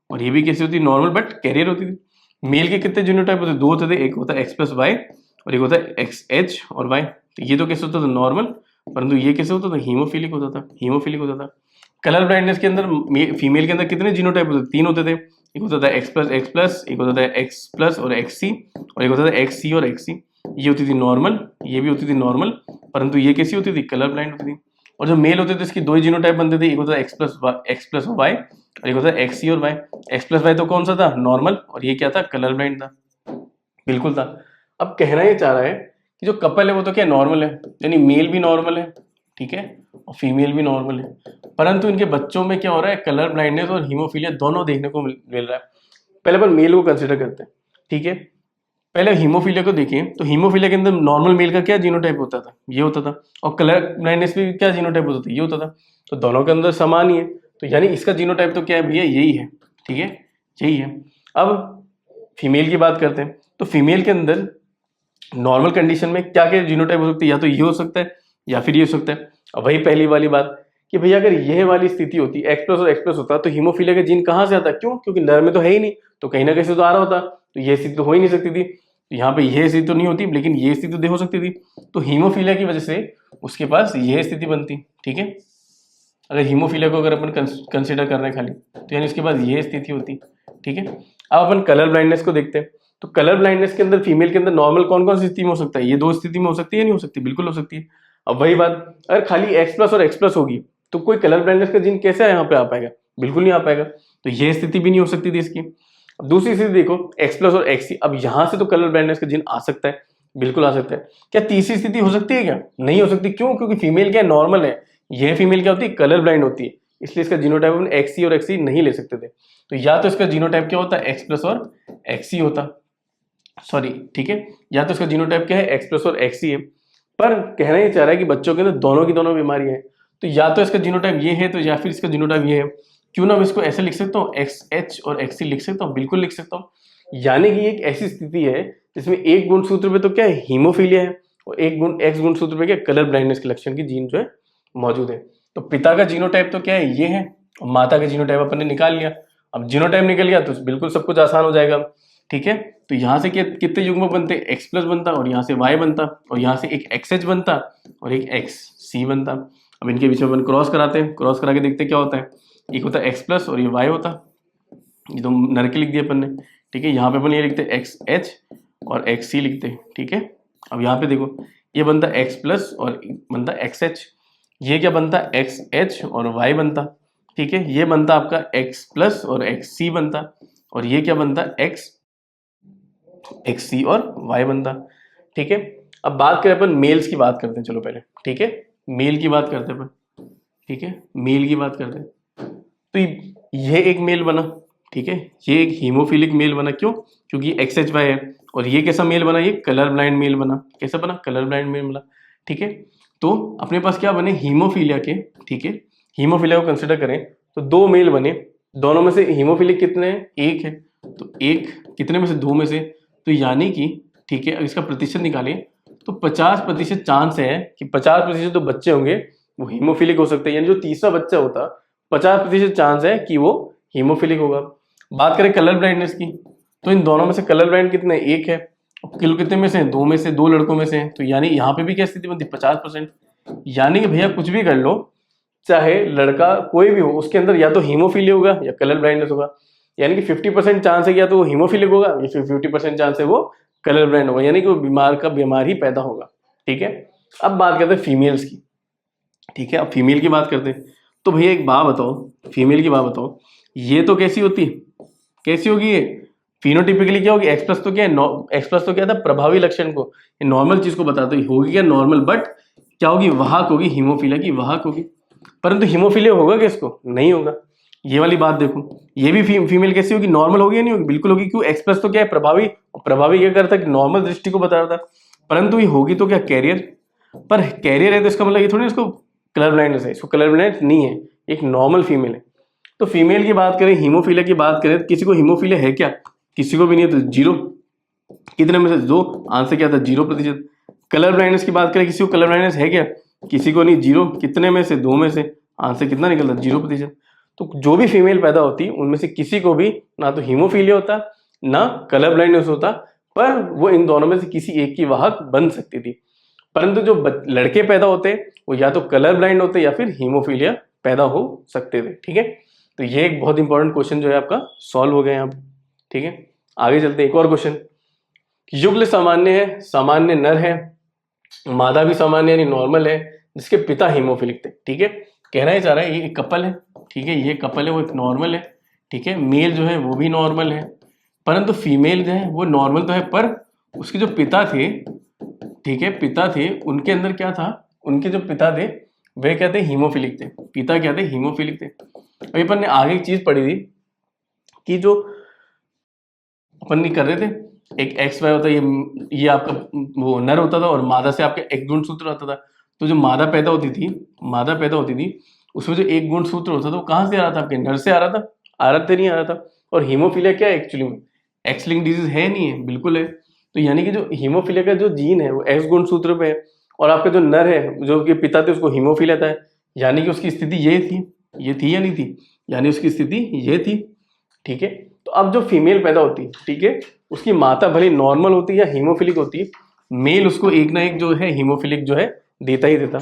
और ये भी कैसी होती थी, नॉर्मल बट कैरियर होती थी। मेल के कितने जीनोटाइप होते, दो होते थे, एक होता है एक्स प्लस वाई और एक होता है एक्स एच और वाई। तो ये तो कैसे होता था, नॉर्मल, परंतु ये कैसे होता था, हीमोफिलिक होता था, हीमोफिलिक होता था। कलर ब्लाइंडनेस के अंदर फीमेल के अंदर कितने जीनोटाइप होते थे, तीन होते थे, एक होता था एक्स प्लस, एक होता था एक्स प्लस और एक्स सी, और एक होता था एक्स सी और एक्स सी। ये होती थी नॉर्मल, ये भी होती थी नॉर्मल, परंतु ये कैसी होती थी, कलर ब्लाइंड होती थी। और जो मेल होते थे इसकी दो ही जीनोटाइप बनते थे, एक होता था एक्स प्लस वाई और एक होता है एक्स सी और वाई। एक्स प्लस वाई तो कौन सा था, नॉर्मल, और ये क्या था, कलर ब्लाइंड था, बिल्कुल था। अब कहना ये चाह रहा है कि जो कपल है वो तो क्या नॉर्मल है, यानी मेल भी नॉर्मल है, ठीक है, और फीमेल भी नॉर्मल है, परंतु इनके बच्चों में क्या हो रहा है, कलर ब्लाइंडनेस और हीमोफीलिया दोनों देखने को मिल रहा है। पहले अपन मेल को कंसिडर करते हैं, ठीक है। पहले हीमोफीलिया को देखें, तो हीमोफीलिया के अंदर नॉर्मल मेल का क्या जीनोटाइप होता था, ये होता था, और कलर ब्लाइंडनेस में क्या जीनोटाइप होता था, ये होता था। तो दोनों के अंदर समान ही है, तो यानी इसका जीनोटाइप तो क्या है भैया, यही है, ठीक है, यही है। अब फीमेल की बात करते हैं, तो फीमेल के अंदर नॉर्मल कंडीशन में क्या क्या जीनोटाइप हो सकती है, या तो ये हो सकता है या फिर ये हो सकता है। अब वही पहली वाली बात कि भैया अगर यह वाली स्थिति होती, एक्स प्लस और एक्स प्लस होता, तो हीमोफीलिया का जीन कहाँ से आता, क्यों, क्योंकि नर में तो है ही नहीं, तो कहीं ना कहीं से तो आ रहा होता, तो ये स्थिति तो हो ही नहीं सकती थी। यहाँ पे यह स्थिति तो नहीं होती, लेकिन ये स्थिति तो हो सकती थी। तो हीमोफीलिया की वजह से उसके पास यह स्थिति बनती, ठीक है। अगर हीमोफीलिया को अगर अपन कंसिडर कर रहे हैं खाली, तो यानी उसके पास यह स्थिति होती, ठीक है। अब अपन कलर ब्लाइंडनेस को देखते हैं। तो कलर ब्लाइंडनेस के अंदर फीमेल के अंदर नॉर्मल कौन कौन सी स्थिति में हो सकता है? ये दो स्थिति में हो सकती है, नहीं हो सकती? बिल्कुल हो सकती है। अब वही बात, अगर खाली X प्लस और X प्लस होगी तो कोई कलर ब्लाइंडनेस का जीन कैसे यहाँ पे आ पाएगा? बिल्कुल नहीं आ पाएगा। तो ये स्थिति भी नहीं हो सकती थी इसकी। अब दूसरी स्थिति देखो, X प्लस और XC, अब यहाँ से तो कलर ब्लाइंडनेस का जीन आ सकता है, बिल्कुल आ सकता है। क्या तीसरी स्थिति हो सकती है? क्या नहीं हो सकती। क्यों? क्योंकि फीमेल क्या नॉर्मल है, यह फीमेल क्या होती है? कलर ब्लाइंड होती है, इसलिए इसका जीनोटाइप अपन XC और XC नहीं ले सकते थे। तो या तो इसका जीनोटाइप क्या होता है? X प्लस और XC होता, सॉरी, ठीक है। या तो इसका जीनोटाइप क्या है? X प्लस और XC है। पर कहना ये चाह रहा है कि बच्चों के अंदर दोनों की दोनों बीमारी है, तो या तो इसका जीनोटाइप ये है, तो या फिर इसका जीनोटाइप ये है। क्यों ना मैं इसको ऐसे लिख सकता हूँ, XH और XC लिख सकता हूँ, बिल्कुल लिख सकता हूँ। यानी कि एक ऐसी स्थिति है जिसमें एक गुणसूत्र पे तो क्या है? हीमोफीलिया है, और X गुणसूत्र पे क्या? कलर ब्लाइंडनेस के लक्षण की जीन जो है मौजूद है। तो पिता का जीनोटाइप तो क्या है? ये है, और माता का जीनोटाइप अपन ने निकाल लिया। अब जीनोटाइप निकल गया तो बिल्कुल सब कुछ आसान हो जाएगा, ठीक है। तो यहाँ से कितने युग्मक बनते? X प्लस बनता, और यहाँ से Y बनता, और यहाँ से एक XH बनता और एक XC बनता। अब इनके बीच में अपन क्रॉस कराते हैं, क्रॉस करा के देखते क्या होता है। एक होता है X प्लस और ये Y होता, ये तो नर के लिख दिया अपन ने, ठीक है। यहाँ पे अपन ये लिखते XH और XC लिखते हैं, ठीक है। अब यहाँ पे देखो, ये बनता X प्लस और बनता XH, ये क्या बनता? XH और Y बनता, ठीक है। ये बनता आपका X प्लस और XC बनता, और ये क्या बनता? XC और Y बनता, ठीक है। अब बात करें अपन मेल्स की बात करते हैं, चलो पहले, ठीक है, मेल की बात करते हैं अपन, ठीक है, मेल की बात करते हैं। तो ये एक मेल बना, ठीक है, ये एक हीमोफिलिक मेल बना। क्यों? क्योंकि XHY है। और ये कैसा मेल बना? ये कलर ब्लाइंड मेल बना। कैसा बना? कलर ब्लाइंड मेल बना, ठीक है। तो अपने पास क्या बने? हीमोफीलिया के, ठीक है, हीमोफीलिया को कंसिडर करें तो दो मेल बने। दोनों में से हीमोफिलिक कितने हैं? एक है। तो एक कितने में से? दो में से। तो यानी कि, ठीक है, अगर इसका प्रतिशत निकालें तो 50% चांस है कि 50% जो बच्चे होंगे वो हीमोफिलिक हो सकते हैं। यानी जो तीसरा बच्चा होता, 50% चांस है कि वो हीमोफिलिक होगा। बात करें कलर ब्लाइंडनेस की, तो इन दोनों में से कलर ब्लाइंड कितने? एक है। किलो कितने में से? दो में से, दो लड़कों में से। तो यानी यहाँ पे भी क्या स्थिति बनती? 50%। यानी कि भैया कुछ भी कर लो, चाहे लड़का कोई भी हो, उसके अंदर या तो हीमोफीलिया होगा या कलर ब्लाइंडनेस होगा। यानी कि 50% चांस है कि या तो वो हीमोफिलिक होगा या फिर 50% चांस है वो कलर ब्लाइंड होगा, यानी कि वो बीमार ही पैदा होगा, ठीक है। अब बात करते हैं फीमेल्स की, ठीक है। अब फीमेल की बात करते हैं तो भैया एक बात बताओ, फीमेल की बात बताओ, ये तो कैसी होती? कैसी होगी ये? फिनोटिपिकली क्या होगी? X प्लस तो क्या है? X प्लस तो क्या था? प्रभावी लक्षण को, नॉर्मल चीज को बताते होगी क्या? नॉर्मल, बट क्या होगी? वाहक होगी, हीमोफीलिया की वाहक होगी। परंतु हीमोफीलिया होगा क्या इसको? नहीं होगा। ये वाली बात देखो, ये भी फीमेल कैसी होगी? नॉर्मल होगी या नहीं होगी? बिल्कुल होगी। क्यों? X प्लस तो क्या है? प्रभावी। प्रभावी क्या करता है? नॉर्मल दृष्टि को बता रहा था। परंतु ये होगी तो क्या? कैरियर। पर कैरियर है तो इसका मतलब ये थोड़ी इसको कलर ब्लाइंडनेस है, इसको कलर ब्लाइंडनेस नहीं है, एक नॉर्मल फीमेल है। तो फीमेल की बात करें, हीमोफीलिया की बात करें, तो किसी को हीमोफीलिया है क्या? किसी को भी नहीं है, तो जीरो। कितने में से? दो। आंसर क्या था? 0%। कलर ब्लाइंडनेस की बात करें, किसी को कलर ब्लाइंडनेस है क्या? किसी को नहीं, जीरो। कितने में से? दो में से। आंसर कितना निकलता? 0%। तो जो भी फीमेल पैदा होती उनमें से किसी को भी ना तो हीमोफीलिया होता ना कलर ब्लाइंडनेस होता, पर वो इन दोनों में से किसी एक की वाहक बन सकती थी। परंतु जो लड़के पैदा होते वो या तो कलर ब्लाइंड होते या फिर हीमोफीलिया पैदा हो सकते थे, ठीक है। तो ये एक बहुत इंपॉर्टेंट क्वेश्चन जो है आपका सॉल्व हो गया यहाँ पे, ठीक है। आगे चलते हैं, एक और क्वेश्चन। युगल सामान्य है, सामान्य नर है, मादा भी सामान्य यानी नॉर्मल है, जिसके पिता हीमोफिलिक थे, ठीक है। कहना ही चाह रहा है ये एक कपल है, ठीक है, ये कपल है, वो एक नॉर्मल है, ठीक है। मेल जो है वो भी नॉर्मल है, परंतु फीमेल जो है वो नॉर्मल तो है, पर उसके जो पिता थे, ठीक है, पिता थे, उनके अंदर क्या था? उनके जो पिता थे वे क्या थे? हीमोफिलिक थे। पिता क्या थे? हीमोफिलिक थे। अभी अपन ने आगे एक चीज पढ़ी थी कि जो अपन नहीं कर रहे थे, एक XY होता है, ये आपका वो नर होता था और मादा से आपका एक गुणसूत्र आता था। तो जो मादा पैदा होती थी उसमें जो एक गुणसूत्र होता था वो कहाँ से आ रहा था? आपके नर से आ रहा था? नहीं आ रहा था। और हीमोफीलिया क्या है एक्चुअली में? एक्स लिंक डिजीज है नहीं है? बिल्कुल है। तो यानी कि जो हीमोफीलिया का जो जीन है वो एक्स गुणसूत्र पे है, और आपका जो नर है जो कि पिता थे उसको हीमोफीलिया था, यानी कि उसकी स्थिति ये थी या नहीं थी? यानी उसकी स्थिति ये थी, ठीक है। तो अब जो फीमेल पैदा होती है, ठीक है, उसकी माता भले नॉर्मल होती है या हीमोफिलिक होती है, मेल उसको एक ना एक जो है हीमोफिलिक जो है देता ही देता।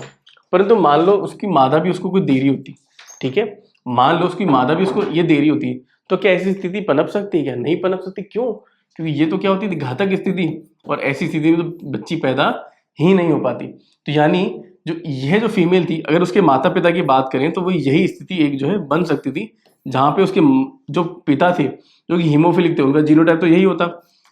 परंतु मान लो उसकी मादा भी उसको कोई दे रही होती, ठीक है, मान लो उसकी मादा भी उसको ये दे रही होती, तो क्या ऐसी स्थिति पनप सकती है? क्या नहीं पनप सकती? क्यों? क्योंकि ये तो क्या होती थी, घातक स्थिति, और ऐसी स्थिति में तो बच्ची पैदा ही नहीं हो पाती। तो यानी जो यह जो फीमेल थी, अगर उसके माता पिता की बात करें तो वो यही स्थिति एक जो है बन सकती थी, जहां पे उसके जो पिता थे जो कि हीमोफिलिक थे, उनका जीनोटाइप तो यही होता,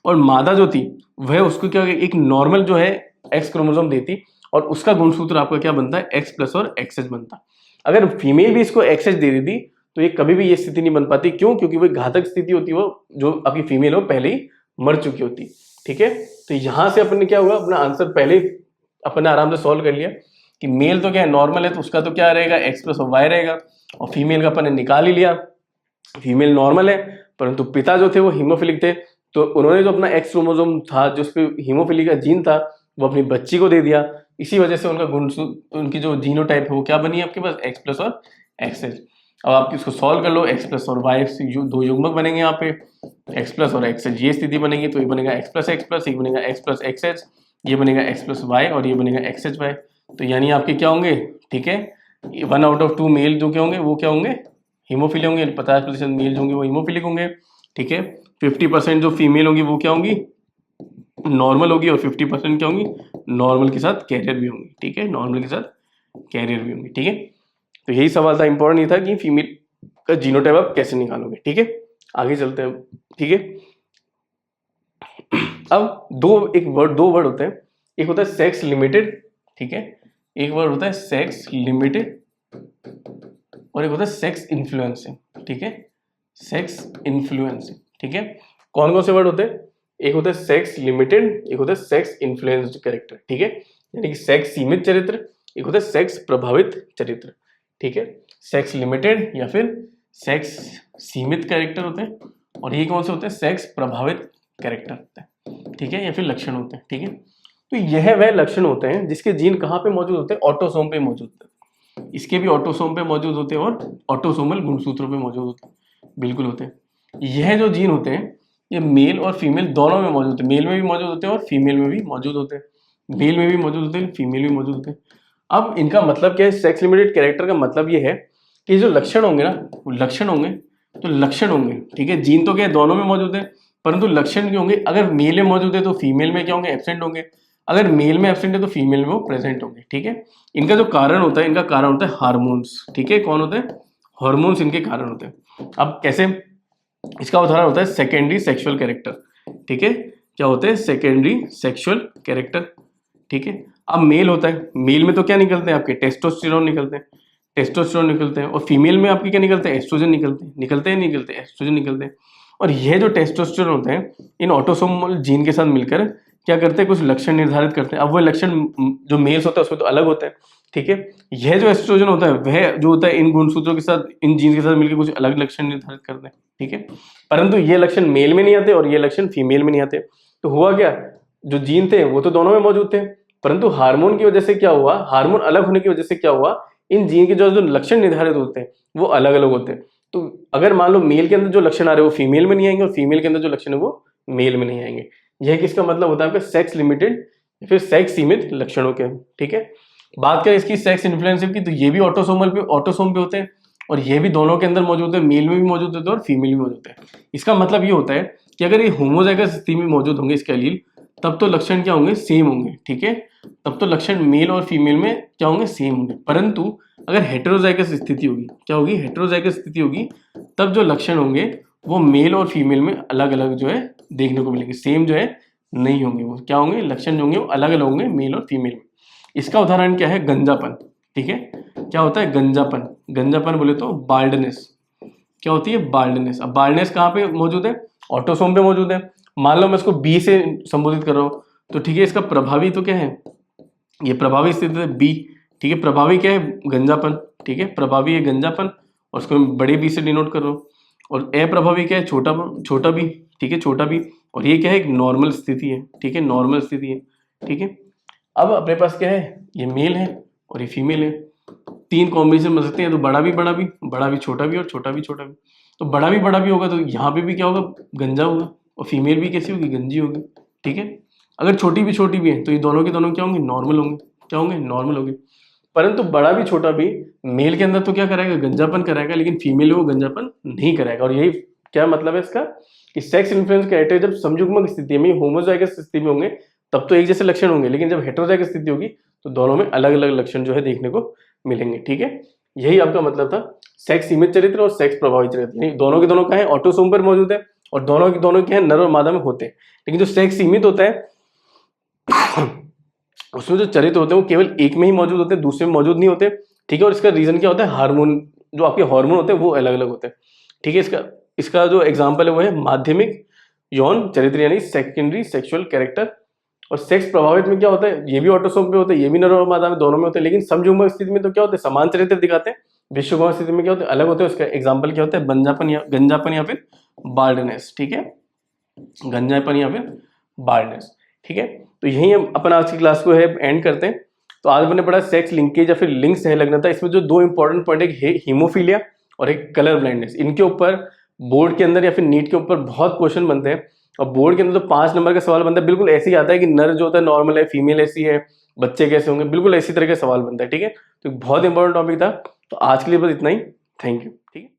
और मादा जो थी वह उसको क्या एक नॉर्मल जो है एक्स क्रोमोसोम देती, और उसका गुणसूत्र आपका क्या बनता है, एक्स प्लस और एक्सएच बनता। अगर फीमेल भी इसको एक्सएच दे देती तो ये कभी भी ये स्थिति नहीं बन पाती। क्यों? क्योंकि वो घातक स्थिति होती, वो जो आपकी फीमेल हो पहले ही मर चुकी होती। ठीक है, तो यहां से अपन ने क्या हुआ, अपना आंसर पहले अपन ने आराम से सॉल्व कर लिया कि मेल तो क्या है, नॉर्मल है, तो उसका तो क्या रहेगा, एक्स प्लस और वाई रहेगा, और फीमेल का अपन ने निकाल ही लिया, फीमेल नॉर्मल है, परंतु पिता जो थे वो हीमोफिलिक थे, तो उन्होंने जो अपना एक्स क्रोमोसोम था जो उस पर हीमोफिलिक का जीन था वो अपनी बच्ची को दे दिया। इसी वजह से उनका उनकी जो जीनोटाइप है वो क्या बनी है आपके पास, एक्स प्लस और एक्स एच। अब आप इसको सॉल्व कर लो, एक्स प्लस और वाई दो युग्मक बनेंगे यहाँ पे, एक्स प्लस और एक्स एच, ये स्थिति बनेगी, तो ये बनेगा एक्स प्लस, ये बनेगा एक्स प्लस एक्स एच, ये बनेगा एक्स प्लस वाई, और ये बनेगा एक्स एच वाई। तो यानी आपके क्या होंगे, ठीक है, 1 आउट ऑफ 2 मेल जो क्या होंगे वो क्या होंगे, हीमोफिलिक होंगे, 50% मेल होंगे वो हीमोफिलिक होंगे, ठीक है, 50% जो फीमेल होंगी वो क्या होंगी, नॉर्मल होगी, और 50% क्या होंगी, नॉर्मल के साथ कैरियर भी होंगी। ठीक है, नॉर्मल के साथ कैरियर भी होंगी। ठीक है, तो यही सवाल था, इंपॉर्टेंट ये था कि फीमेल का जीनोटाइप आप कैसे निकालोगे। ठीक है, आगे चलते हैं। ठीक है, अब दो वर्ड होते हैं, एक होता है सेक्स लिमिटेड, ठीक है, एक वर्ड होता है सेक्स लिमिटेड, और एक होता है सेक्स इन्फ्लुएंसिंग। ठीक है, सेक्स इन्फ्लुएंसिंग। ठीक है, कौन कौन से वर्ड होते हैं, एक होता है सेक्स लिमिटेड, एक होता है सेक्स इन्फ्लुएंस्ड कैरेक्टर। ठीक है, यानी कि सेक्स सीमित चरित्र, एक होता है सेक्स प्रभावित चरित्र। ठीक है, सेक्स लिमिटेड या फिर सेक्स सीमित कैरेक्टर होते हैं, और ये कौन से होते हैं, सेक्स प्रभावित कैरेक्टर होते हैं। ठीक है, या फिर लक्षण होते हैं। ठीक है, तो यह वह लक्षण होते हैं जिसके जीन कहाँ पे मौजूद होते हैं, ऑटोसोम पे मौजूद होते हैं। इसके भी ऑटोसोम पे मौजूद होते हैं और ऑटोसोमल गुणसूत्रों पे मौजूद होते हैं, बिल्कुल होते हैं। यह जो जीन होते हैं ये मेल और फीमेल दोनों में मौजूद होते हैं, मेल में भी मौजूद होते हैं और फीमेल में भी मौजूद होते हैं, मेल में भी मौजूद होते हैं, फीमेल भी मौजूद होते हैं। अब इनका मतलब क्या है, सेक्स लिमिटेड कैरेक्टर का मतलब ये है कि जो लक्षण होंगे ना, वो लक्षण होंगे, तो लक्षण होंगे, ठीक है, जीन तो क्या है दोनों में मौजूद है, परंतु लक्षण क्या होंगे, अगर मेल में मौजूद है तो फीमेल में क्या होंगे, एब्सेंट होंगे, अगर मेल में एब्सेंट है तो फीमेल में वो प्रेजेंट होंगे। ठीक है, इनका जो कारण होता है, इनका कारण होता है हार्मोन्स। ठीक है, कौन होते हैं, हार्मोन्स इनके कारण होते हैं। अब कैसे, इसका उदाहरण होता है सेकेंडरी सेक्सुअल कैरेक्टर। ठीक है, क्या होते हैं, सेकेंडरी सेक्सुअल कैरेक्टर। ठीक है, अब मेल होता है, मेल में तो क्या निकलते हैं आपके, टेस्टोस्टेरोन निकलते हैं, टेस्टोस्टेरोन निकलते हैं, और फीमेल में आपके क्या निकलते हैं, एस्ट्रोजन निकलते हैं, निकलते हैं एस्ट्रोजन निकलते हैं। और यह जो टेस्टोस्टेरोन होते हैं इन ऑटोसोमल जीन के साथ मिलकर क्या करते हैं, कुछ लक्षण निर्धारित करते हैं। अब वो लक्षण जो मेल्स होता है उसमें तो अलग होते हैं। ठीक है, यह जो एस्ट्रोजन होता है वह जो होता है इन गुणसूत्रों के साथ, इन जीन के साथ मिलकर कुछ अलग लक्षण निर्धारित करते हैं। ठीक है, परंतु ये लक्षण मेल में नहीं आते और ये लक्षण फीमेल में नहीं आते। तो हुआ क्या, जो जीन थे वो तो दोनों में मौजूद थे, परंतु हार्मोन की वजह से क्या हुआ, हार्मोन अलग होने की वजह से क्या हुआ, इन जीन के जो लक्षण निर्धारित होते हैं वो अलग अलग होते हैं। तो अगर मान लो मेल के अंदर जो लक्षण आ रहे हैं वो फीमेल में नहीं आएंगे, और फीमेल के अंदर जो लक्षण है वो मेल में नहीं आएंगे। यह किसका मतलब होता है आपका, सेक्स लिमिटेड या फिर सेक्स सीमित लक्षणों के। ठीक है, बात करें इसकी सेक्स इन्फ्लुएंसिव की, तो ये भी ऑटोसोम पे होते हैं, और ये भी दोनों के अंदर मौजूद है, मेल में भी मौजूद होते हैं और फीमेल में मौजूद है। इसका मतलब ये होता है कि अगर ये होमोजाइगस स्थिति में मौजूद होंगे इसके एलील, तब तो लक्षण क्या होंगे, सेम होंगे। ठीक है, तब तो लक्षण मेल और फीमेल में क्या होंगे, सेम होंगे। परंतु अगर हेटेरोजाइगस स्थिति होगी, क्या होगी, हेटेरोजाइगस स्थिति होगी, तब जो लक्षण होंगे वो मेल और फीमेल में अलग अलग जो है देखने को मिलेंगे, सेम जो है नहीं होंगे। वो क्या होंगे, लक्षण जो होंगे वो अलग अलग होंगे मेल और फीमेल में। इसका उदाहरण क्या है, गंजापन। ठीक है, क्या होता है गंजापन, गंजापन बोले तो बाल्डनेस, क्या होती है बाल्डनेस। अब बाल्डनेस कहाँ पे मौजूद है, ऑटोसोम पे मौजूद है। मान लो मैं इसको बी से संबोधित कर रहा हूँ, तो ठीक है, इसका प्रभावी तो क्या है, ये प्रभावी स्थिति है बी। ठीक है, प्रभावी क्या है, गंजापन। ठीक है, प्रभावी है गंजापन, और उसको मैं बड़े बी से डिनोट कर रहा हूँ। और अप्रभावी क्या है, छोटा बी। ठीक है, छोटा बी, और ये क्या है, एक नॉर्मल स्थिति है। ठीक है, नॉर्मल स्थिति है। ठीक है, अब अपने पास क्या है, ये मेल है और ये फीमेल है, तीन कॉम्बिनेशन बन सकते हैं, तो बड़ा भी छोटा भी और छोटा भी छोटा भी। तो बड़ा भी होगा तो यहाँ पे भी क्या होगा, गंजा होगा, और फीमेल भी कैसी होगी, गंजी होगी। ठीक है, अगर छोटी भी है तो ये दोनों के दोनों क्या होंगे, नॉर्मल होंगे। क्या होंगे, नॉर्मल होंगे। परंतु बड़ा भी छोटा भी मेल के अंदर तो क्या कराएगा, गंजापन कराएगा, लेकिन फीमेल वो गंजापन नहीं कराएगा। और यही क्या मतलब है इसका, कि सेक्स इन्फ्लुएंस कैरेक्टर जब समयुग्मक स्थिति में, होमोजाइगस स्थिति में होंगे तब तो एक जैसे लक्षण होंगे, लेकिन जब हेटेरोजाइगस स्थिति होगी तो दोनों में अलग अलग लक्षण जो है देखने को मिलेंगे। ठीक है, यही आपका मतलब था सेक्स सीमित चरित्र और सेक्स प्रभावित चरित्र, यानी दोनों के दोनों क्या है, ऑटोसोम पर मौजूद है, और दोनों के दोनों क्या है, नर और मादा में होते हैं। लेकिन जो सेक्स सीमित होता है उसमें जो चरित्र होते हैं वो केवल एक में ही मौजूद होते हैं, दूसरे में मौजूद नहीं होते। ठीक है, और इसका रीजन क्या होता है, हार्मोन, जो आपके हार्मोन होते हैं वो अलग अलग होते हैं। ठीक है, इसका जो एग्जाम्पल है वो है माध्यमिक यौन चरित्र, यानी सेकेंडरी सेक्सुअल कैरेक्टर। और सेक्स प्रभावित में क्या होता है, ये भी ऑटोसोम पे होते हैं, ये भी नर और मादा में दोनों में होते हैं, लेकिन समयुग्मक स्थिति में तो क्या होते हैं, समान चरित्र दिखाते हैं। विश्वयुग्मक स्थिति में क्या होते हैं, अलग होते हैं। उसका एग्जाम्पल क्या होता है, गंजापन या फिर बार्डनेस। ठीक है, गंजापन या फिर बार्डनेस। ठीक है, तो यही हम अपन आज की क्लास को है एंड करते हैं। तो आज मैंने पढ़ा सेक्स लिंकेज या फिर लिंग सहलग्नता। इसमें जो दो इंपॉर्टेंट पॉइंट, एक हीमोफीलिया और एक कलर ब्लाइंडनेस, इनके ऊपर बोर्ड के अंदर या फिर नीट के ऊपर बहुत क्वेश्चन बनते हैं। और बोर्ड के अंदर तो 5 नंबर का सवाल बनता है, बिल्कुल ऐसे ही आता है कि नर जो होता है नॉर्मल है, फीमेल ऐसी है, बच्चे कैसे होंगे, बिल्कुल इसी तरह का सवाल बनता है। ठीक है, तो बहुत इंपॉर्टेंट टॉपिक था। तो आज के लिए बस इतना ही। Thank you. ठीक है।